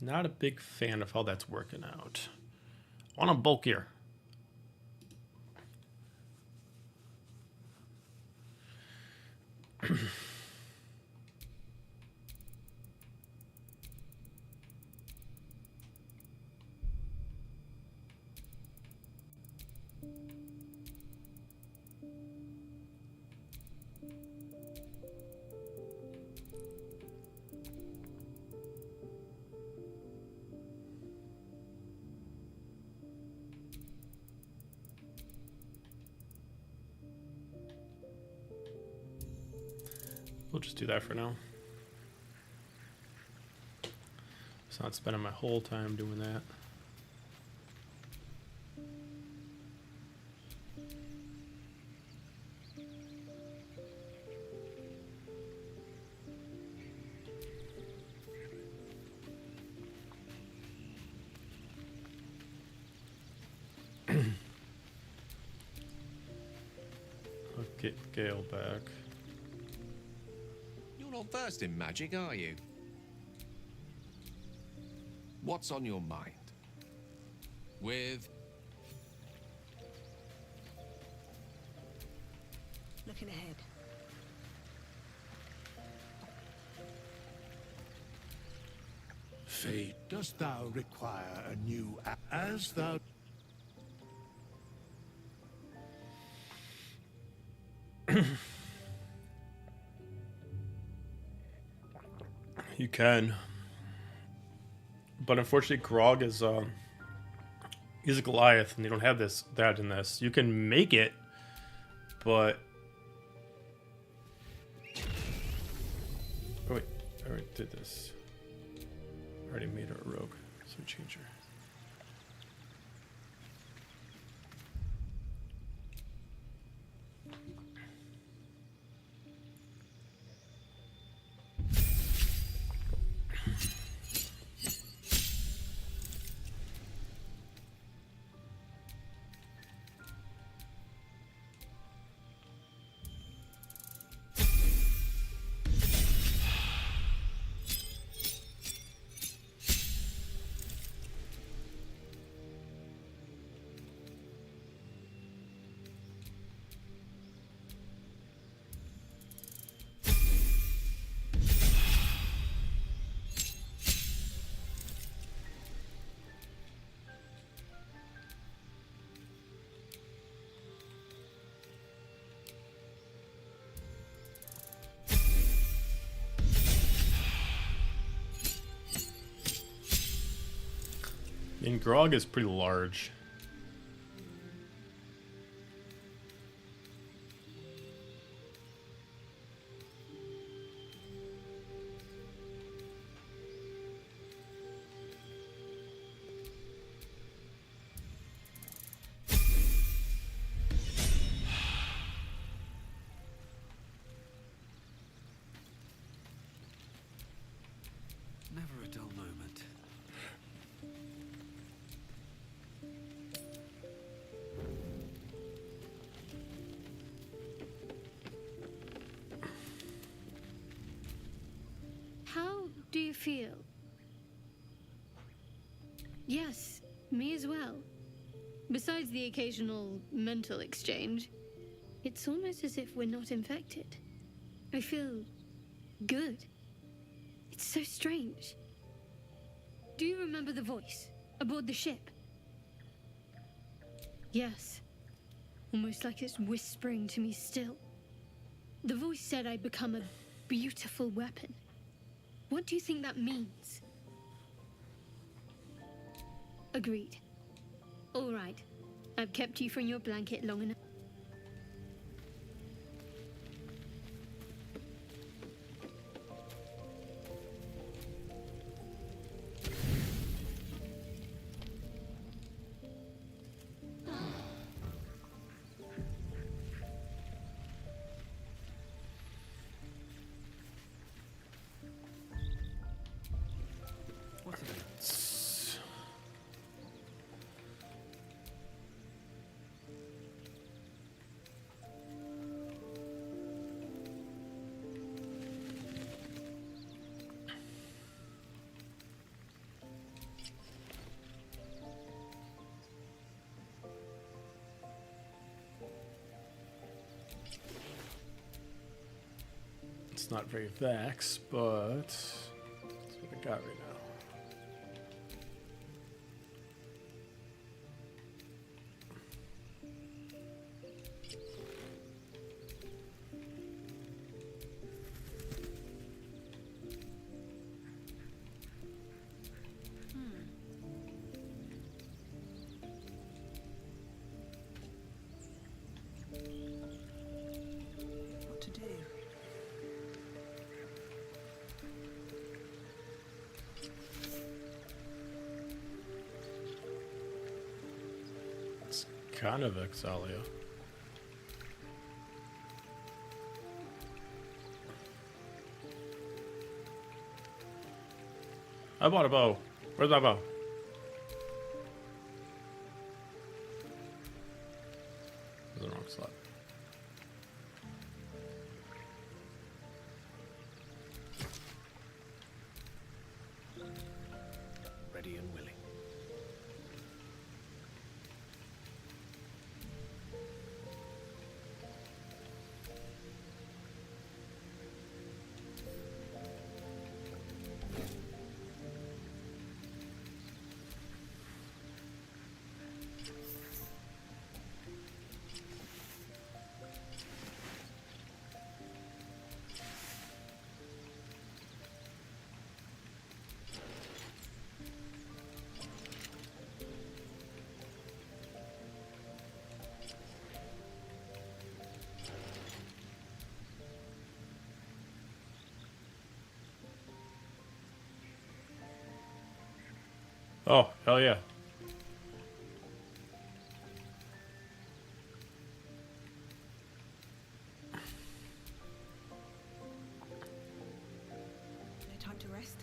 Not a big fan of how that's working out. I want them bulkier. We'll just do that for now. It's not spending my whole time doing that. I'll get Gale back. Not versed in magic, are you? What's on your mind? With... Looking ahead. Fate, dost thou require a new as thou... You can, but unfortunately, Grog is he's a Goliath, and they don't have that in this. You can make it, but oh wait, I already did this. I already made her a rogue, so we change her. And Grog is pretty large. Never a dull moment. How do you feel? Yes, me as well. Besides the occasional mental exchange, it's almost as if we're not infected. I feel good. It's so strange. Do you remember the voice aboard the ship? Yes. Almost like it's whispering to me still. The voice said I'd become a beautiful weapon. What do you think that means? Agreed. All right. I've kept you from your blanket long enough. What are they? It's not very Vax, but that's what I got right now. What to do? It's kind of Exalia. I bought a bow. Where's my bow? The wrong slot. Ready and willing. Oh, hell yeah. No time to rest?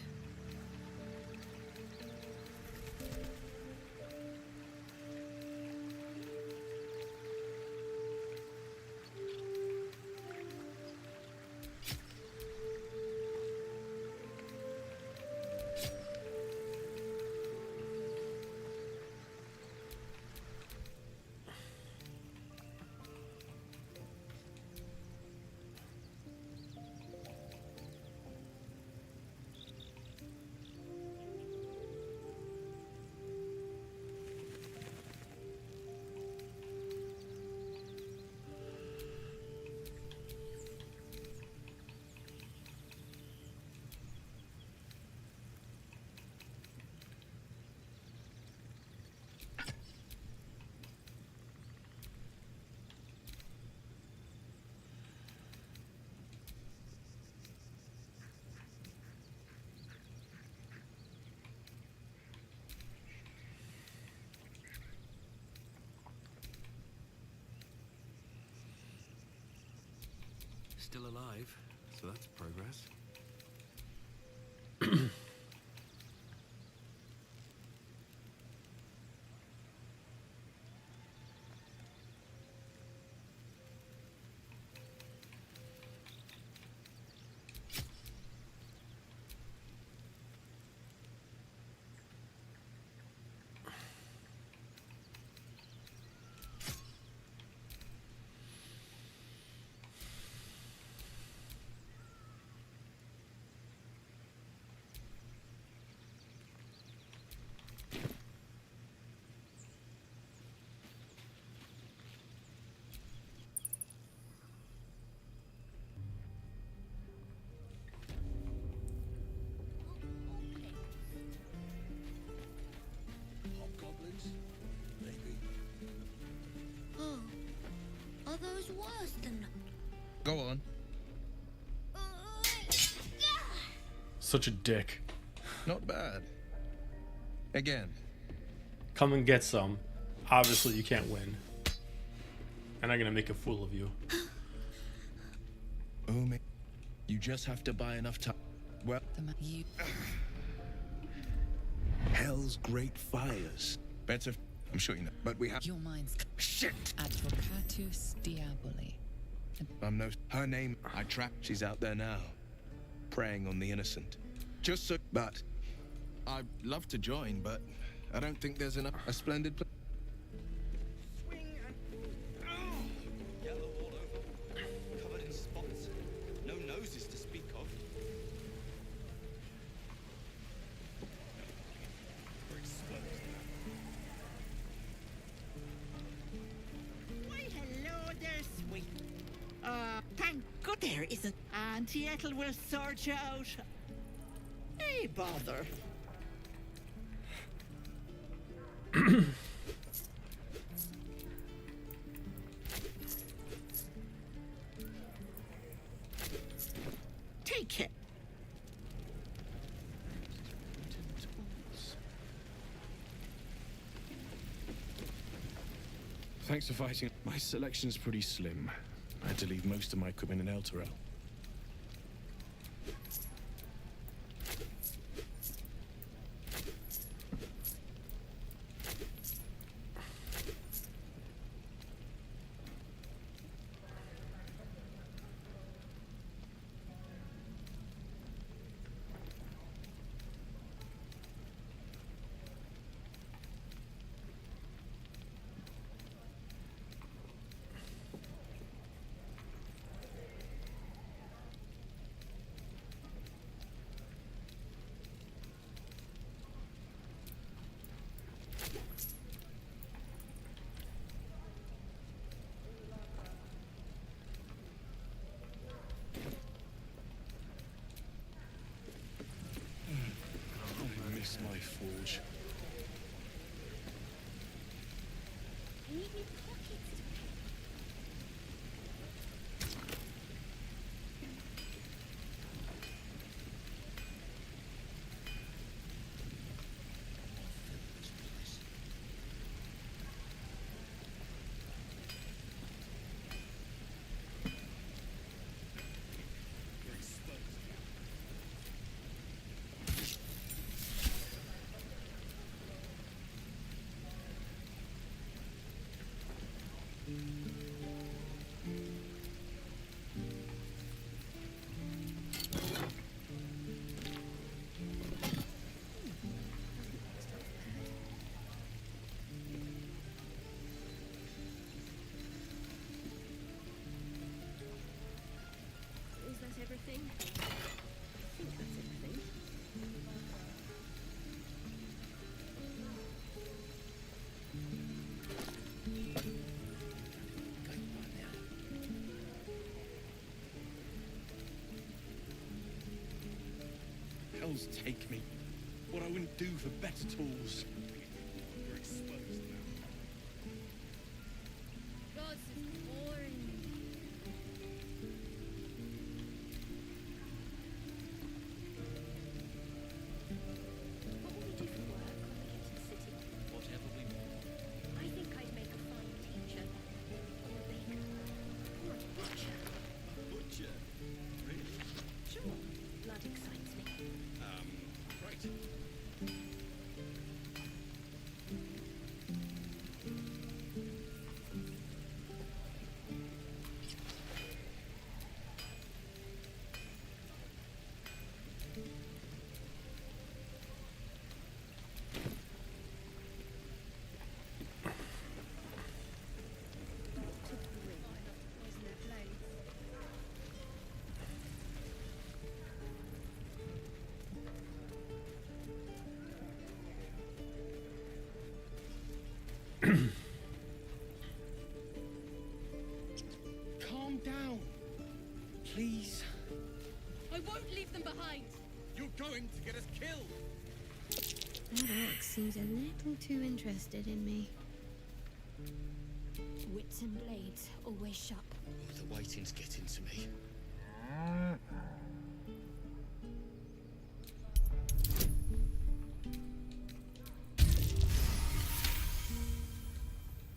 still alive, so that's progress. Hobgoblins? Maybe. Oh, are those worse than? Go on. Such a dick. Not bad. Again. Come and get some. Obviously, you can't win. And I'm gonna make a fool of you. Umi, you just have to buy enough time. Well, Hell's great fires. Better. I'm sure you know. But we have. Your mind's Shit! Advocatus Diaboli. I'm no. Her name. I track. She's out there now, preying on the innocent. Just so. But I'd love to join, but I don't think there's enough. A splendid. Yellow all over, covered in spots. No noses to speak of. We're exposed Why, hello there, sweet. Thank God there isn't. Auntie Ethel will sort you out. Hey, bother. Take it. Thanks for fighting. My selection's pretty slim. I had to leave most of my equipment in Elturel. I miss my forge. Is that everything? I think that's everything. Hell's take me. What I wouldn't do for better tools. You're exposed now. God, this is boring. What will we do for work when we get to the city? Whatever we want. I think I'd make a fine teacher, or a baker, or a butcher. Butcher. Please. I won't leave them behind. You're going to get us killed. That orc seems a little too interested in me. Wits and blades always sharp. Oh, the waiting's getting to me.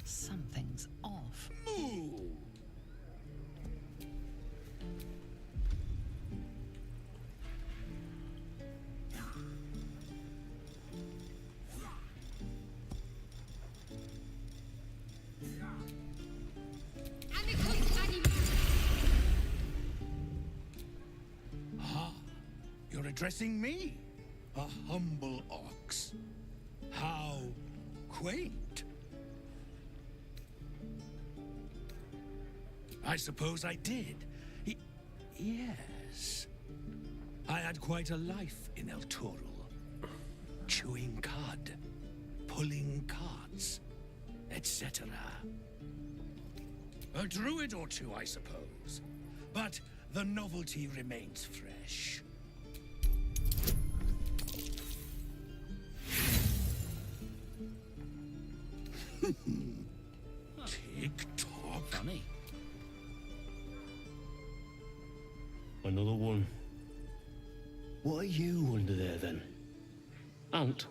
Something's off. Moo! Ah, you're addressing me, a humble ox. How quaint. I suppose I did. Yes. I had quite a life in El Toro. Chewing cud, pulling carts, etc. A druid or two, I suppose. But the novelty remains fresh. Tick-tock. Funny. Another one. What are you under there, then? Ant?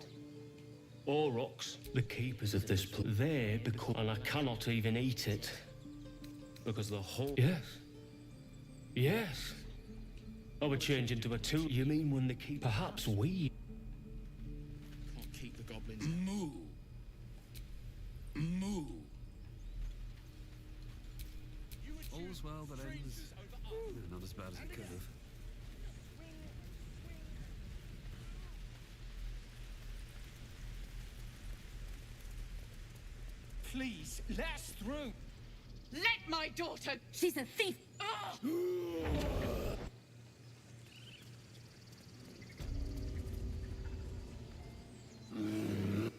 Aurochs, the keepers of this place. They become... And I cannot even eat it. Because the whole... Yes. Yes. I would change into a two. You mean when they keep... Perhaps we... Can't keep the goblins. Moo. Moo. All's well that ends. Not as bad as it could have. Please, let us through. Let my daughter. She's a thief.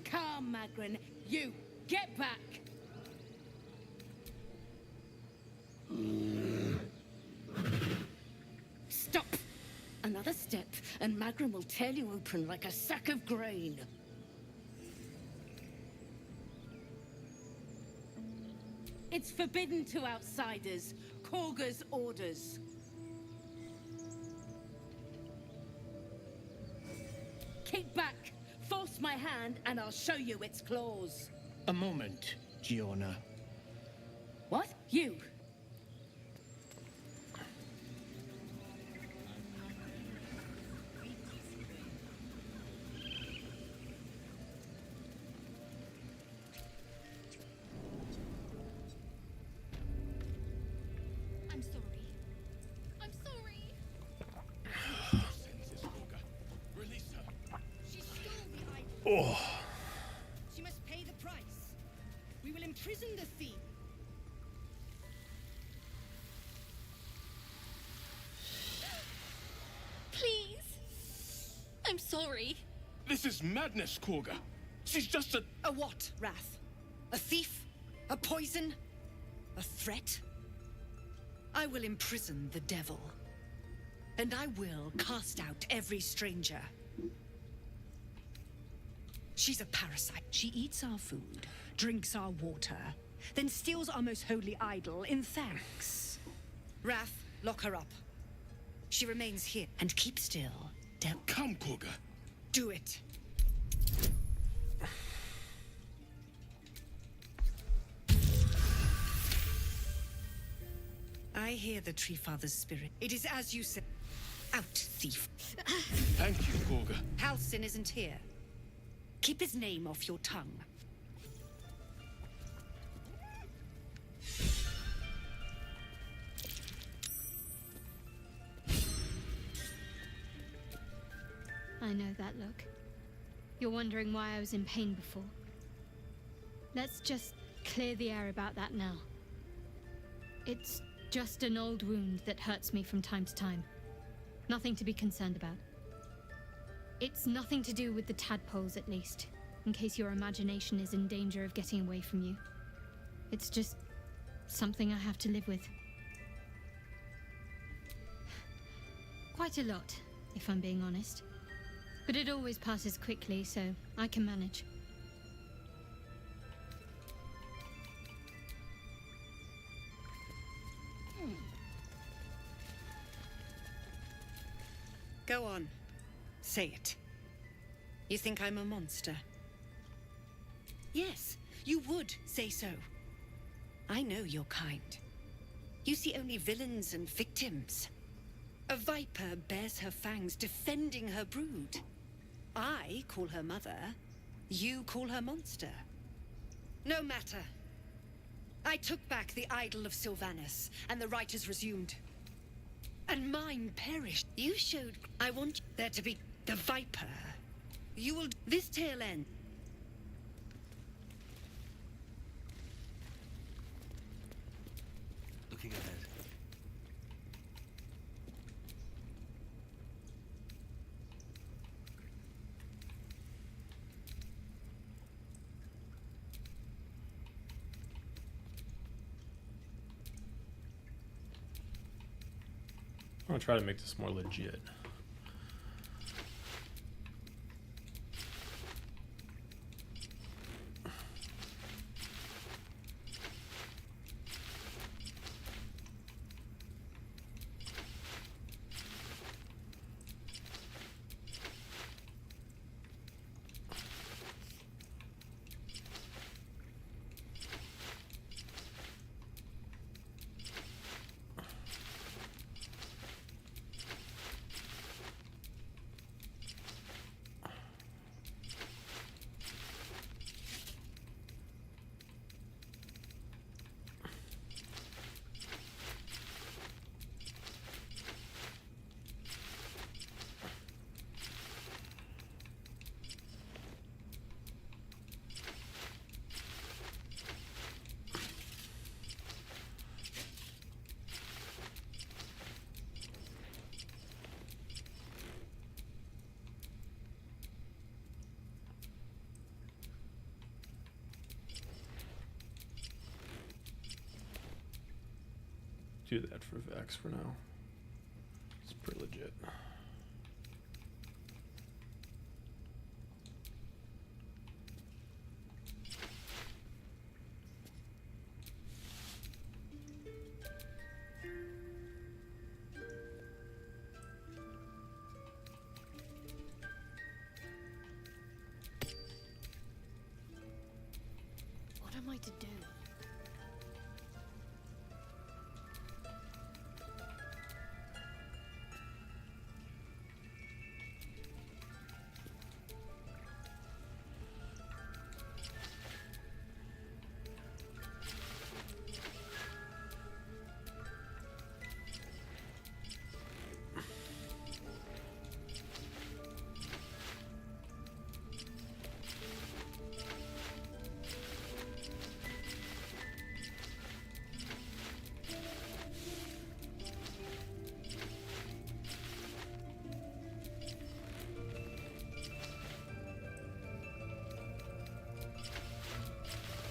Come, Magrin. You, get back. Stop! Another step, and Magrin will tear you open like a sack of grain. It's forbidden to outsiders. Korga's orders. Keep back. Force my hand, and I'll show you its claws. A moment, Giona. What? You? I'm sorry. I'm sorry. Release her. She stole the idol. Oh. She must pay the price. We will imprison the thief. Please. I'm sorry. This is madness, Korga. She's just a... A what, Wrath? A thief? A poison? A threat? I will imprison the devil. And I will cast out every stranger. She's a parasite. She eats our food, drinks our water, then steals our most holy idol in thanks. Wrath, lock her up. She remains here and keep still. Come, Korga. Do it. I hear the Tree Father's spirit. It is as you said. Out, thief. Thank you, Korga. Halsin isn't here. Keep his name off your tongue. I know that look. You're wondering why I was in pain before. Let's just clear the air about that now. It's just an old wound that hurts me from time to time. Nothing to be concerned about. It's nothing to do with the tadpoles, at least, in case your imagination is in danger of getting away from you. It's just something I have to live with. Quite a lot, if I'm being honest. But it always passes quickly, so I can manage. Go on. Say it. You think I'm a monster? Yes, you would say so. I know your kind. You see only villains and victims. A viper bears her fangs defending her brood. I call her mother. You call her monster. No matter. I took back the idol of Sylvanus, and the writers resumed. And mine perished. You showed... I want there to be the viper. You will... This tale end. Looking ahead. I'm gonna try to make this more legit. Do that for Vex for now. It's pretty legit. What am I to do?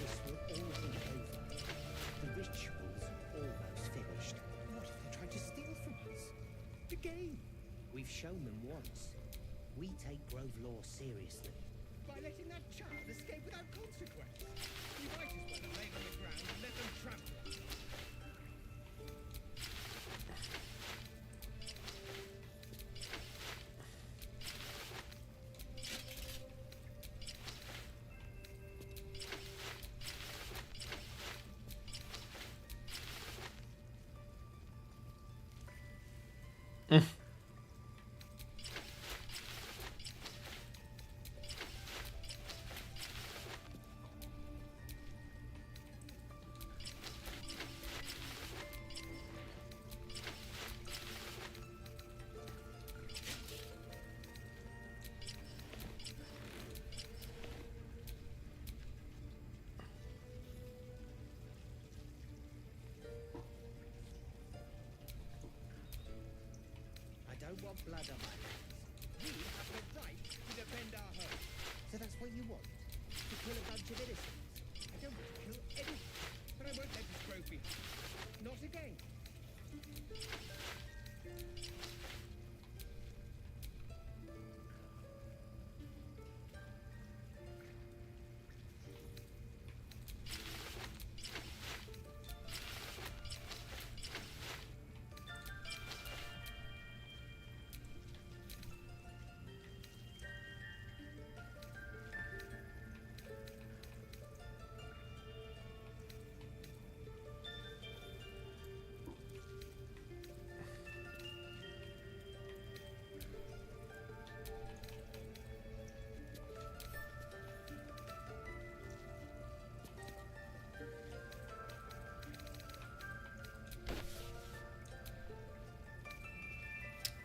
This will all be over. The ritual's almost finished. What if they try to steal from us? The game. We've shown them once. We take Grove law seriously. By letting that child escape without consequence. We might as well have laid on the ground and let them trample us. I don't want blood on my hands. We have the right to defend our home. So that's what you want? To kill a bunch of innocents? I don't want to kill anyone, but I won't let this grove behind. Not again.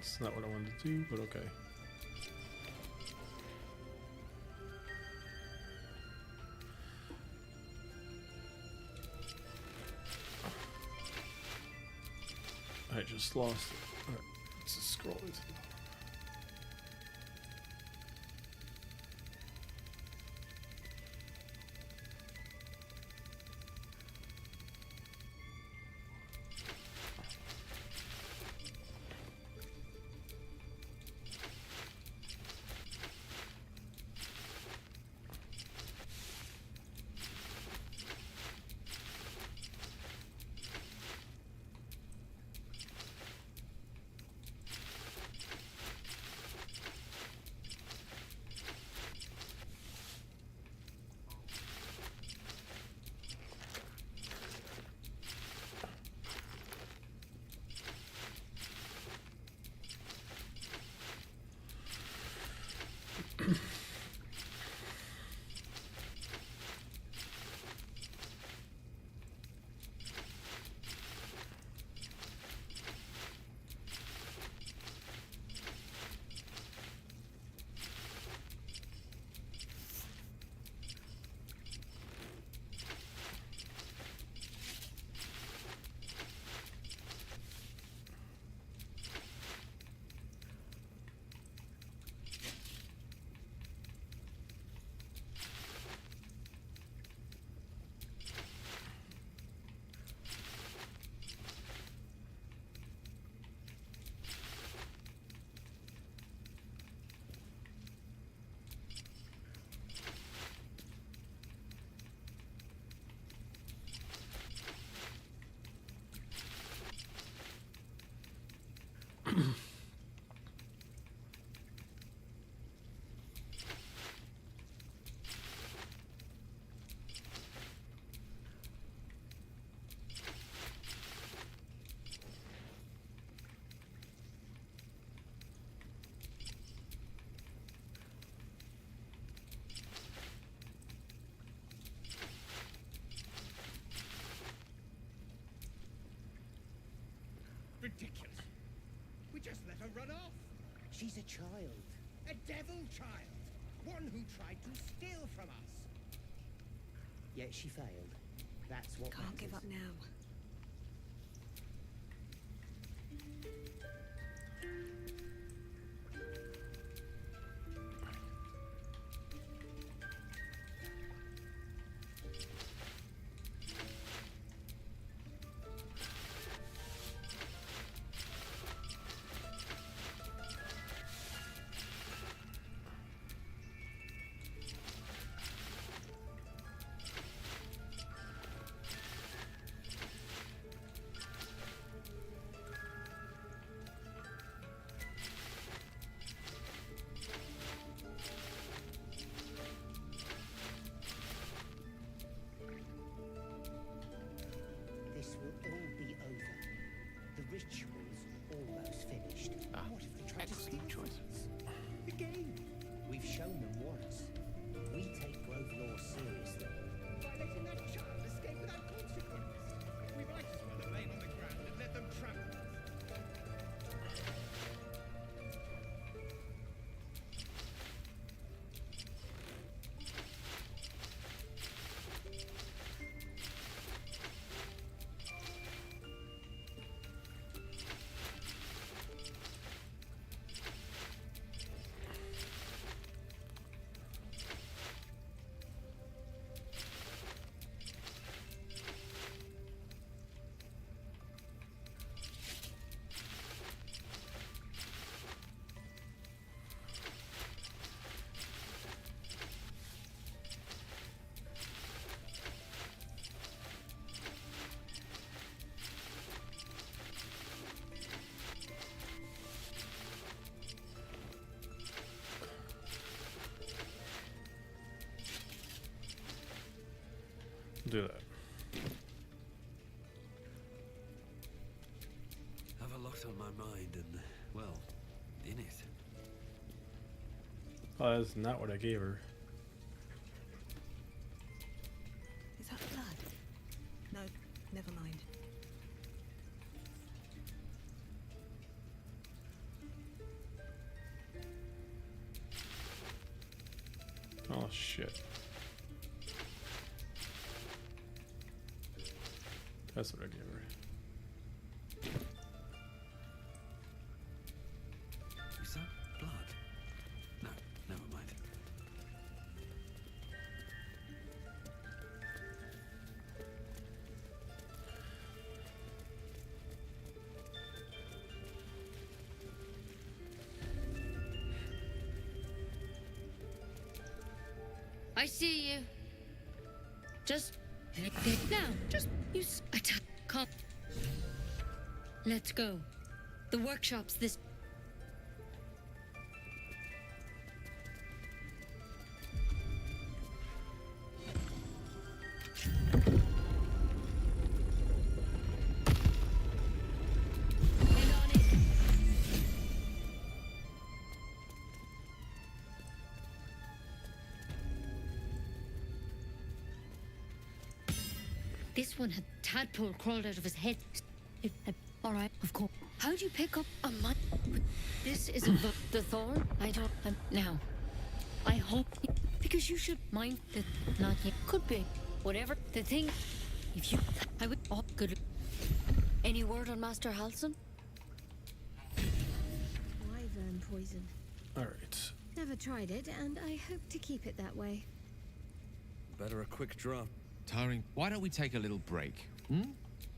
That's not what I wanted to do, but okay. I just lost it. Alright, let's just scroll into the Ridiculous. We just let her run off. She's a child. A devil child. One who tried to steal from us. Yet she failed. That's what Can't give up matters. now. This will all be over. The ritual's almost finished. What if they try to steal from us? The game. We've shown them once. We take Grove law seriously. By letting that child escape without consequence. We might as well have lain on the ground and let them trample us. do that. Have a lot on my mind and, well, in it. Oh, that's not what I gave her. Is that blood? No, never mind. Oh shit. That's what I gave her. Is that blood? No, never mind. I see you. Just now. Just you. Come. Let's go. The workshop's this. This one had tadpole crawled out of his head. All right, of course. How do you pick up a mine? This is the thorn. I don't. Now, I hope because you should mind that not yet could be whatever the thing. If you, I would. Oh, good. Any word on Master Halson? Wyvern poison. All right. Never tried it, and I hope to keep it that way. Better a quick drop. Tiring. Why don't we take a little break? Hmm?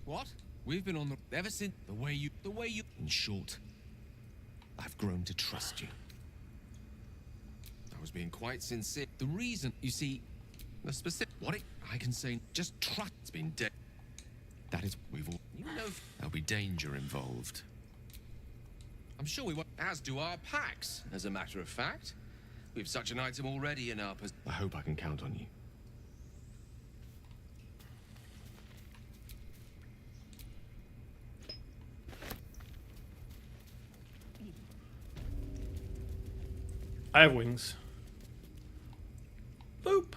What? We've been on the ever since the way you. In short, I've grown to trust you. I was being quite sincere. The reason, you see, the specific I can say just trust. It's been dead. That is we've all. You know, there'll be danger involved. I'm sure we won't. As do our packs. As a matter of fact, we've such an item already in our possession. I hope I can count on you. I have wings. Boop.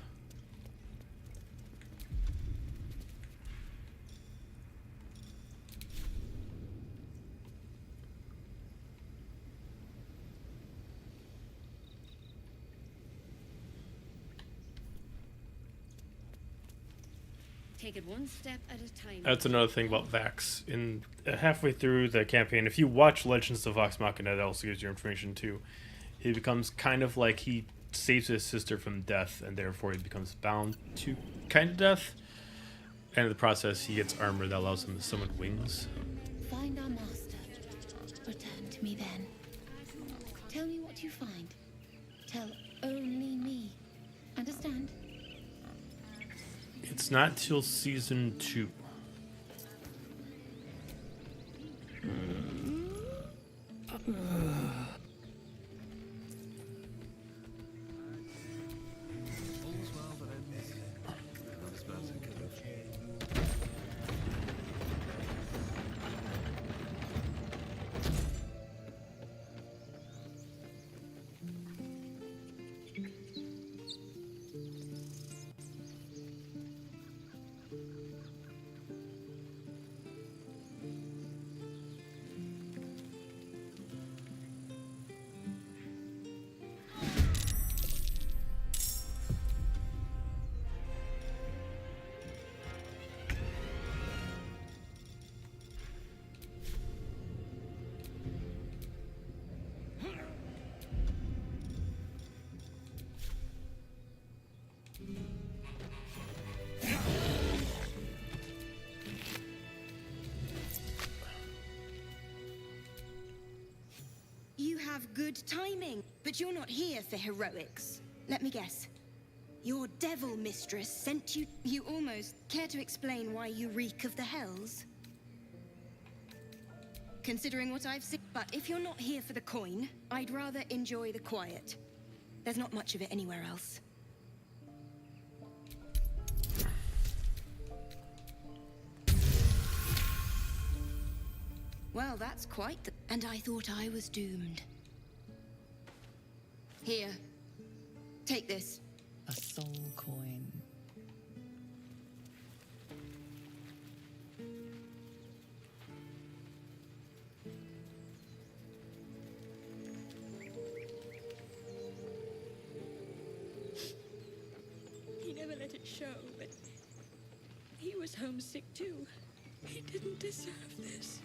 Take it one step at a time. That's another thing about Vax. In halfway through the campaign, if you watch Legends of Vox Machina, that also gives you information too. He becomes kind of like he saves his sister from death, and therefore he becomes bound to kind of death. And in the process, he gets armor that allows him to summon wings. Find our master. Return to me then. Tell me what you find. Tell only me. Understand? It's not till season 2. You have good timing, but you're not here for heroics. Let me guess. Your devil mistress sent you. You almost care to explain why you reek of the hells? Considering what I've seen. But if you're not here for the coin, I'd rather enjoy the quiet. There's not much of it anywhere else. Well, that's quite the... And I thought I was doomed. Here. Take this. A soul coin. show, but he was homesick too. He didn't deserve this.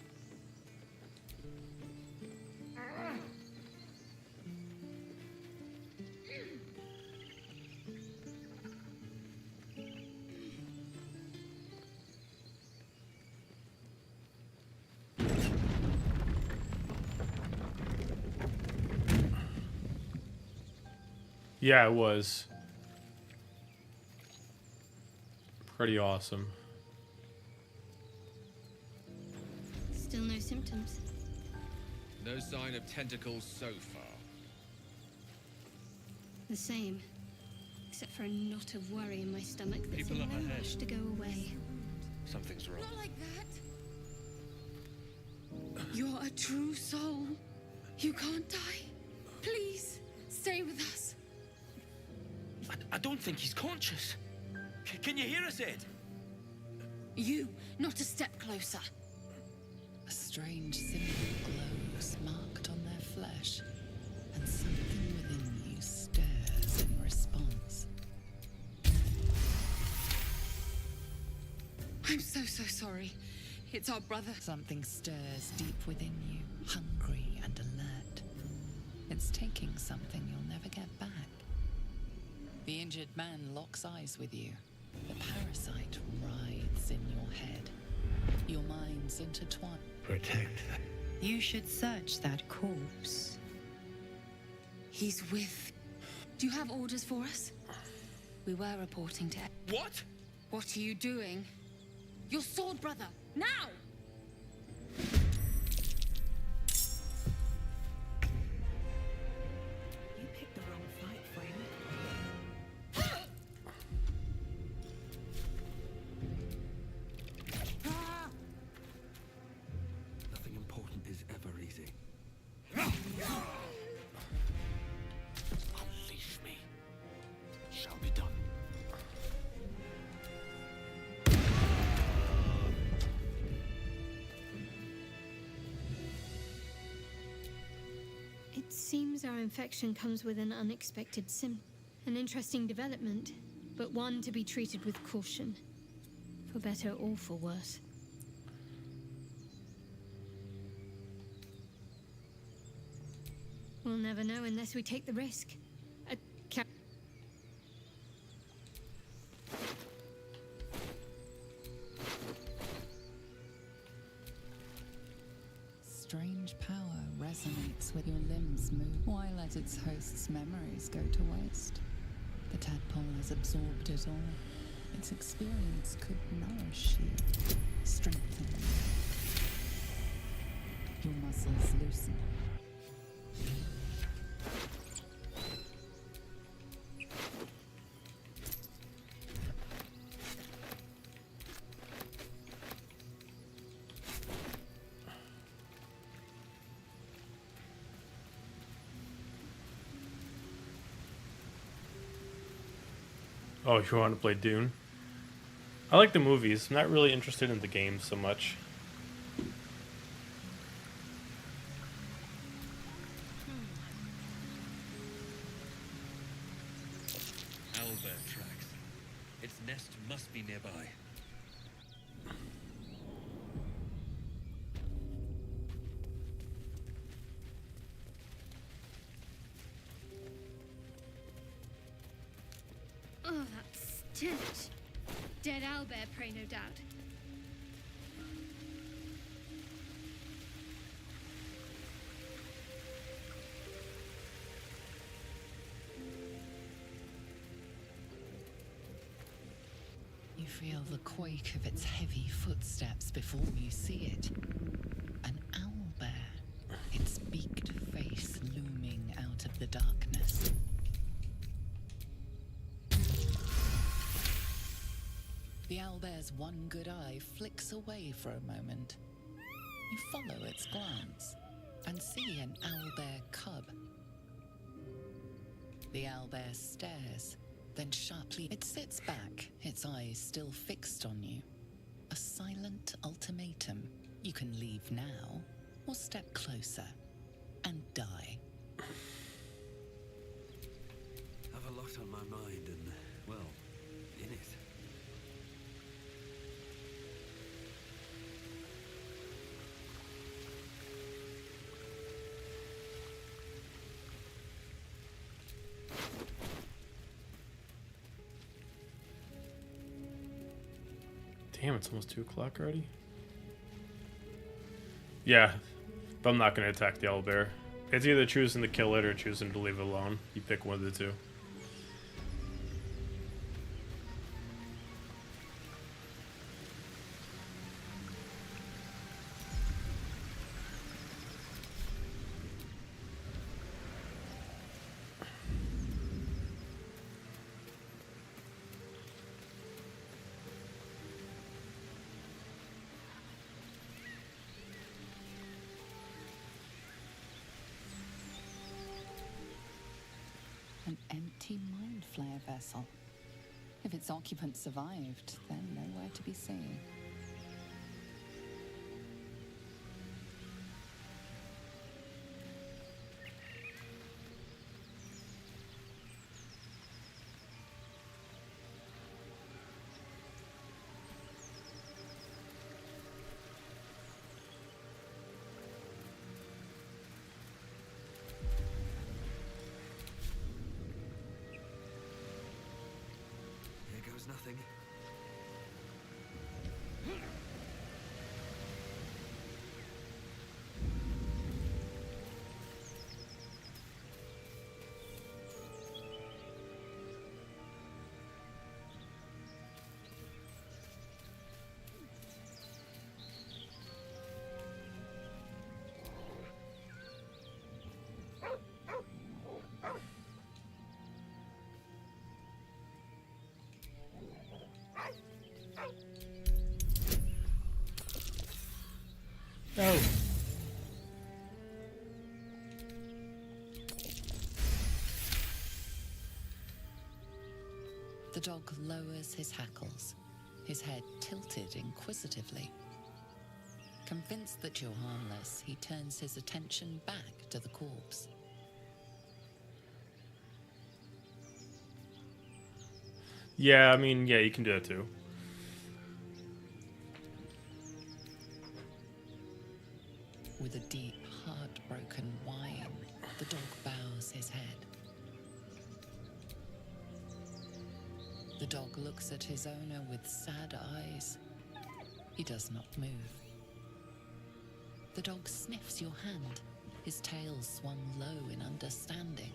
Yeah, it was. Pretty awesome. Still no symptoms. No sign of tentacles so far. The same. Except for a knot of worry in my stomach that's People in up no ahead. rush to go away. Something's wrong. Not like that. You're a true soul. You can't die. Please, stay with us. I don't think he's conscious. Can you hear us, Ed? You, not a step closer. A strange symbol glows marked on their flesh, and something within you stirs in response. I'm so sorry. It's our brother. Something stirs deep within you, hungry and alert. It's taking something you'll never get back. The injured man locks eyes with you. The parasite writhes in your head. Your minds intertwine. Protect them. You should search that corpse. He's with... Do you have orders for us? We were reporting to... What? What are you doing? Your sword, brother! Now! You picked the wrong fight, friend. Nothing important is ever easy. Unleash me. Shall be done. It seems our infection comes with an unexpected symptom. An interesting development, but one to be treated with caution. For better or for worse. We'll never know unless we take the risk. Strange power resonates with your limbs move, while at its host's memories go to waste. The tadpole has absorbed it all. Its experience could nourish you, strengthen you. Your muscles loosen. Oh, you want to play Dune? I like the movies. I'm not really interested in the games so much. Owlbear tracks. Its nest must be nearby. Oh, that stench. Dead owlbear prey, no doubt. You feel the quake of its heavy footsteps before you see it. An owlbear, its beaked face looming out of the darkness. The owlbear's one good eye flicks away for a moment. You follow its glance and see an owlbear cub. The owlbear stares, then sharply it sits back, its eyes still fixed on you. A silent ultimatum. You can leave now, or step closer and die. Have a lot on my mind and, well, in it. Damn, it's almost 2 o'clock already. Yeah, but I'm not going to attack the owlbear. It's either choosing to kill it or choosing to leave it alone. You pick one of the two. An empty mind flare vessel. If its occupant survived, then nowhere to be seen. Here goes nothing. Oh. The dog lowers his hackles, his head tilted inquisitively. Convinced that you're harmless, he turns his attention back to the corpse. Yeah, I mean, yeah, you can do that too. With a deep, heartbroken whine, the dog bows his head. The dog looks at his owner with sad eyes. He does not move. The dog sniffs your hand, his tail swung low in understanding.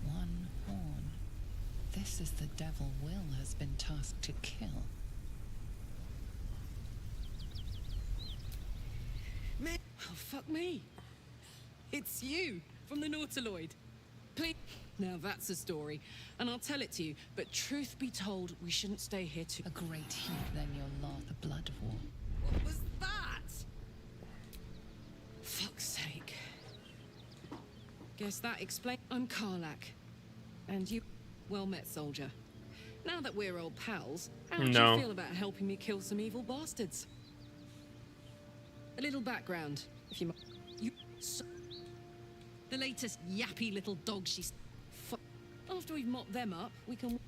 One horn. This is the devil Will has been tasked to kill. Oh, fuck me. It's you, from the Nautiloid. Please. Now that's a story, and I'll tell it to you, but truth be told, we shouldn't stay here too— A great heat, then your lot, the blood war. What was that? Fuck's sake. Guess that explains— I'm Karlak. And you— Well met, soldier. Now that we're old pals, how do No. you feel about helping me kill some evil bastards? A little background, if you might. The latest yappy little dog she's— After we've mopped them up, we can—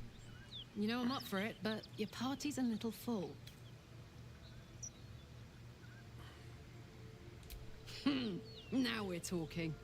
You know I'm up for it, but your party's a little full. Now we're talking.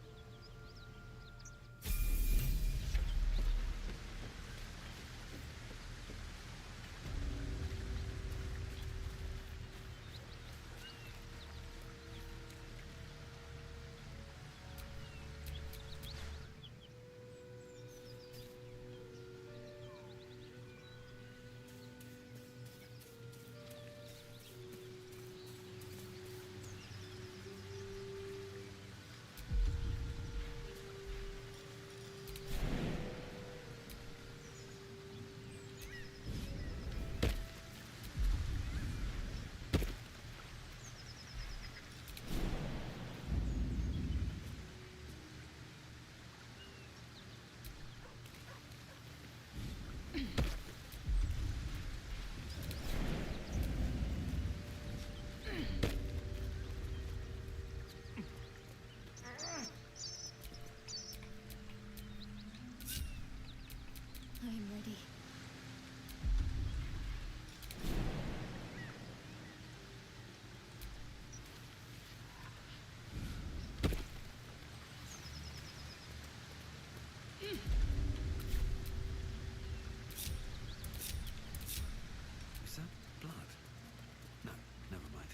am ready. Is that blood? No, never mind.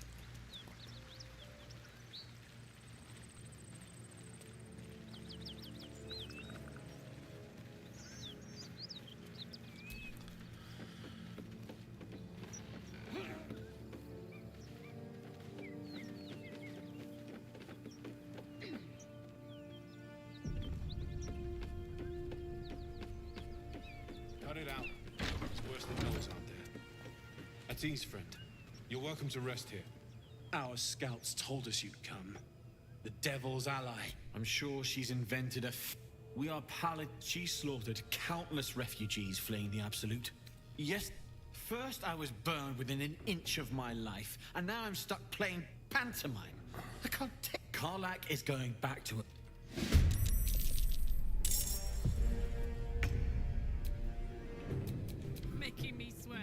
Cut it out. It's worse than noise out there. Atine's friend, you're welcome to rest here. Our scouts told us you'd come. The devil's ally. I'm sure she's invented a We are pallid. She slaughtered countless refugees fleeing the Absolute. Yes, first I was burned within an inch of my life, and now I'm stuck playing pantomime. I can't take... Karlak is going back to it. Making me sweat.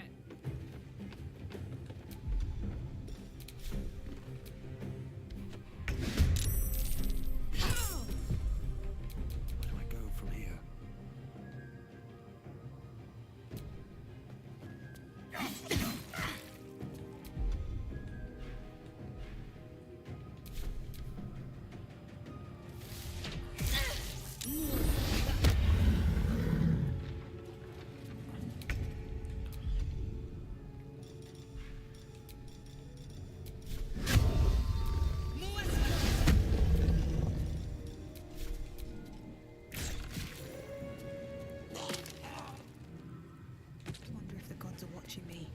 Where do I go from here? Wonder if the gods are watching me.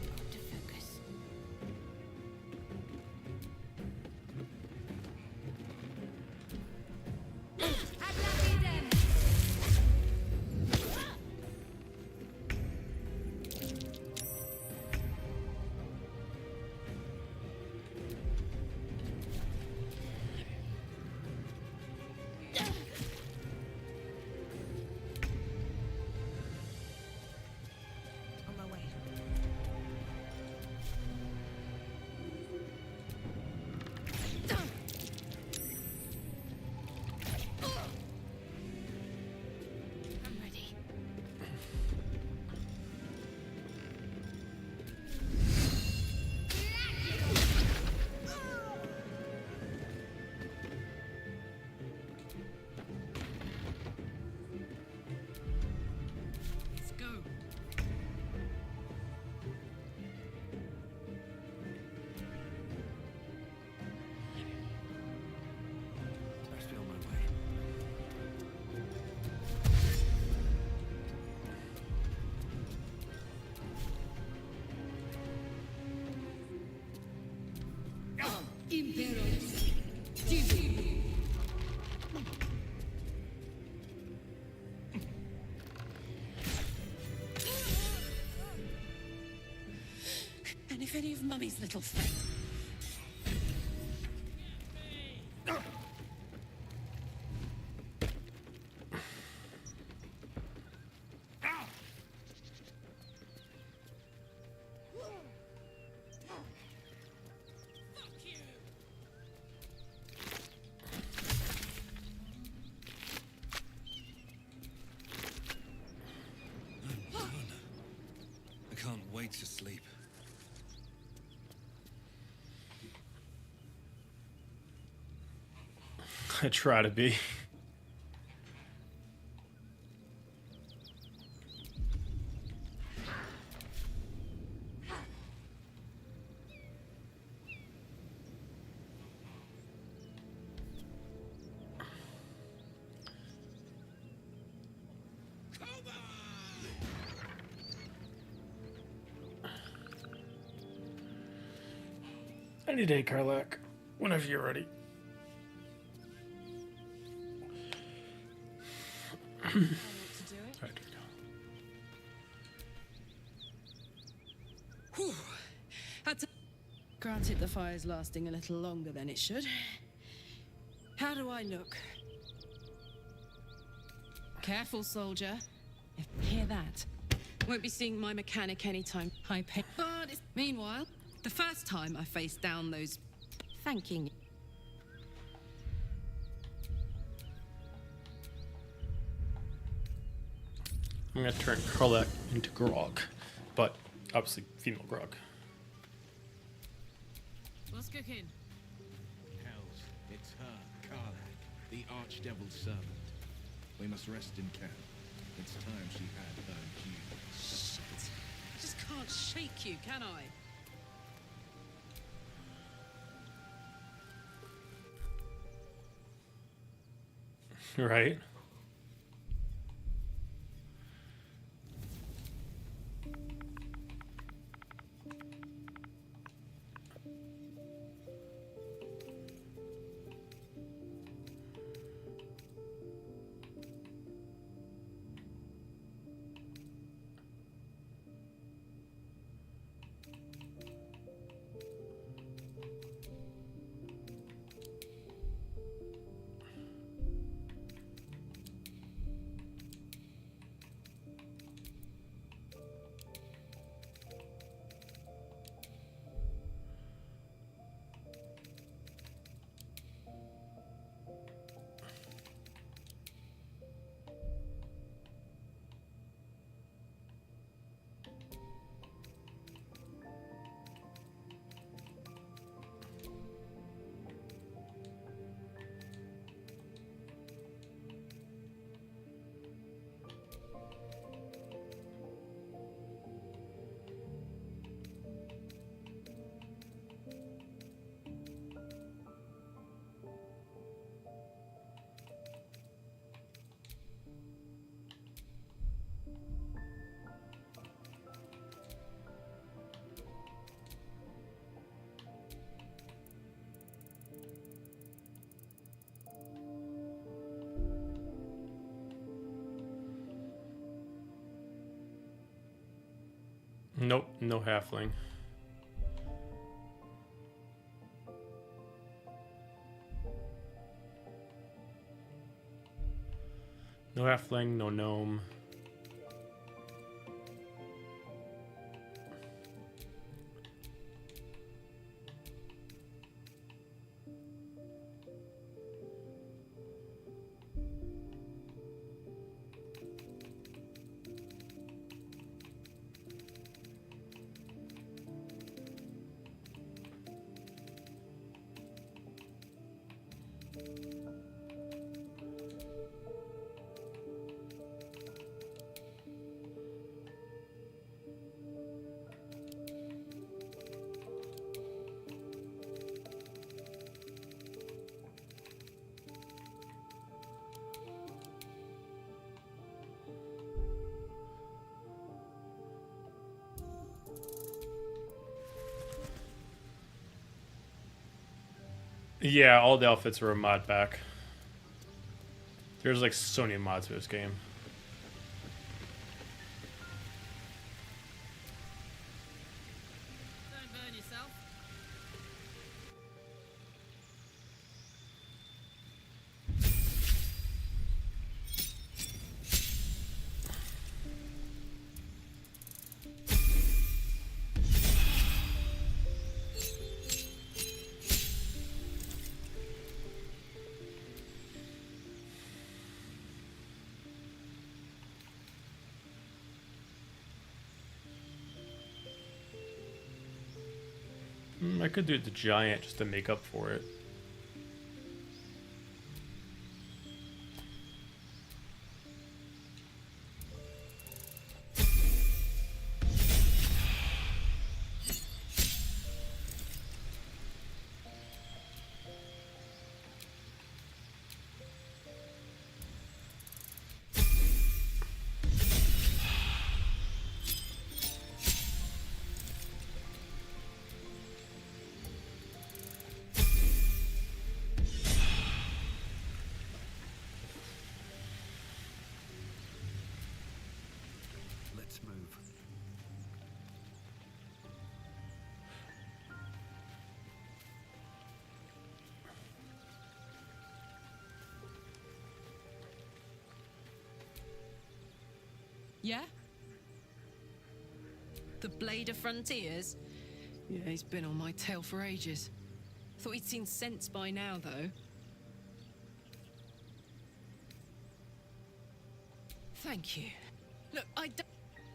Got to focus. On my way. I'm ready. Let's go. Best be on my way. Imperos. Divi. And if any of Mummy's little friends... I'm done. I can't wait to sleep. I try to be. Any day, Karlak. Whenever you're ready. Whew. Had to... Granted, the fire's lasting a little longer than it should. How do I look? Careful, soldier. Hear that? Won't be seeing my mechanic anytime. I pay. But meanwhile, the first time I faced down those thanking. I'm gonna turn Carla into Grog, but obviously female Grog. What's cooking? Hells, it's her, Karlak, the Archdevil's servant. We must rest in camp. It's time she had her due. Shit. I just can't shake you, can I? Right? Nope, no halfling. No halfling, no gnome. Yeah, all the outfits are a mod pack. There's like so many mods for this game. Don't burn yourself. I could do the giant just to make up for it. Yeah? The Blade of Frontiers? Yeah, he's been on my tail for ages. Thought he'd seen sense by now, though. Thank you. Look,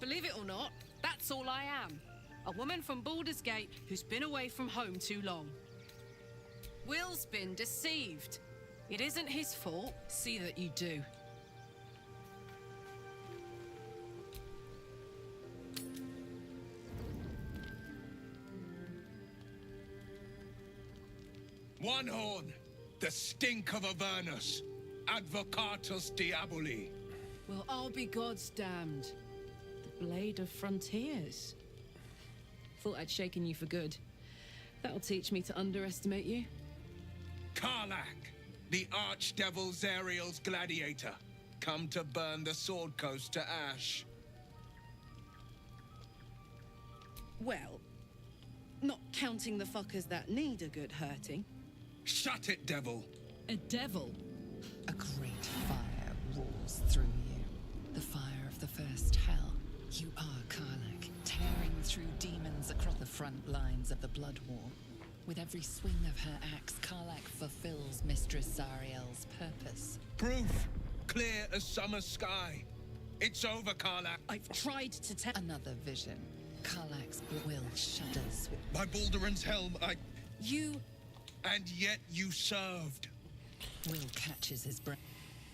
believe it or not, that's all I am. A woman from Baldur's Gate who's been away from home too long. Will's been deceived. It isn't his fault. See that you do. One horn, the stink of Avernus, Advocatus Diaboli. Well, I'll be God's damned. The Blade of Frontiers. Thought I'd shaken you for good. That'll teach me to underestimate you. Karlach, the Archdevil Zariel's gladiator, come to burn the Sword Coast to ash. Well, not counting the fuckers that need a good hurting. Shut it, devil! A devil? A great fire roars through you. The fire of the first hell. You are Karlach, tearing through demons across the front lines of the Blood War. With every swing of her axe, Karlach fulfills Mistress Zariel's purpose. Proof! Clear as summer sky. It's over, Karlach. I've tried to tell. Another vision. Karlach's will shudders with... By Balduran's helm, You... And yet you served. Will catches his breath.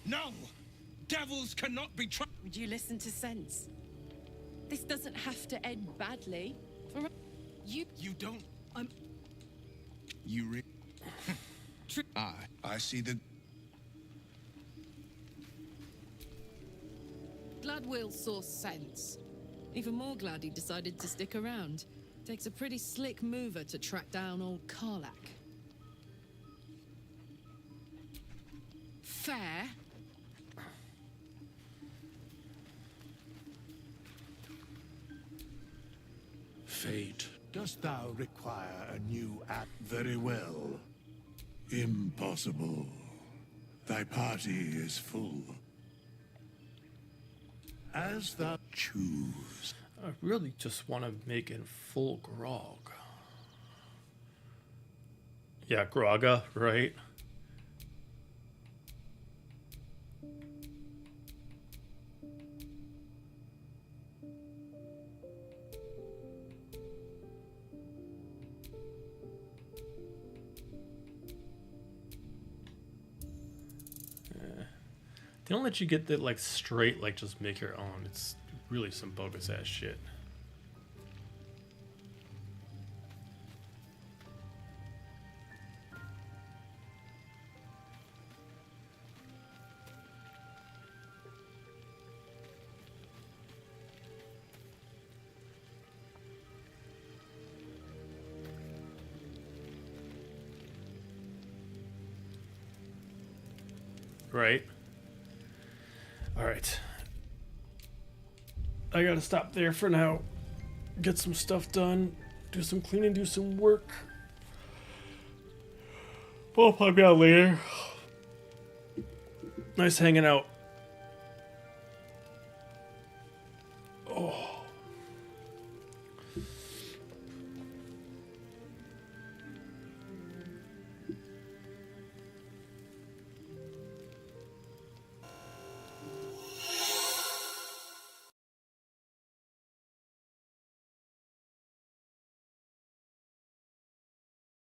No! Devils cannot be trusted. Would you listen to sense? This doesn't have to end badly. You don't... I'm... You I see the... Glad Will saw sense. Even more glad he decided to stick around. Takes a pretty slick mover to track down old Karlach. Fair. Fate, dost thou require a new act? Very well. Impossible. Thy party is full. As thou choose. I really just want to make it full grog. Yeah, Graga, right? They don't let you get that like straight, like just make your own. It's really some bogus ass shit. Right. All right. I gotta stop there for now. Get some stuff done. Do some cleaning, do some work. We'll probably out later. Nice hanging out. Oh.